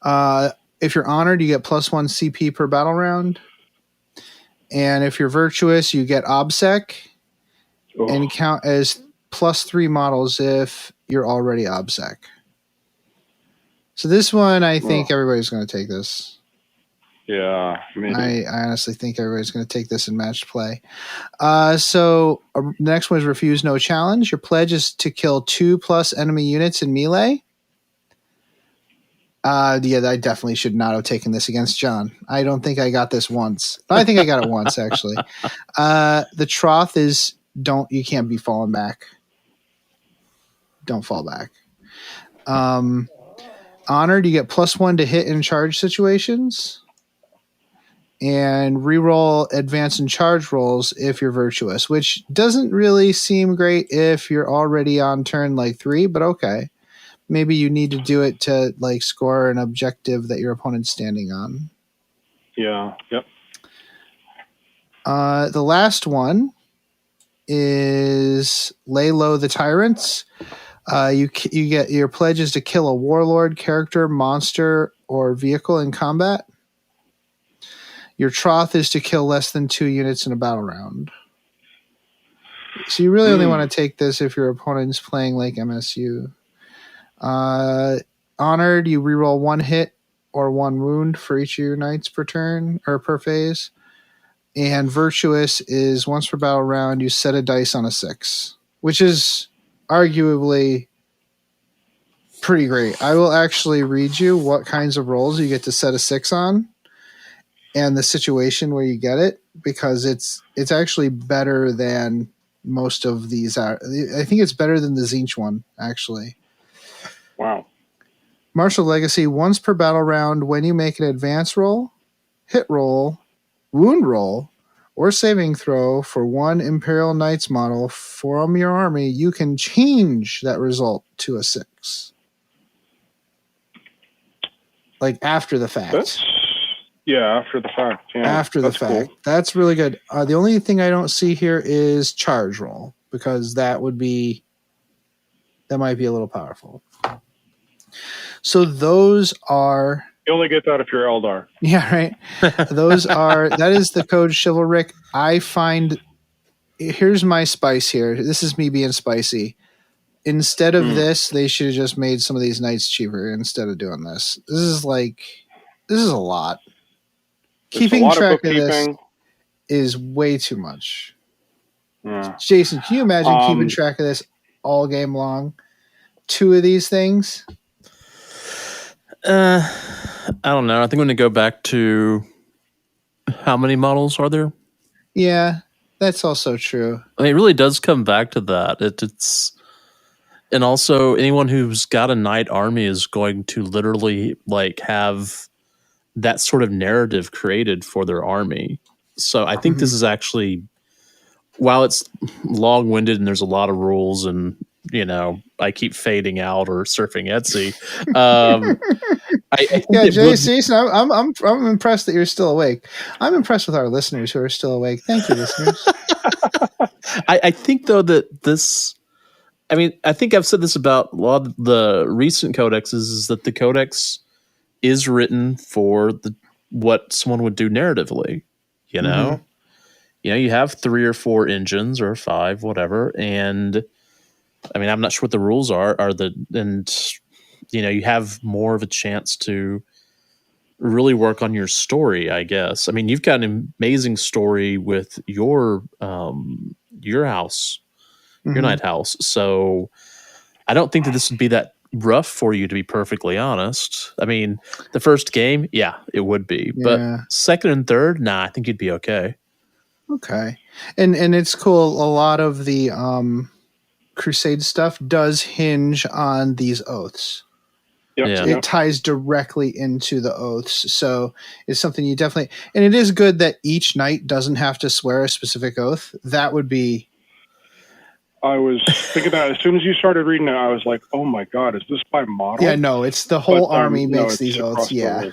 If you're honored, you get +1 CP per battle round. And if you're virtuous, you get OBSEC and count as +3 models if you're already OBSEC. So this one, I think everybody's going to take this. Yeah, maybe. I honestly think everybody's going to take this in matched play. The next one is Refuse No Challenge. Your pledge is to kill 2+ enemy units in melee. I definitely should not have taken this against John. I don't think I got this once. I think I got it once, actually. The troth is you can't be falling back. Don't fall back. Honored, you get +1 to hit in charge situations. And reroll advance and charge rolls if you're virtuous, which doesn't really seem great if you're already on turn 3, but okay. Maybe you need to do it to score an objective that your opponent's standing on. Yeah. Yep. The last one is Lay Low the Tyrants. You get your pledges to kill a warlord, character, monster, or vehicle in combat. Your troth is to kill less than 2 units in a battle round. So you really only want to take this if your opponent's playing like MSU. Honored, you reroll 1 hit or 1 wound for each of your knights per turn or per phase. And virtuous is once per battle round, you set a dice on a 6, which is arguably pretty great. I will actually read you what kinds of rolls you get to set a 6 on and the situation where you get it, because it's actually better than most of these are. I think it's better than the Zinch one, actually. Wow. Martial Legacy, once per battle round, when you make an advance roll, hit roll, wound roll, or saving throw for 1 Imperial Knights model from your army, you can change that result to a 6. After the fact. After the fact. Yeah, after the fact. Cool. That's really good. The only thing I don't see here is charge roll, because that might be a little powerful. So those are... You only get that if you're Eldar. Yeah, right. That is the code chivalric. I find... Here's my spice here. This is me being spicy. Instead of this, they should have just made some of these knights cheaper instead of doing this. This is a lot. Keeping track of this is way too much. Yeah. Jason, can you imagine keeping track of this all game long? 2 of these things? I don't know. I think I'm going to go back to how many models are there? Yeah, that's also true. I mean, it really does come back to that. It's and also anyone who's got a knight army is going to literally have that sort of narrative created for their army. So I think this is actually, while it's long-winded and there's a lot of rules and, I keep fading out or surfing Etsy. I think Jason, I'm impressed that you're still awake. I'm impressed with our listeners who are still awake. Thank you, listeners. I think though that this, I think I've said this about a lot of the recent codexes, is that the codex is written for what someone would do narratively. You have 3 or 4 engines or 5, whatever, and I'm not sure what the rules are. You have more of a chance to really work on your story, I guess. You've got an amazing story with your house, your night house. So I don't think that this would be that rough for you, to be perfectly honest. The first game, yeah, it would be, but second and third, nah, I think you'd be okay. Okay. And it's cool. A lot of the Crusade stuff does hinge on these oaths. Yep. It ties directly into the oaths. So it's something you definitely, and it is good that each knight doesn't have to swear a specific oath. That would be. I was thinking that as soon as you started reading it, I was like, oh my God, is this by model? Yeah, no, it's the whole army makes these oaths. Yeah.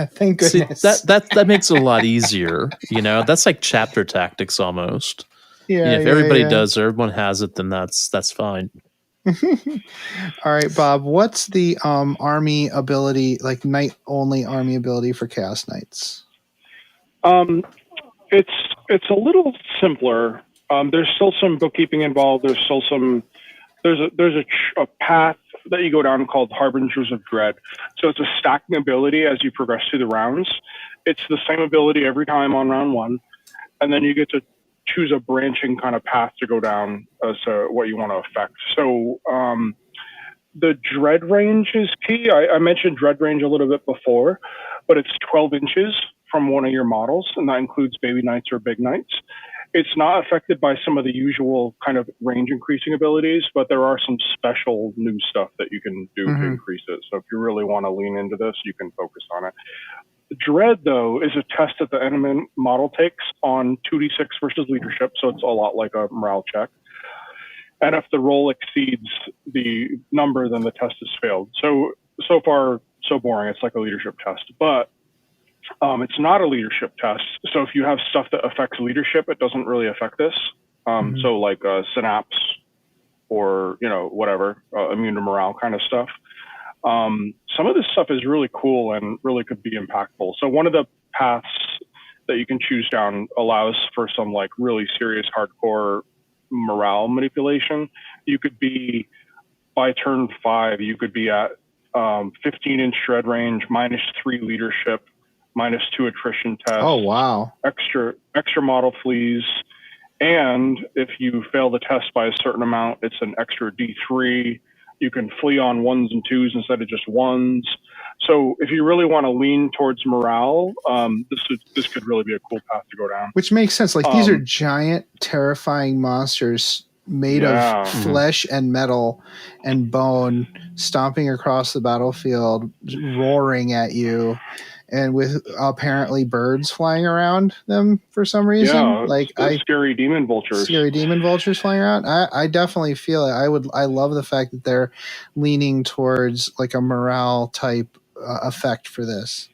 Thank goodness. See, that makes it a lot easier. That's like chapter tactics almost. Yeah. If everybody does, or everyone has it, then that's fine. All right, Bob, what's the army ability, like knight only army ability for Chaos Knights? It's a little simpler. There's still some bookkeeping involved. There's still there's a path that you go down called Harbingers of Dread. So it's a stacking ability as you progress through the rounds. It's the same ability every time on round 1, and then you get to choose a branching kind of path to go down as to what you want to affect. So the dread range is key. I mentioned dread range a little bit before, but it's 12 inches from one of your models, and that includes baby knights or big knights. It's not affected by some of the usual kind of range increasing abilities, but there are some special new stuff that you can do to increase it. So if you really want to lean into this, you can focus on it. Dread, though, is a test that the enemy model takes on 2d6 versus leadership, so it's a lot like a morale check. And if the roll exceeds the number, then the test is failed. So far, so boring. It's like a leadership test. But it's not a leadership test. So if you have stuff that affects leadership, it doesn't really affect this. So like synapse or, whatever, immune to morale kind of stuff. Some of this stuff is really cool and really could be impactful. So one of the paths that you can choose down allows for some like really serious hardcore morale manipulation. You could be, by turn 5, you could be at 15-inch shred range, -3 leadership, -2 attrition test. Oh, wow. Extra model fleas. And if you fail the test by a certain amount, it's an extra D3. You can flee on 1s and 2s instead of just 1s. So if you really want to lean towards morale, this could really be a cool path to go down. Which makes sense. Like these are giant, terrifying monsters made of flesh and metal and bone, stomping across the battlefield, roaring at you, and with apparently birds flying around them for some reason. Yeah, scary demon vultures. Scary demon vultures flying around. I definitely feel it. I love the fact that they're leaning towards like a morale type effect for this.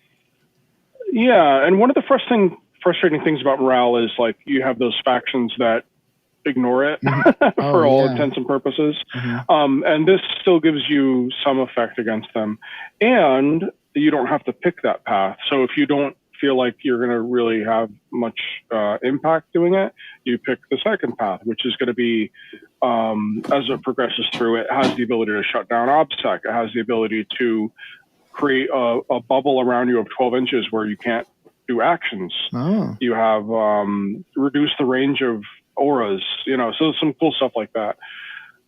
Yeah, and one of the frustrating things about morale is like you have those factions that ignore it for all intents and purposes. And this still gives you some effect against them. And you don't have to pick that path. So if you don't feel like you're going to really have much impact doing it, you pick the second path, which is going to be, as it progresses through, it has the ability to shut down OBSEC. It has the ability to create a bubble around you of 12 inches where you can't do actions. You have reduced the range of auras, so some cool stuff like that.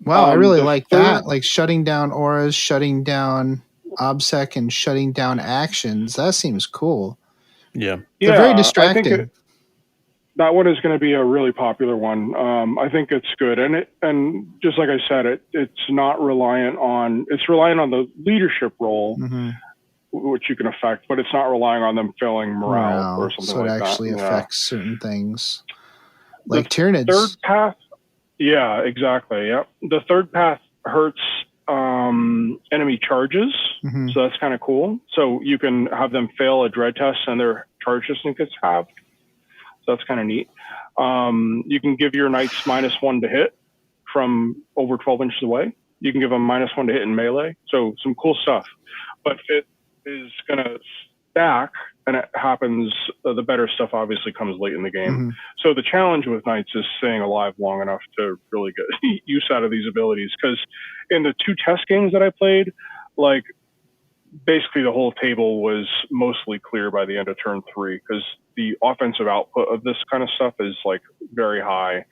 Wow, I really like that. Like shutting down auras, shutting down OBSEC, and shutting down actions. That seems cool. Yeah. They're very distracting. I think that one is going to be a really popular one. I think it's good. And just like I said, it's reliant on the leadership role. which you can affect, but it's not relying on them failing morale or something so like it that. actually affects certain things, like the Tyranids. Third path, yeah, exactly. Yep. The third path hurts enemy charges, so that's kind of cool. So you can have them fail a dread test and their charge distance gets halved. So that's kind of neat. You can give your knights -1 to hit from over 12 inches away. You can give them -1 to hit in melee. So some cool stuff. But it is going to stack, and it happens, the better stuff obviously comes late in the game. So the challenge with knights is staying alive long enough to really get use out of these abilities. Because in the 2 test games that I played, like, basically the whole table was mostly clear by the end of turn 3, because the offensive output of this kind of stuff is like very high,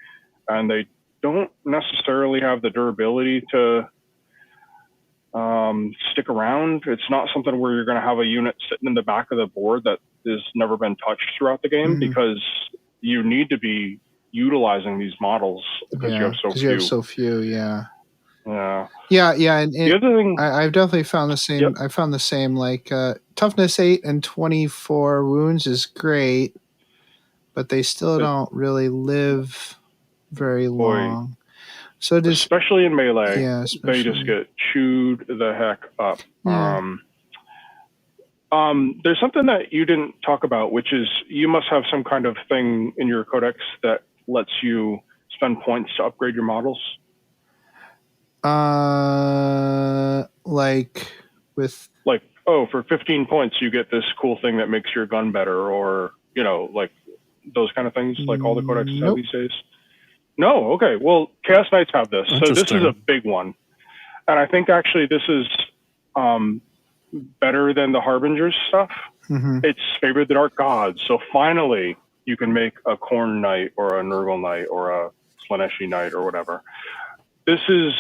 and they don't necessarily have the durability to stick around. It's not something where you're going to have a unit sitting in the back of the board that has never been touched throughout the game, because you need to be utilizing these models because you have so few. Yeah. And the other thing, I've definitely found the same. I found the same. Like toughness 8 and 24 wounds is great, but they still don't really live very long. So especially in melee, especially, they just get chewed the heck up. Yeah. There's something that you didn't talk about, which is you must have some kind of thing in your codex that lets you spend points to upgrade your models. For 15 points you get this cool thing that makes your gun better, or like those kind of things, like all the codexes have these days. No, okay. Well, Chaos Knights have this, so this is a big one, and I think actually this is better than the Harbingers stuff. It's favored the Dark Gods, so finally you can make a Khorne Knight or a Nurgle Knight or a Slaaneshi Knight or whatever. This is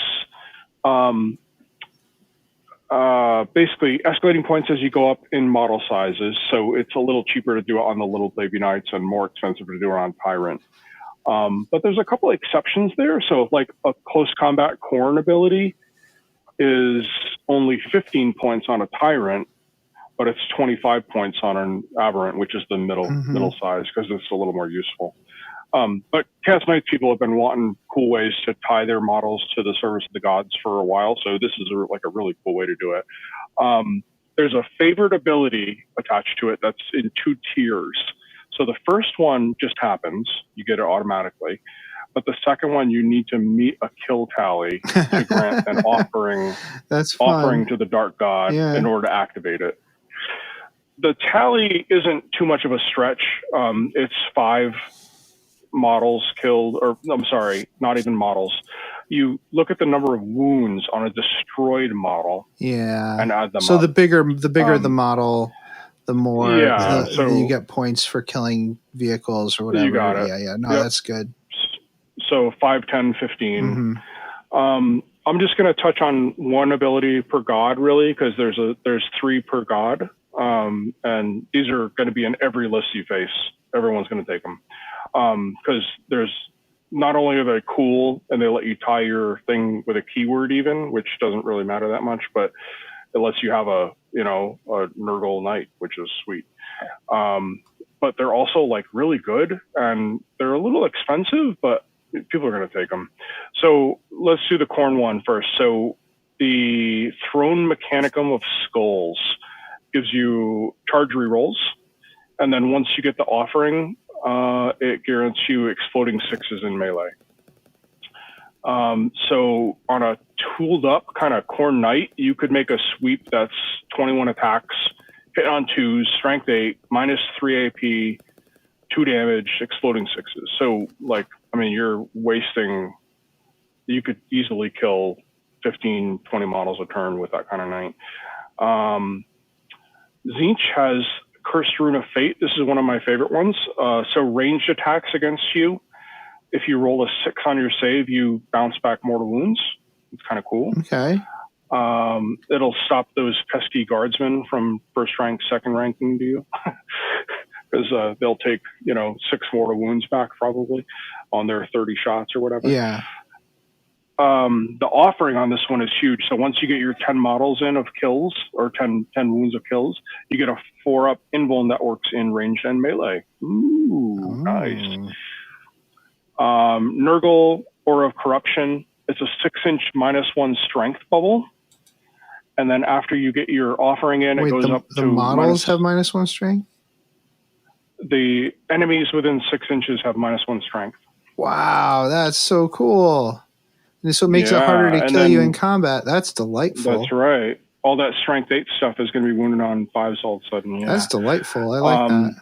basically escalating points as you go up in model sizes, so it's a little cheaper to do it on the little baby knights and more expensive to do it on Tyrant. But there's a couple of exceptions there. So like a close combat Khorne ability is only 15 points on a Tyrant, but it's 25 points on an Aberrant, which is the middle size, because it's a little more useful. But Chaos Knights people have been wanting cool ways to tie their models to the service of the gods for a while, so this is a really cool way to do it. There's a favored ability attached to it that's in 2 tiers. So the first one just happens, you get it automatically. But the second one, you need to meet a kill tally to grant an offering to the Dark God in order to activate it. The tally isn't too much of a stretch. It's 5 models killed, or I'm sorry, not even models. You look at the number of wounds on a destroyed model, and add them up. So the bigger the model, the more you get points for killing vehicles or whatever. You got it. That's good. So 5, 10, 15. I'm just going to touch on one ability per god, really, because there's 3 per god, and these are going to be in every list you face. Everyone's going to take them, because there's not only are they cool and they let you tie your thing with a keyword even, which doesn't really matter that much, but it lets you have a Nurgle Knight, which is sweet. But they're also like really good, and they're a little expensive, but people are going to take them. So let's do the Khorne one first. So the Throne Mechanicum of Skulls gives you charge rerolls, and then once you get the offering, it guarantees you exploding 6s in melee. So on a tooled up kind of Khorne Knight, you could make a sweep that's 21 attacks, hit on 2s, strength 8, -3 AP, 2 damage, exploding 6s. So you're wasting, you could easily kill 15, 20 models a turn with that kind of knight. Tzeentch has Cursed Rune of Fate. This is one of my favorite ones. So ranged attacks against you, if you roll a 6 on your save, you bounce back mortal wounds. It's kind of cool. Okay. It'll stop those pesky guardsmen from first rank, second ranking to you, because they'll take 6 mortal wounds back probably on their 30 shots or whatever. Yeah. the offering on this one is huge. So once you get your 10 models in of kills, or 10 wounds of kills, you get a 4-up invul that works in ranged and melee. Ooh, nice. Nurgle, Aura of Corruption. It's a 6-inch -1 strength bubble. And then after you get your offering in, it goes up to... The models have -1 strength? The enemies within 6 inches have -1 strength. Wow, that's so cool. And so it makes it harder to kill you in combat. That's delightful. That's right. All that strength 8 stuff is going to be wounded on 5s all of a sudden. Yeah. That's delightful. I like that.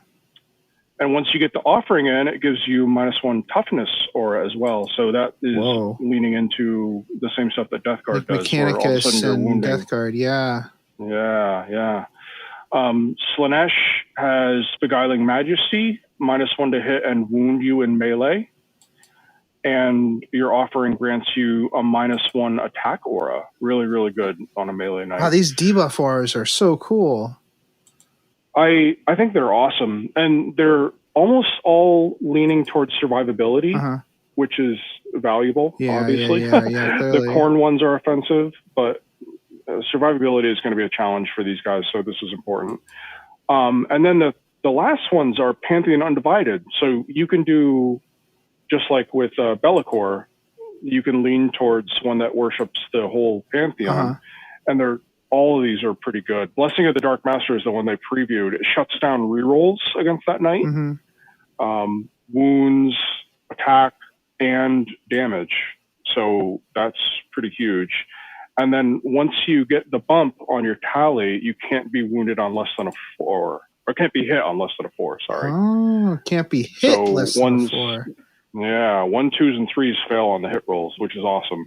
And once you get the offering in, it gives you -1 toughness aura as well. So that is leaning into the same stuff that Death Guard does. Mechanicus and Death Guard, yeah. Yeah. Slanesh has Beguiling Majesty, -1 to hit and wound you in melee. And your offering grants you a -1 attack aura. Really, really good on a melee knight. Wow, these debuff auras are so cool. I think they're awesome. And they're almost all leaning towards survivability, which is valuable, obviously. Yeah, the corn ones are offensive, but survivability is going to be a challenge for these guys, so this is important. And then the last ones are Pantheon Undivided. So you can do, just like with Be'lakor, you can lean towards one that worships the whole Pantheon, and all of these are pretty good. Blessing of the Dark Master is the one they previewed. It shuts down rerolls against that knight, wounds, attack, and damage. So that's pretty huge. And then once you get the bump on your tally, you can't be wounded on less than a 4, or can't be hit on less than a 4. Sorry. Oh, can't be hit less than a 4. Yeah, 1, 2s, and 3s fail on the hit rolls, which is awesome.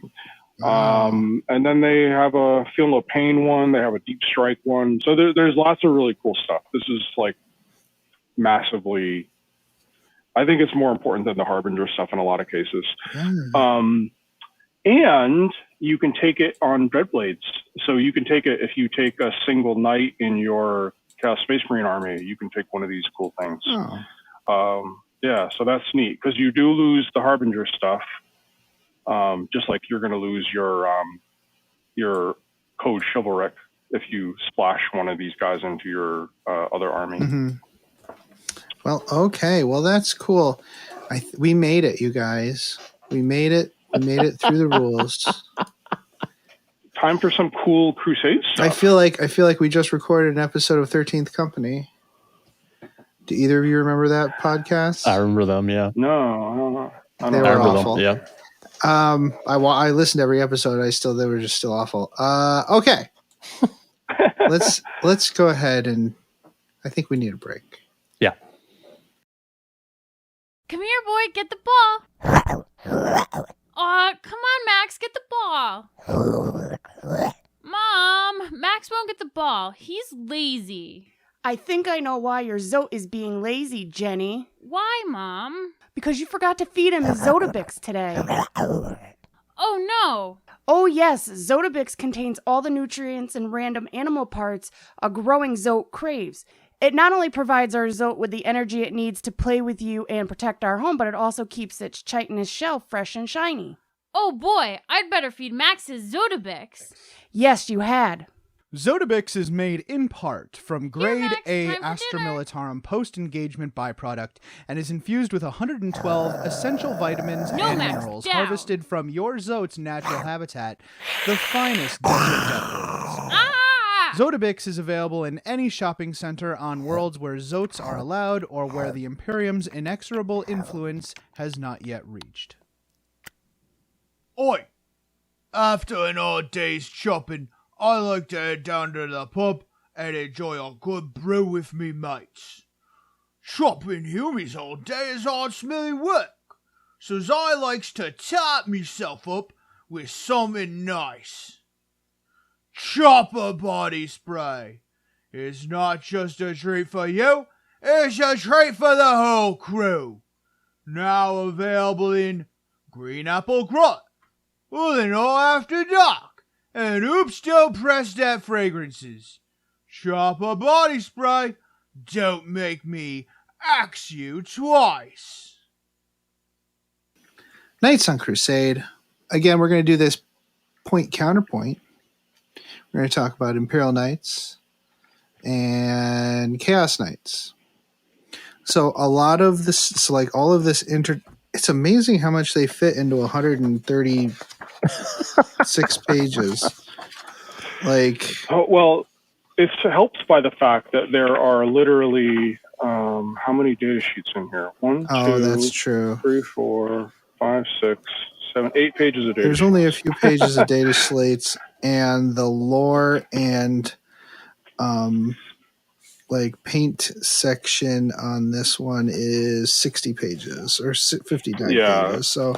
And then they have a Feel No Pain one. They have a Deep Strike one. So there's lots of really cool stuff. This is like massively, I think it's more important than the Harbinger stuff in a lot of cases. And you can take it on Dreadblades. So you can take it if you take a single knight in your Chaos Space Marine army. You can take one of these cool things. Yeah, so that's neat because you do lose the Harbinger stuff. Just like you're going to lose your Code Chivalric if you splash one of these guys into your other army. Well, okay. Well, that's cool. We made it, you guys. We made it. We made it through the rules. Time for some cool Crusade stuff. I feel like we just recorded an episode of 13th Company. Do either of you remember that podcast? I remember them, yeah. No, I don't they know. were awful. Them, yeah. I listened to every episode. They were just still awful. Okay. let's go ahead, and I think we need a break. Yeah. Come here, boy. Get the ball. Come on, Max. Get the ball. Mom, Max won't get the ball. He's lazy. I think I know why your Zote is being lazy, Jenny. Why, Mom? Because you forgot to feed him his Zotobix today. Oh, no. Oh, yes. Zotobix contains all the nutrients and random animal parts a growing Zote craves. It not only provides our Zote with the energy it needs to play with you and protect our home, but it also keeps its chitinous shell fresh and shiny. Oh, boy. I'd better feed Max his Zotobix. Yes, you had. Zotobix is made in part from grade Max, A time for Astra dinner. Militarum post-engagement byproduct and is infused with 112 essential vitamins No, and Max, minerals down. harvested from your Zote's natural habitat, the finest desert deserts. Zotobix is available in any shopping center on worlds where Zotes are allowed or where the Imperium's inexorable influence has not yet reached. Oi! After an hard day's shopping, I like to head down to the pub and enjoy a good brew with me mates. Shopping hummies all day is hard smelly work, so I likes to top myself up with something nice. Chopper body spray is not just a treat for you, it's a treat for the whole crew. Now available in Green Apple Grunt, Illinois After Dark, and Oops Don't Press That Fragrances. Chopper body spray, don't make me axe you twice. Knights on Crusade. again, we're going to do this point counterpoint. We're going to talk about Imperial Knights and Chaos Knights. So a lot of this, so like all of this it's amazing how much they fit into 136 pages. Like, well, it helps by the fact that there are literally how many data sheets in here? That's true. 3, 4, 5, 6, 7, 8 pages of data. There's only a few pages of data slates, and the lore and like paint section on this one is 60 pages or 59 pages. So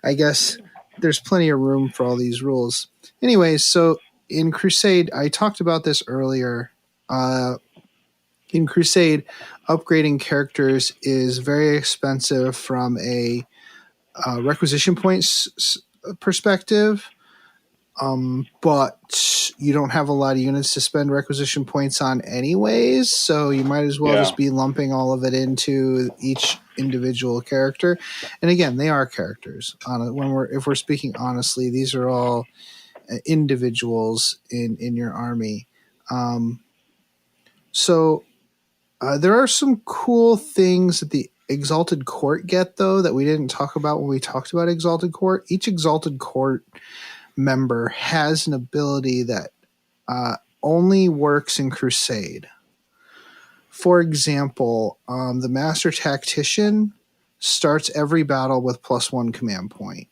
I guess there's plenty of room for all these rules. Anyways, so in Crusade, I talked about this earlier. In Crusade, upgrading characters is very expensive from a requisition points perspective. But you don't have a lot of units to spend requisition points on anyways, so you might as well just be lumping all of it into each individual character. And again, they are characters. If we're speaking honestly, these are all individuals in your army. So there are some cool things that the Exalted Court get, though, that we didn't talk about when we talked about Exalted Court. Each Exalted Court member has an ability that only works in Crusade. For example, the Master Tactician starts every battle with +1 command point.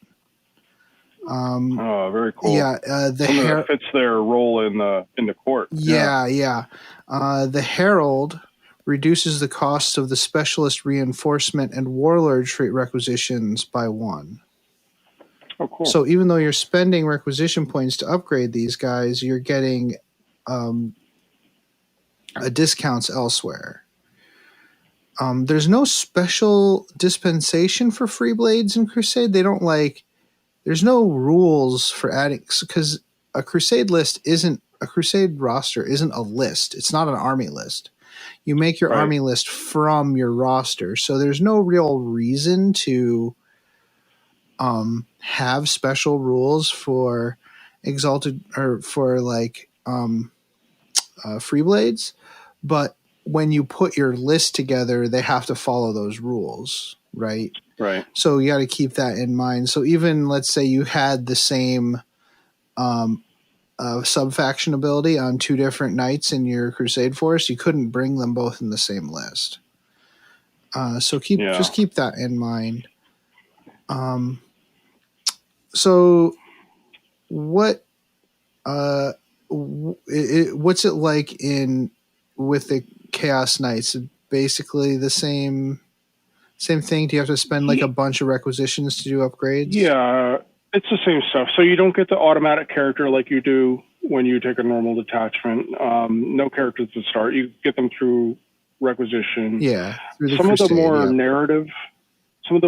Very cool. Yeah, that fits their role in the court. Yeah. The Herald reduces the cost of the Specialist Reinforcement and Warlord trait requisitions by 1. Oh, cool. So even though you're spending requisition points to upgrade these guys, you're getting discounts elsewhere. There's no special dispensation for free blades in Crusade. They don't there's no rules for adding, because a Crusade roster isn't a list. It's not an army list. You make your army list from your roster. So there's no real reason to have special rules for Exalted or for free blades, but when you put your list together, they have to follow those rules, right? Right. So you got to keep that in mind. So even let's say you had the same sub-faction ability on 2 different knights in your Crusade force, you couldn't bring them both in the same list. So just keep that in mind. So what's it like with the Chaos Knights? Basically the same thing? Do you have to spend a bunch of requisitions to do upgrades? Yeah, it's the same stuff. So you don't get the automatic character like you do when you take a normal detachment. No characters to start. You get them through requisition. Yeah. Some of the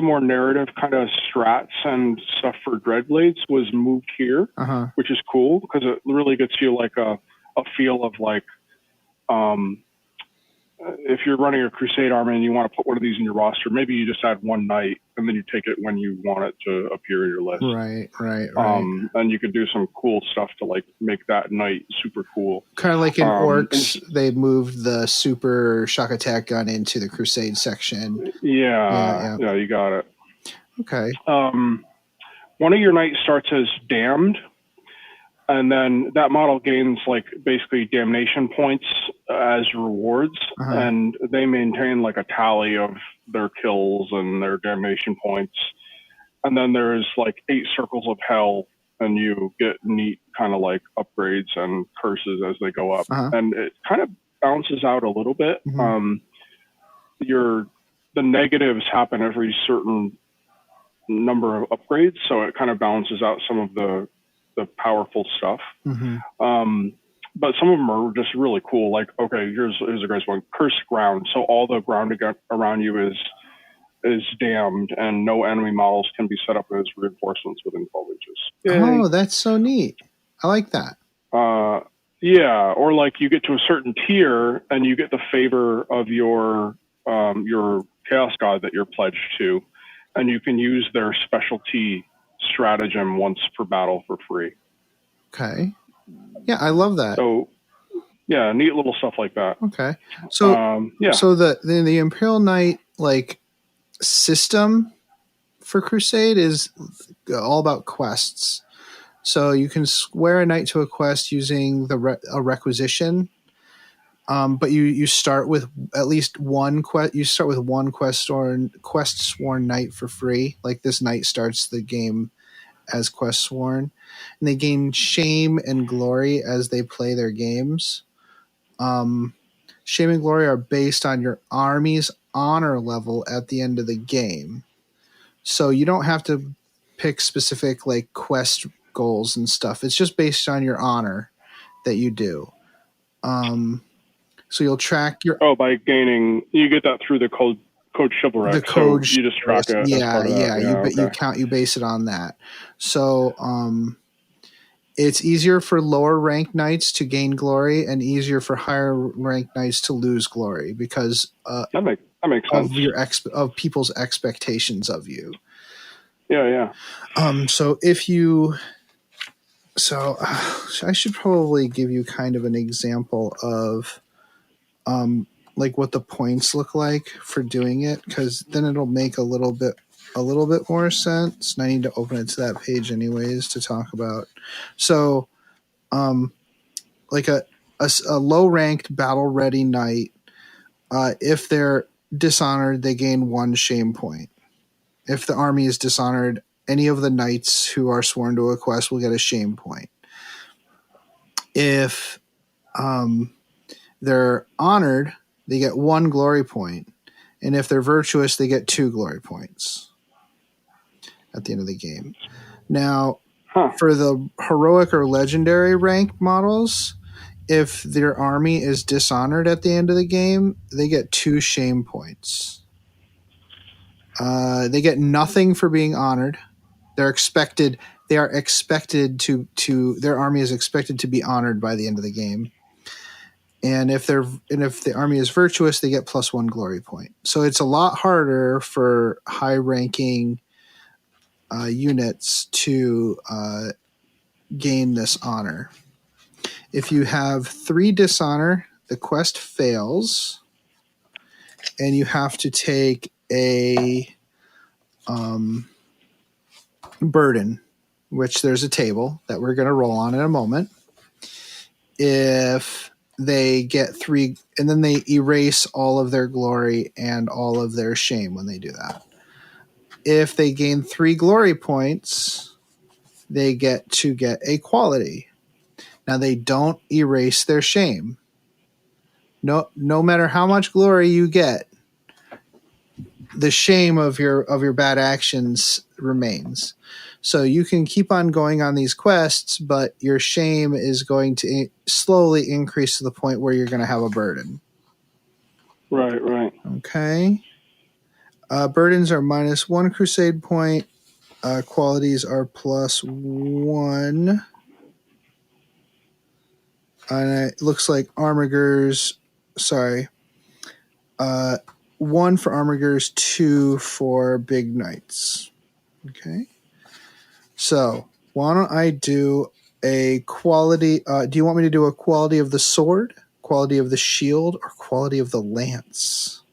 more narrative kind of strats and stuff for Dreadblades was moved here, which is cool because it really gets you a feel of if you're running a Crusade army and you want to put one of these in your roster, maybe you just add one knight and then you take it when you want it to appear in your list. Right. And you can do some cool stuff to make that knight super cool. Kind of like in Orcs, they moved the super shock attack gun into the Crusade section. Yeah, you got it. Okay. One of your knights starts as damned, and then that model gains basically damnation points as rewards, and they maintain a tally of their kills and their damnation points. And then there's 8 circles of hell, and you get neat kind of upgrades and curses as they go up, and it kind of bounces out a little bit. The negatives happen every certain number of upgrades, so it kind of balances out some of the powerful stuff. But some of them are just really cool. Okay, here's a great one: Cursed Ground. So all the ground around you is damned, and no enemy models can be set up as reinforcements within 12 inches. Yay. Oh, that's so neat. I like that. Yeah, or you get to a certain tier, and you get the favor of your Chaos God that you're pledged to, and you can use their specialty stratagem once per battle for free. Okay. Yeah, I love that. So, yeah, neat little stuff like that. Okay. So, so the Imperial Knight like system for Crusade is all about quests. So you can swear a knight to a quest using a requisition. But you start with at least one quest. You start with one quest sworn knight for free. Like this knight starts the game as quest sworn, and they gain shame and glory as they play their games. Shame and glory are based on your army's honor level at the end of the game, so you don't have to pick specific like quest goals and stuff. It's just based on your honor that you do. So you'll track your by gaining, you get that through the code chivalric. The code, so you just track it. Yeah, as part of that. You base it on that. So it's easier for lower ranked knights to gain glory and easier for higher ranked knights to lose glory because that makes sense. Of people's expectations of you. Yeah. So I should probably give you kind of an example of like what the points look like for doing it, because then it'll make a little bit more sense. And I need to open it to that page anyways to talk about. So, like a low ranked battle ready knight, if they're dishonored, they gain 1 shame point. If the army is dishonored, any of the knights who are sworn to a quest will get a shame point. If they're honored, they get 1 glory point. And if they're virtuous, they get 2 glory points at the end of the game. Now, for the heroic or legendary ranked models, if their army is dishonored at the end of the game, they get 2 shame points. They get nothing for being honored. They are expected to their army is expected to be honored by the end of the game. And if the army is virtuous, they get +1 glory point. So it's a lot harder for high-ranking units to gain this honor. If you have 3 dishonor, the quest fails, and you have to take a burden, which there's a table that we're going to roll on in a moment. If they get 3, and then they erase all of their glory and all of their shame when they do that. If they gain 3 glory points, they get to get a quality. Now they don't erase their shame. No matter how much glory you get, the shame of your bad actions remains. So you can keep on going on these quests, but your shame is going to slowly increase to the point where you're going to have a burden. Right. Okay. Burdens are -1 crusade point. Qualities are +1. And it looks like Armigers, 1 for Armigers, 2 for Big Knights. Okay. So why don't I do a quality? Do you want me to do a quality of the sword, quality of the shield, or quality of the lance?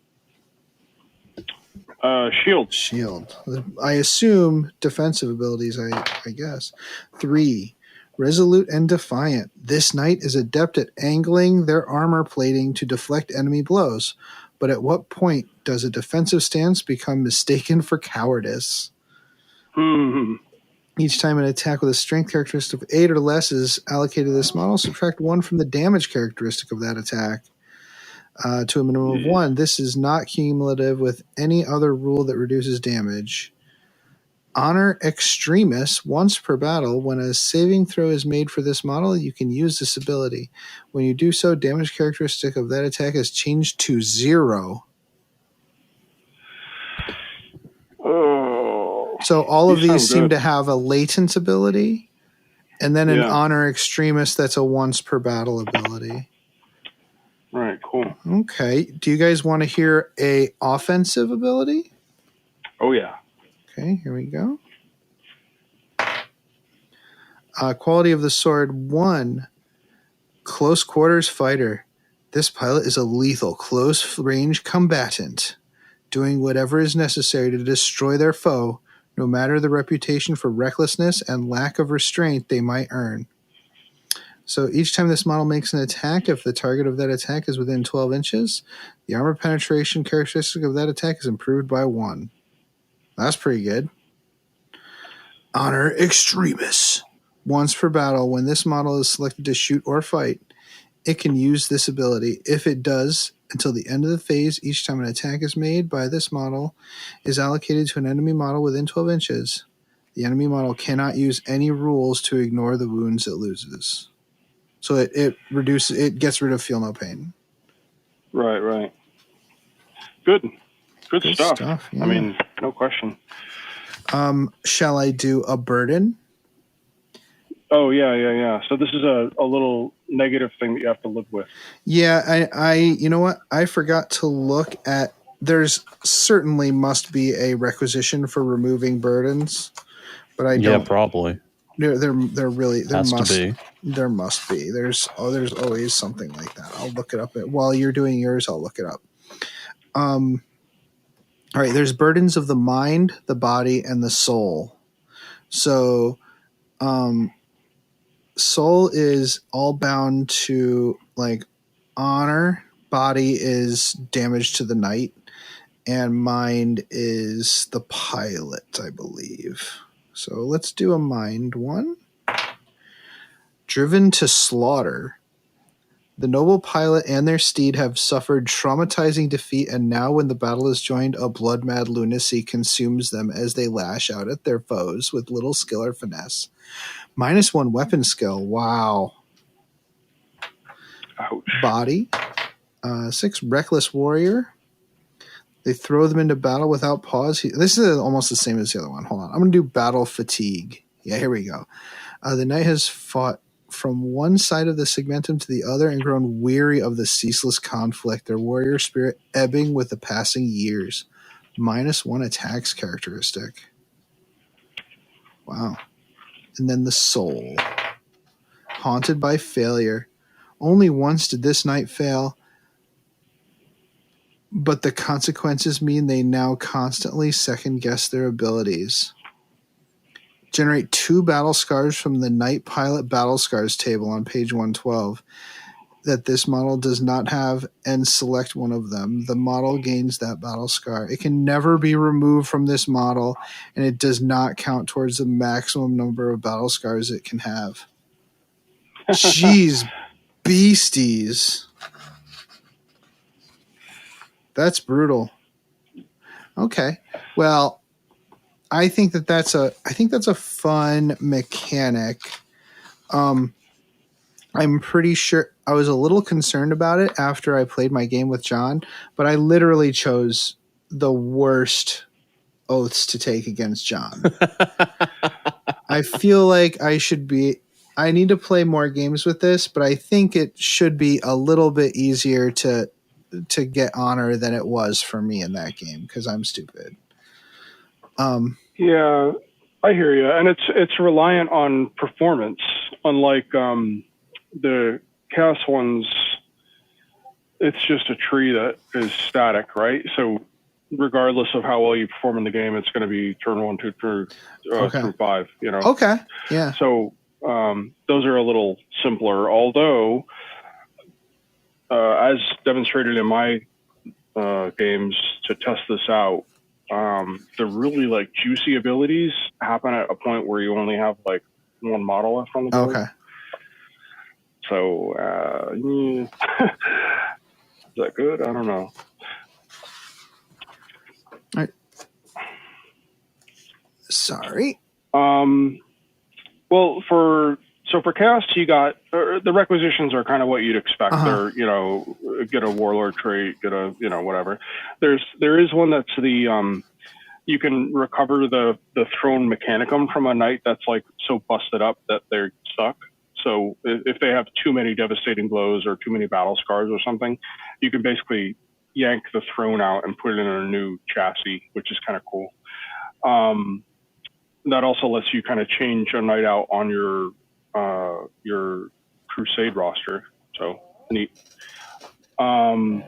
Shield. Shield. I assume defensive abilities, I guess. 3. Resolute and defiant. This knight is adept at angling their armor plating to deflect enemy blows. But at what point does a defensive stance become mistaken for cowardice? Each time an attack with a strength characteristic of 8 or less is allocated to this model, subtract 1 from the damage characteristic of that attack to a minimum of 1. This is not cumulative with any other rule that reduces damage. Honor Extremis once per battle. When a saving throw is made for this model, you can use this ability. When you do so, damage characteristic of that attack is changed to 0. So all of these seem to have a latent ability, and then an Honor Extremis that's a once per battle ability. Right, cool. Okay. Do you guys want to hear a offensive ability? Oh, yeah. Okay, here we go. Quality of the sword 1. Close quarters fighter. This pilot is a lethal close range combatant, doing whatever is necessary to destroy their foe, no matter the reputation for recklessness and lack of restraint they might earn. So each time this model makes an attack, if the target of that attack is within 12 inches, the armor penetration characteristic of that attack is improved by 1. That's pretty good. Honor Extremis. Once per battle, when this model is selected to shoot or fight, it can use this ability. If it does, until the end of the phase, each time an attack is made by this model is allocated to an enemy model within 12 inches. The enemy model cannot use any rules to ignore the wounds it loses. So it gets rid of feel no pain. Right. Good stuff. Yeah. I mean, no question. Shall I do a burden? Oh, yeah. So this is a little negative thing that you have to live with. Yeah, I you know what? I forgot to look at. There's certainly must be a requisition for removing burdens, but I don't. Yeah, probably. There really there Has must to be. There must be. There's always something like that. I'll look it up. While you're doing yours, I'll look it up. All right. There's burdens of the mind, the body, and the soul. So, soul is all bound to like honor. Body is damage to the knight, and mind is the pilot, I believe. So let's do a mind one. Driven to slaughter. The noble pilot and their steed have suffered traumatizing defeat, and now when the battle is joined, a blood-mad lunacy consumes them as they lash out at their foes with little skill or finesse. -1 weapon skill. Wow. Ouch. Body. 6 reckless warrior. They throw them into battle without pause. This is almost the same as the other one. Hold on. I'm going to do battle fatigue. Yeah, here we go. The knight has fought from one side of the segmentum to the other and grown weary of the ceaseless conflict, their warrior spirit ebbing with the passing years. -1 attacks characteristic. Wow. And then the soul. Haunted by failure. Only once did this knight fail, but the consequences mean they now constantly second-guess their abilities. Generate 2 battle scars from the Knight Pilot Battle Scars table on page 112 that this model does not have, and select one of them. The model gains that battle scar. It can never be removed from this model, and it does not count towards the maximum number of battle scars it can have. Jeez, beasties. That's brutal. Okay. Well, I think that's a fun mechanic. I'm pretty sure I was a little concerned about it after I played my game with John, but I literally chose the worst oaths to take against John. I feel like I need to play more games with this, but I think it should be a little bit easier to get honor than it was for me in that game because I'm stupid. Yeah, I hear you, and it's reliant on performance, unlike the chaos ones. It's just a tree that is static, right? So regardless of how well you perform in the game, it's going to be turn 1, 2, through 5. You know. Okay. Yeah. So those are a little simpler, although as demonstrated in my games to test this out, the really like juicy abilities happen at a point where you only have like one model left on the board. Okay. So is that good? I don't know. All right. Sorry. Well, for chaos, you got the requisitions are kind of what you'd expect. They're get a warlord trait, get a whatever. There is one that's the you can recover the thrown mechanicum from a knight that's like so busted up that they're stuck. So if they have too many devastating blows or too many battle scars or something, you can basically yank the throne out and put it in a new chassis, which is kind of cool. That also lets you kind of change a knight out on your Crusade roster. So neat. And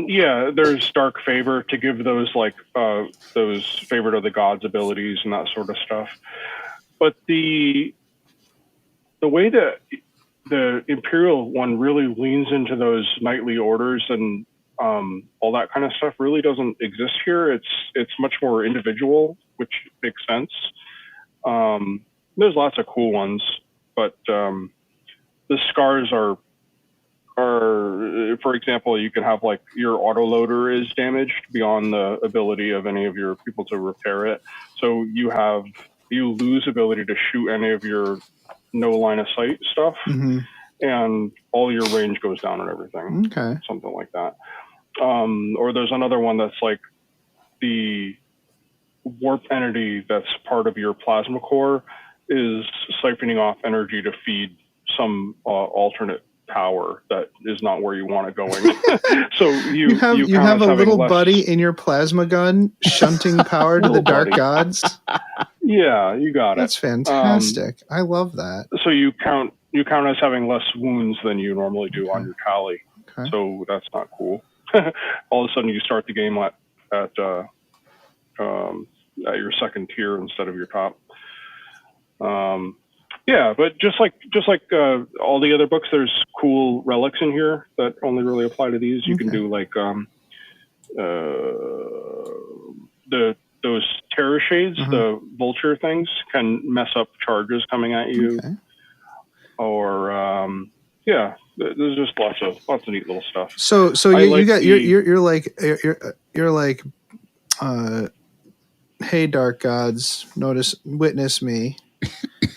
yeah, there's Dark Favor to give those those Favorite of the Gods abilities and that sort of stuff. But the way that the Imperial one really leans into those knightly orders and all that kind of stuff really doesn't exist here. It's much more individual, which makes sense. There's lots of cool ones, but the scars are, for example, you can have like your autoloader is damaged beyond the ability of any of your people to repair it. So you lose ability to shoot any of your no line of sight stuff, and all your range goes down and everything. Okay. Something like that. Or there's another one that's like the warp entity that's part of your plasma core is siphoning off energy to feed some alternate power that is not where you want it going. So you have a little buddy in your plasma gun shunting power to the dark gods. Yeah, you got it. That's fantastic. I love that. So you count as having less wounds than you normally do on your tally. Okay. So that's not cool. All of a sudden you start the game at your second tier instead of your top. Yeah, but just like all the other books, there's cool relics in here that only really apply to these. You can do like those terror shades, the vulture things, can mess up charges coming at you, or yeah, there's just lots of neat little stuff. So you're like, hey, dark gods, witness me.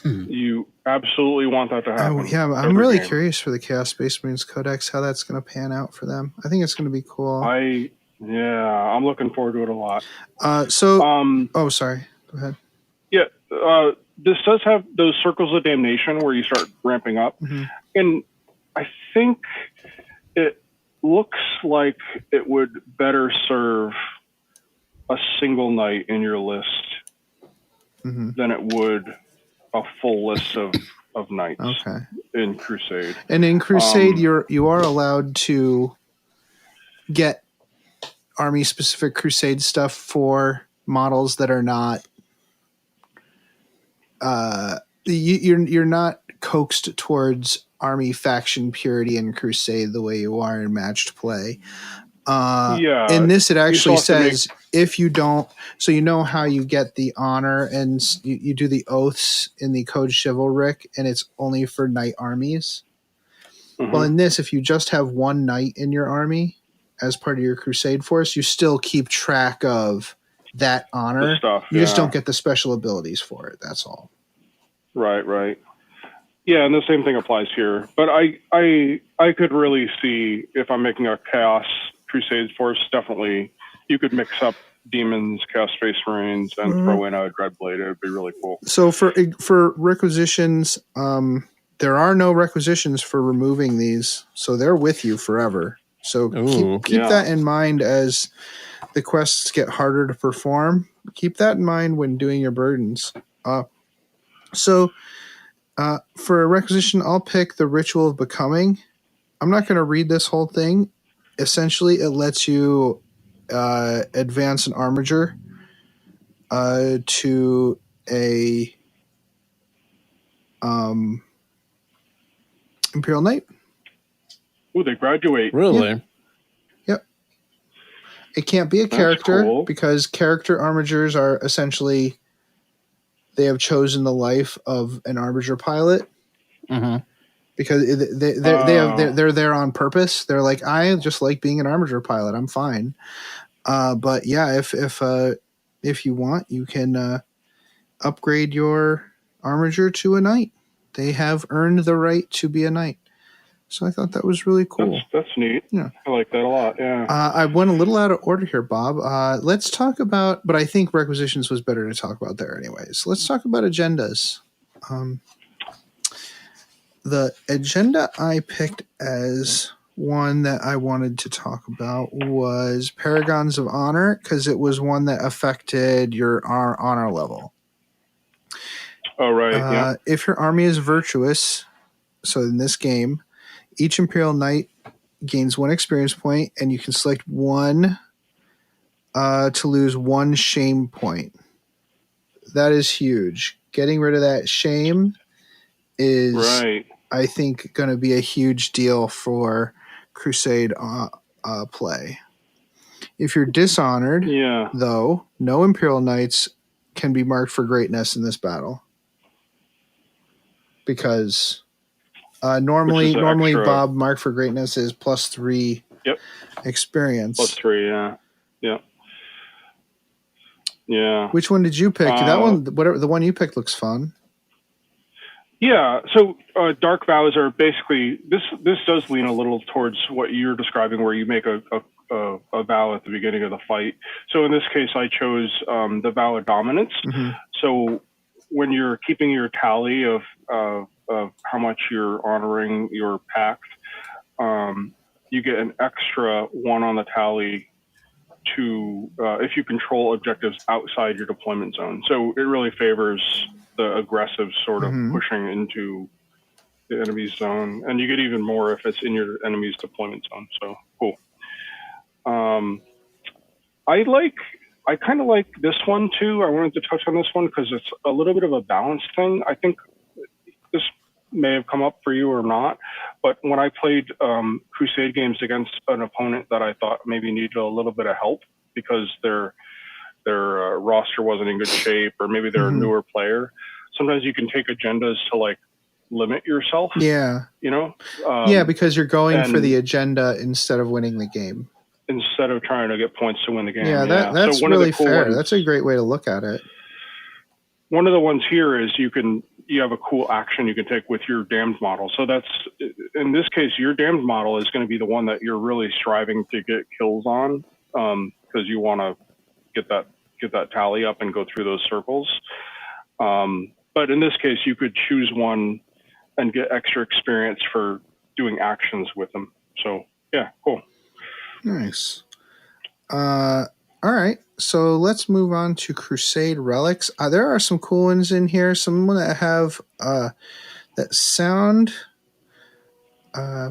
You absolutely want that to happen. Yeah, I'm really curious for the Chaos Space Marines Codex, how that's going to pan out for them. I think it's going to be cool. I'm looking forward to it a lot. Oh, sorry. Go ahead. Yeah, this does have those circles of damnation where you start ramping up, and I think it looks like it would better serve a single knight in your list than it would a full list of knights in Crusade. And in Crusade, you are allowed to get army specific Crusade stuff for models that are not you're not coaxed towards army faction purity in Crusade the way you are in matched play. In this, it actually says if you don't, so you know how you get the honor and you do the oaths in the Code Chivalric, and it's only for knight armies. Well, in this, if you just have one knight in your army as part of your Crusade force, you still keep track of that honor. You just don't get the special abilities for it. That's all. Right. Yeah, and the same thing applies here. But I could really see if I'm making a Chaos Crusade force, definitely you could mix up demons, Chaos Space Marines, and throw in a Dreadblade. It would be really cool. So for requisitions, there are no requisitions for removing these, so they're with you forever. So keep that in mind as the quests get harder to perform. Keep that in mind when doing your burdens. For a requisition, I'll pick the Ritual of Becoming. I'm not going to read this whole thing. Essentially, it lets you advance an armiger to a Imperial Knight. Ooh, they graduate. Really? Yep. It can't be a character because character armigers are essentially, they have chosen the life of an armiger pilot. Because they're there on purpose. They're like, I just like being an armiger pilot. I'm fine. But yeah, if you want, you can upgrade your armiger to a knight. They have earned the right to be a knight. So I thought that was really cool. That's neat. Yeah, I like that a lot. Yeah. I went a little out of order here, Bob. Let's talk about, but I think requisitions was better to talk about there anyways. Let's talk about agendas. The agenda I picked as one that I wanted to talk about was Paragons of Honor, because it was one that affected your honor level. Oh, right. If your army is virtuous, So in this game, each Imperial Knight gains 1 experience point, and you can select 1 to lose 1 shame point. That is huge. Getting rid of that shame is, Right. I think, going to be a huge deal for Crusade play. If you're dishonored, Yeah. though, no Imperial Knights can be marked for greatness in this battle. Because normally extra. Bob marked for greatness is +3 experience. +3, yeah. Yeah. Yeah. Which one did you pick? That one, whatever the one you picked, looks fun. Yeah. So dark vows are basically this does lean a little towards what you're describing, where you make a vow at the beginning of the fight. So in this case, I chose the vow of dominance. Mm-hmm. So when you're keeping your tally of how much you're honoring your pact, you get an extra 1 on the tally to if you control objectives outside your deployment zone. So it really favors the aggressive sort of pushing into the enemy's zone, and you get even more if it's in your enemy's deployment zone. So cool. I kind of like this one too. I wanted to touch on this one because it's a little bit of a balance thing. I think this may have come up for you or not, but when I played Crusade games against an opponent that I thought maybe needed a little bit of help because their roster wasn't in good shape, or maybe they're a newer player, sometimes you can take agendas to like limit yourself. Yeah. You know? Yeah, because you're going for the agenda instead of winning the game. Instead of trying to get points to win the game. Yeah, that's so really cool fair. ones, that's a great way to look at it. One of the ones here is you have a cool action you can take with your damned model. So that's, in this case, your damned model is going to be the one that you're really striving to get kills on, because you want to get that tally up and go through those circles. But in this case, you could choose one and get extra experience for doing actions with them. So yeah, cool. Nice. All right. So let's move on to Crusade relics. There are some cool ones in here. Some that have that sound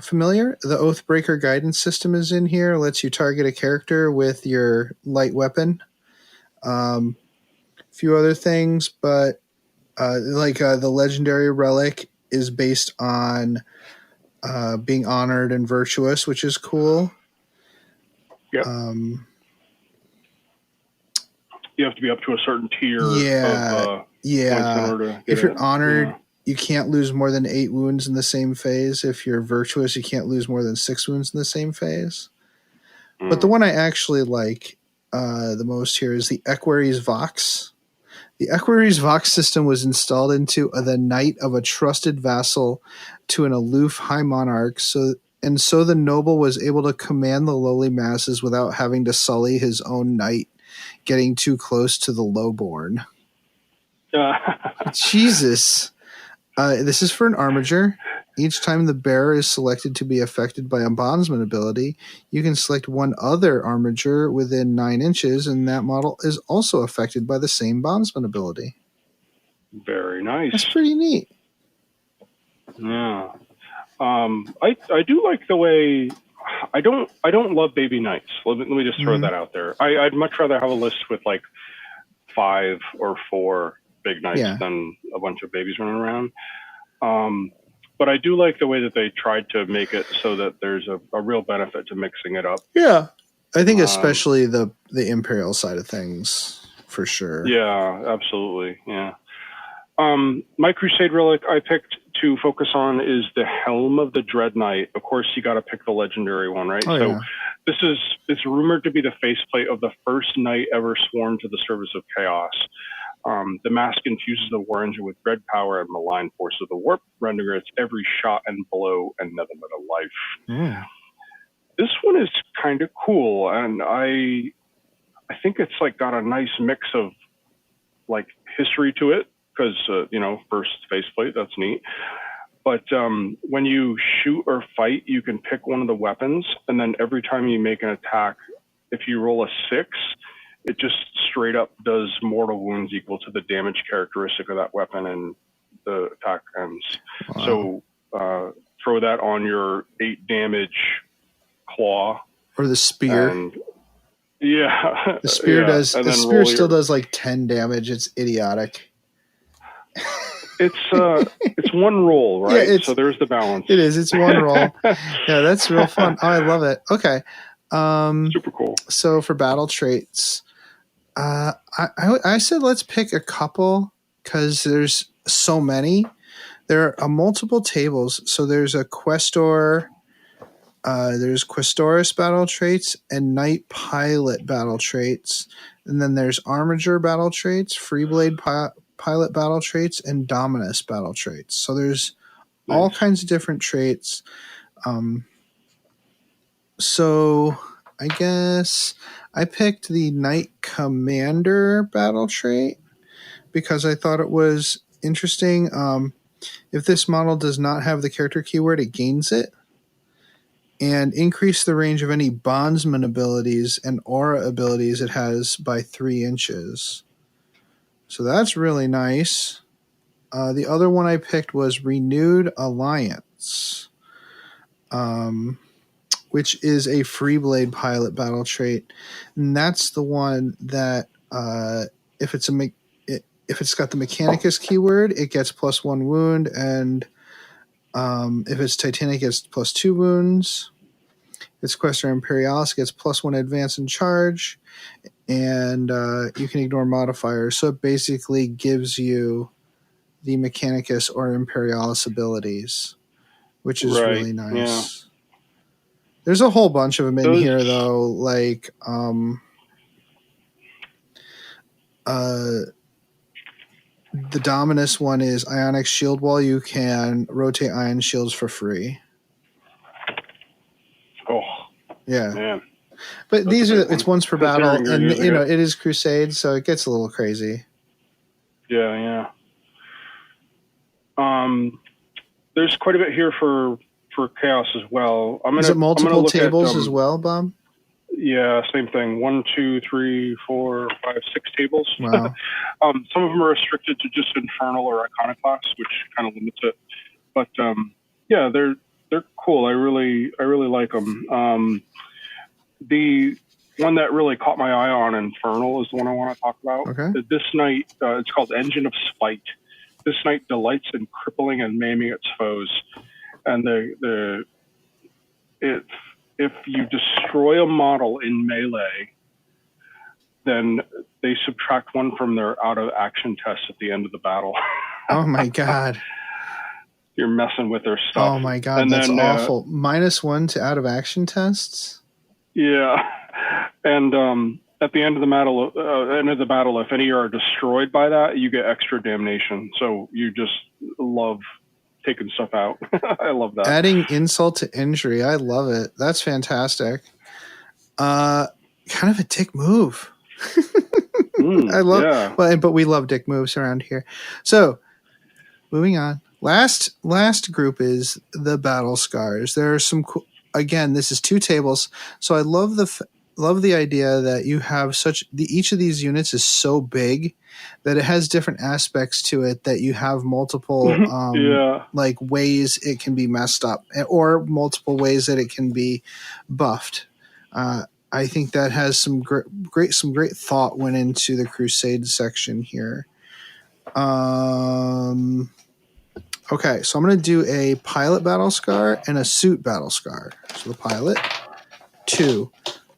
familiar. The Oathbreaker guidance system is in here. Lets you target a character with your light weapon. A few other things, but the legendary relic is based on being honored and virtuous, which is cool. Yep. You have to be up to a certain tier. Yeah. Points in order to get if you're it. honored, you can't lose more than 8 wounds in the same phase. If you're virtuous, you can't lose more than 6 wounds in the same phase. But the one I actually like the most here is the Equerry's Vox. The Equerry's Vox system was installed into the knight of a trusted vassal to an aloof high monarch, so the noble was able to command the lowly masses without having to sully his own knight getting too close to the lowborn. Jesus. This is for an armiger. Each time the bearer is selected to be affected by a bondsman ability, you can select one other armiger within 9 inches, and that model is also affected by the same bondsman ability. Very nice. That's pretty neat. Yeah. I do like the way I don't love baby knights. Let me just throw that out there. I'd much rather have a list with like 5 or 4 big knights than a bunch of babies running around. But I do like the way that they tried to make it so that there's a real benefit to mixing it up. Yeah. I think especially the Imperial side of things, for sure. Yeah, absolutely. Yeah. My Crusade relic I picked to focus on is the Helm of the Dread Knight. Of course, you got to pick the legendary one, right? Oh, so it's rumored to be the faceplate of the first knight ever sworn to the service of chaos. The mask infuses the war engine with dread power and malign force of the warp, rendering its every shot and blow and nothing but a life. This one is kind of cool, and I think it's like got a nice mix of like history to it, because first faceplate, that's neat. But when you shoot or fight, you can pick one of the weapons, and then every time you make an attack, if you roll a 6, it just straight up does mortal wounds equal to the damage characteristic of that weapon, and the attack ends. Wow. So throw that on your 8 damage claw. Or the spear. And, yeah. The spear yeah. does. And The then spear still does like 10 damage. It's idiotic. It's one roll, right? Yeah, so there's the balance. It is. It's one roll. Yeah, that's real fun. Oh, I love it. Okay. Super cool. So for battle traits, I said let's pick a couple because there's so many. There are multiple tables. So there's a Questor. There's Questoris battle traits and Knight Pilot battle traits. And then there's Armiger battle traits, Freeblade Pilot battle traits, and Dominus battle traits. So there's all kinds of different traits. So I guess I picked the Knight Commander battle trait because I thought it was interesting. If this model does not have the character keyword, it gains it. And increase the range of any bondsman abilities and aura abilities it has by 3 inches. So that's really nice. The other one I picked was Renewed Alliance, which is a Freeblade Pilot battle trait. And that's the one that if it's got the Mechanicus keyword, it gets +1 wound, and if it's Titanic, it gets +2 wounds. If it's Questor Imperialis, it gets +1 advance and charge, and you can ignore modifiers. So it basically gives you the Mechanicus or Imperialis abilities, which is really nice. Yeah. There's a whole bunch of them in here, though, like the Dominus one is Ionic Shield Wall. You can rotate ion shields for free. Oh, yeah, man. But these are it's once per battle, and it is Crusade, so it gets a little crazy. Yeah. There's quite a bit here for Chaos as well. Is it multiple tables as well, Bob? Yeah, same thing. 1, 2, 3, 4, 5, 6 tables. Wow. Some of them are restricted to just Infernal or Iconoclast, which kind of limits it. But yeah, they're cool. I really like them. The one that really caught my eye on Infernal is the one I want to talk about. Okay. This Knight, it's called Engine of Spite. This Knight delights in crippling and maiming its foes, and if you destroy a model in melee, then they subtract 1 from their out of action test at the end of the battle. Oh my god. You're messing with their stuff. Oh my god, that's awful. -1 to out of action tests? Yeah. And at the end of the battle, if any are destroyed by that, you get extra damnation. So you just love taking stuff out. I love that. Adding insult to injury. I love it. That's fantastic. Kind of a dick move. I love but we love dick moves around here. So moving on. Last group is the Battle Scars. There are some again, this is 2 tables. So I love the idea that you have each of these units is so big that it has different aspects to it, that you have multiple like ways it can be messed up, or multiple ways that it can be buffed. I think that has some great thought went into the Crusade section here. Okay, so I'm going to do a Pilot Battle Scar and a Suit Battle Scar. So the Pilot. 2.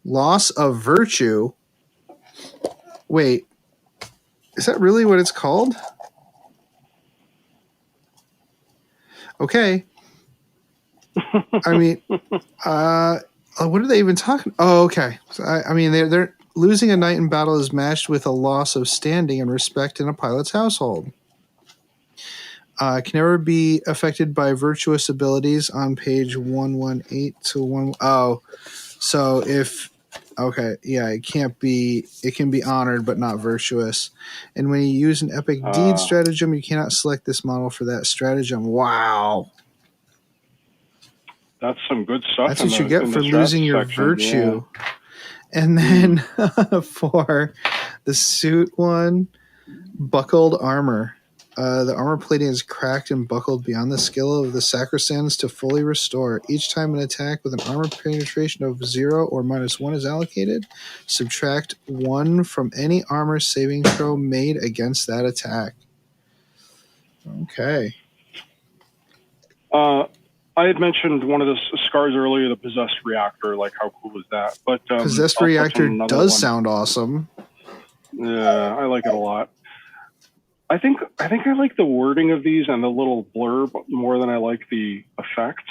Loss of Virtue. Wait. Is that really what it's called? Okay. I mean, what are they even talking? Oh, okay. So I mean, they're losing a knight in battle is matched with a loss of standing and respect in a pilot's household. Can never be affected by virtuous abilities on page 118 to 1. Oh, so if it can't be. It can be honored but not virtuous. And when you use an epic deed stratagem, you cannot select this model for that stratagem. Wow. That's some good stuff. That's what you get for losing your virtue. Yeah. And then for the suit one, buckled armor. The armor plating is cracked and buckled beyond the skill of the sacrosands to fully restore. Each time an attack with an armor penetration of 0 or -1 is allocated, subtract 1 from any armor saving throw made against that attack. Okay. I had mentioned one of the scars earlier, the possessed reactor. Like, how cool is that? But Possessed I'll touch reactor on another does one. sound awesome. Yeah, I like it a lot. I think I like the wording of these and the little blurb more than I like the effect.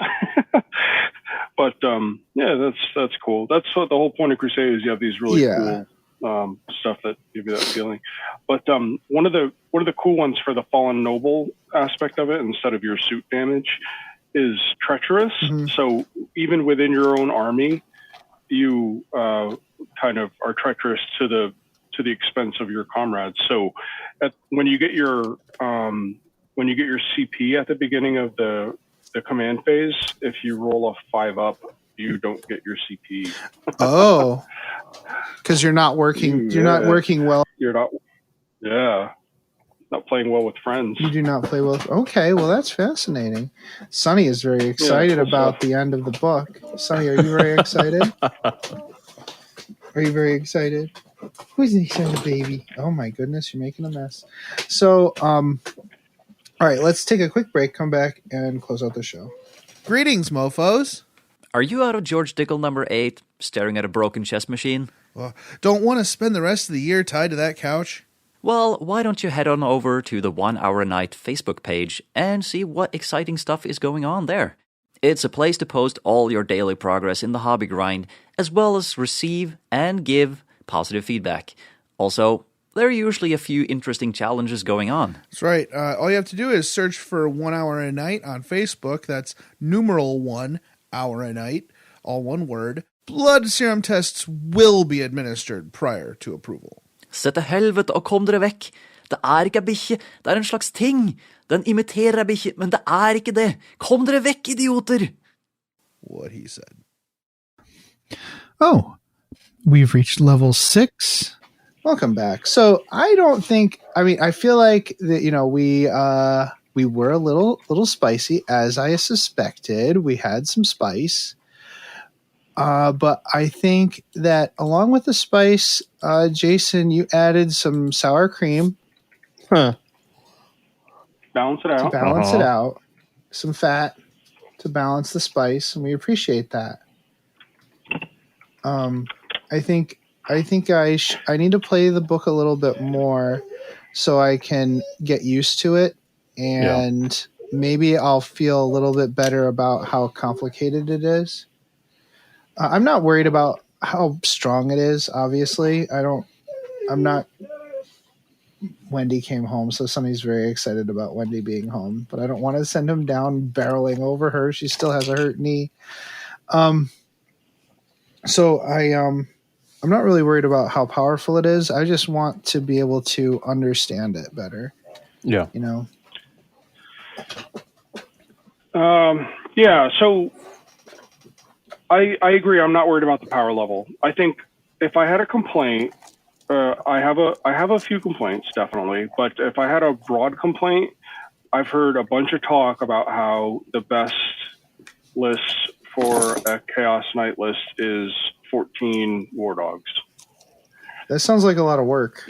But yeah, that's cool. That's what the whole point of Crusade is. You have these really cool stuff that give you that feeling. But one of the cool ones for the fallen noble aspect of it, instead of your suit damage, is treacherous. Mm-hmm. So even within your own army, you kind of are treacherous to the expense of your comrades. So when you get your CP at the beginning of the command phase, if you roll a 5 up, you don't get your CP. Oh, because you're not working. You're not working well. You're not. Yeah, not playing well with friends. You do not play well. Okay, well that's fascinating. Sonny is very excited about the end of the book. Sonny, are you very excited? Are you very excited? Who's the excited baby? Oh my goodness, you're making a mess. So, all right, let's take a quick break, come back, and close out the show. Greetings, mofos. Are you out of George Dickel number 8, staring at a broken chess machine? Don't want to spend the rest of the year tied to that couch? Well, why don't you head on over to the 1 Hour a Night Facebook page and see what exciting stuff is going on there. It's a place to post all your daily progress in the hobby grind, as well as receive and give positive feedback. Also, there are usually a few interesting challenges going on. That's right. All you have to do is search for 1 Hour a Night on Facebook. That's numeral 1 hour a night, all one word. Blood serum tests will be administered prior to approval. Se til helvete og kom dere vekk. Det er ikke en bikkje, det er en slags ting. Den imiterer en bikkje, men det er ikke det. Kom dere vekk, idioter! What he said. Oh, we've reached level 6. Welcome back. So I feel like that, we were a little spicy, as I suspected. We had some spice. But I think that along with the spice, Jason, you added some sour cream. Balance it out. To balance it out. Some fat to balance the spice, and we appreciate that. I think I need to play the book a little bit more so I can get used to it, and maybe I'll feel a little bit better about how complicated it is. I'm not worried about how strong it is, obviously. I'm not. Wendy came home, so Sonny's very excited about Wendy being home, but I don't want to send him down barreling over her. She still has a hurt knee. So I'm not really worried about how powerful it is. I just want to be able to understand it better. Yeah. Yeah, so I agree. I'm not worried about the power level. I think if I had a complaint, I have a few complaints, definitely. But if I had a broad complaint, I've heard a bunch of talk about how the best list for a Chaos Knight list is 14 War Dogs. That sounds like a lot of work.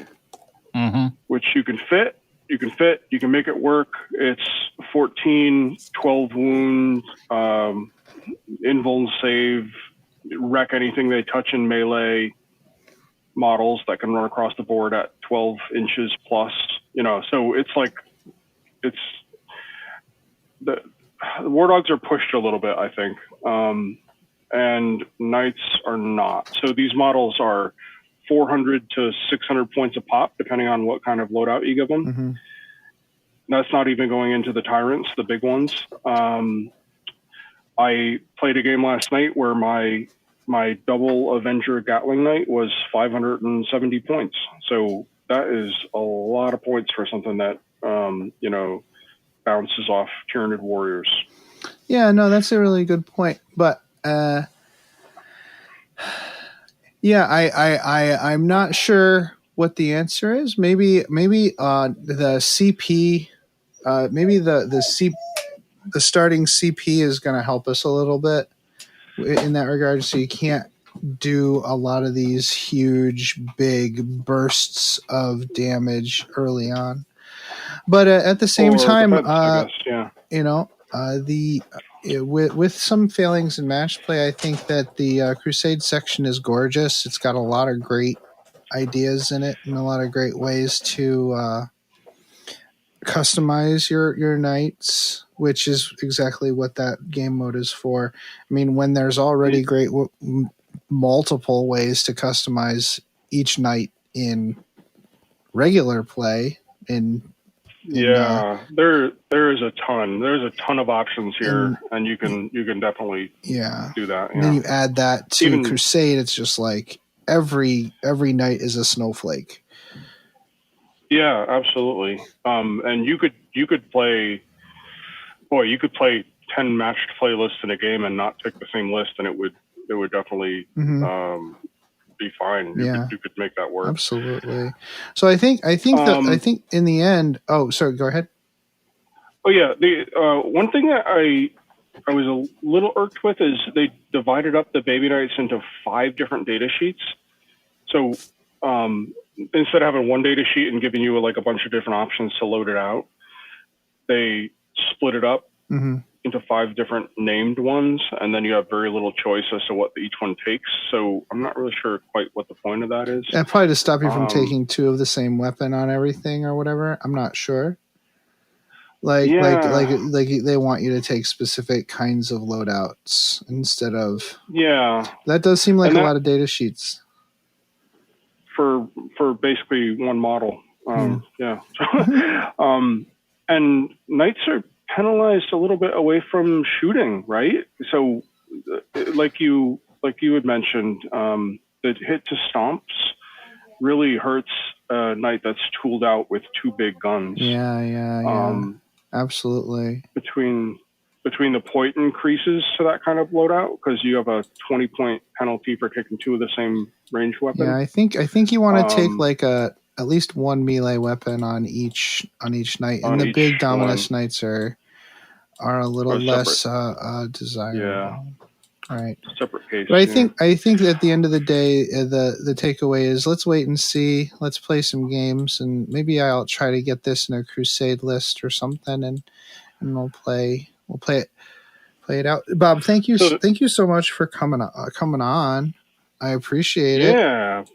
Mm-hmm. Which you can fit, you can make it work. It's 14, 12 wound, invuln save, wreck anything they touch in melee, models that can run across the board at 12 inches plus, so it's like, the War Dogs are pushed a little bit, I think. And Knights are not. So these models are 400 to 600 points a pop, depending on what kind of loadout you give them. Mm-hmm. That's not even going into the Tyrants, the big ones. I played a game last night where my double Avenger Gatling Knight was 570 points. So that is a lot of points for something that, bounces off Tyranid Warriors. Yeah, no, that's a really good point. But I'm not sure what the answer is. Maybe the CP maybe the starting CP is going to help us a little bit in that regard. So you can't do a lot of these huge, big bursts of damage early on. But at the same time, defense, I guess, yeah. you know, with some failings in match play, I think that the Crusade section is gorgeous. It's got a lot of great ideas in it and a lot of great ways to customize your knights, which is exactly what that game mode is for. I mean, when there's already great multiple ways to customize each knight in regular play, there is a ton. There's a ton of options here, and you can definitely do that. And then you add that to Crusade, it's just like every knight is a snowflake. Yeah, absolutely. And you could play 10 matched playlists in a game and not pick the same list, and it would definitely be fine. You could make that work. Absolutely. So I think in the end. Oh, sorry. Go ahead. Oh yeah. The one thing that I was a little irked with is they divided up the baby knights into 5 different data sheets. So instead of having one data sheet and giving you like a bunch of different options to load it out, they split it up into 5 different named ones, and then you have very little choice as to what each one takes. So I'm not really sure quite what the point of that is. That probably to stop you from taking 2 of the same weapon on everything or whatever. I'm not sure. Like they want you to take specific kinds of loadouts instead of. Yeah. That does seem like a lot of data sheets. For basically one model. Yeah. And knights are penalized a little bit away from shooting, right? So like you had mentioned, the hit to stomps really hurts a knight that's tooled out with 2 big guns. Yeah. Absolutely. Between the point increases to that kind of loadout, because you have a 20-point penalty for kicking 2 of the same range weapon. Yeah, I think you want to take like at least 1 melee weapon on each knight, and the big Dominus knights are a little less desirable. Yeah. All right. Separate case. But I think that at the end of the day, the takeaway is let's wait and see. Let's play some games, and maybe I'll try to get this in a Crusade list or something, and we'll play it out. Bob, thank you so much for coming on. I appreciate it. Yeah.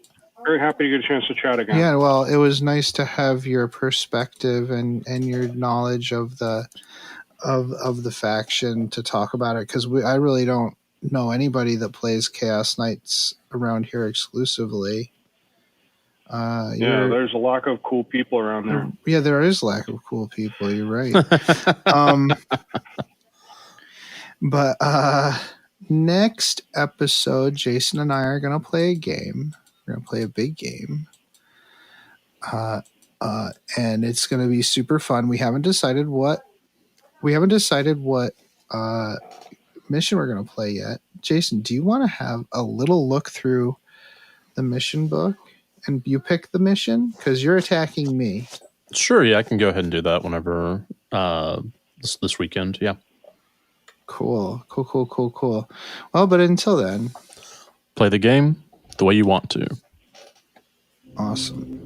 Very happy to get a chance to chat again. Yeah, well, it was nice to have your perspective and your knowledge of the faction to talk about it, because I really don't know anybody that plays Chaos Knights around here exclusively. There's a lack of cool people around there. Yeah, there is lack of cool people. You're right. But next episode, Jason and I are going to play a game. We're going to play a big game. And it's going to be super fun. We haven't decided what mission we're going to play yet. Jason, do you want to have a little look through the mission book and you pick the mission? Because you're attacking me. Sure, yeah, I can go ahead and do that whenever this weekend, yeah. Cool. Well, but until then, play the game the way you want to. Awesome.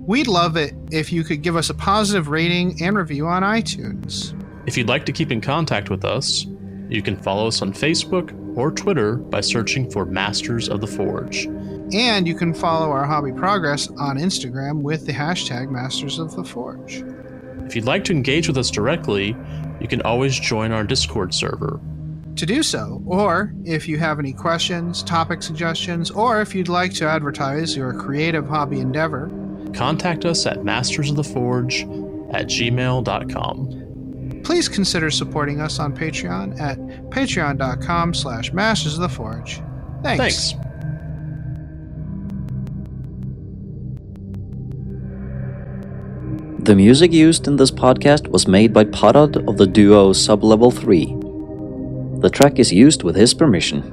We'd love it if you could give us a positive rating and review on iTunes. If you'd like to keep in contact with us, you can follow us on Facebook or Twitter by searching for Masters of the Forge. And you can follow our hobby progress on Instagram with the hashtag Masters of the Forge. If you'd like to engage with us directly, you can always join our Discord server. To do so, or if you have any questions, topic suggestions, or if you'd like to advertise your creative hobby endeavor, contact us at mastersoftheforge@gmail.com. Please consider supporting us on Patreon at patreon.com/mastersoftheforge. Thanks. The music used in this podcast was made by Parad of the duo Sublevel 3. The track is used with his permission.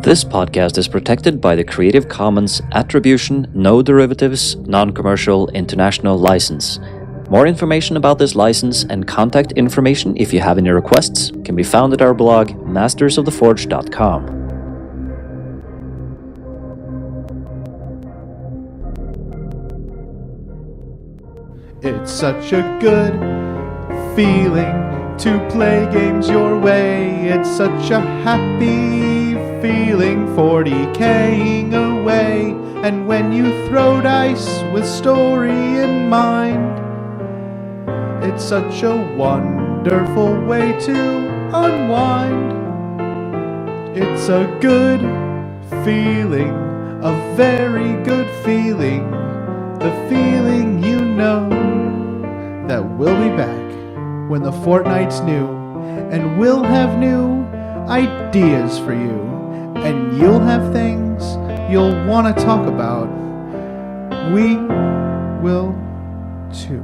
This podcast is protected by the Creative Commons Attribution, No Derivatives, Non-Commercial International License. More information about this license and contact information if you have any requests can be found at our blog, mastersoftheforge.com. It's such a good feeling to play games your way. It's such a happy feeling 40K'ing away. And when you throw dice with story in mind, it's such a wonderful way to unwind. It's a good feeling, a very good feeling, the feeling you know that we'll be back when the fortnight's new, and we'll have new ideas for you, and you'll have things you'll want to talk about. We will too.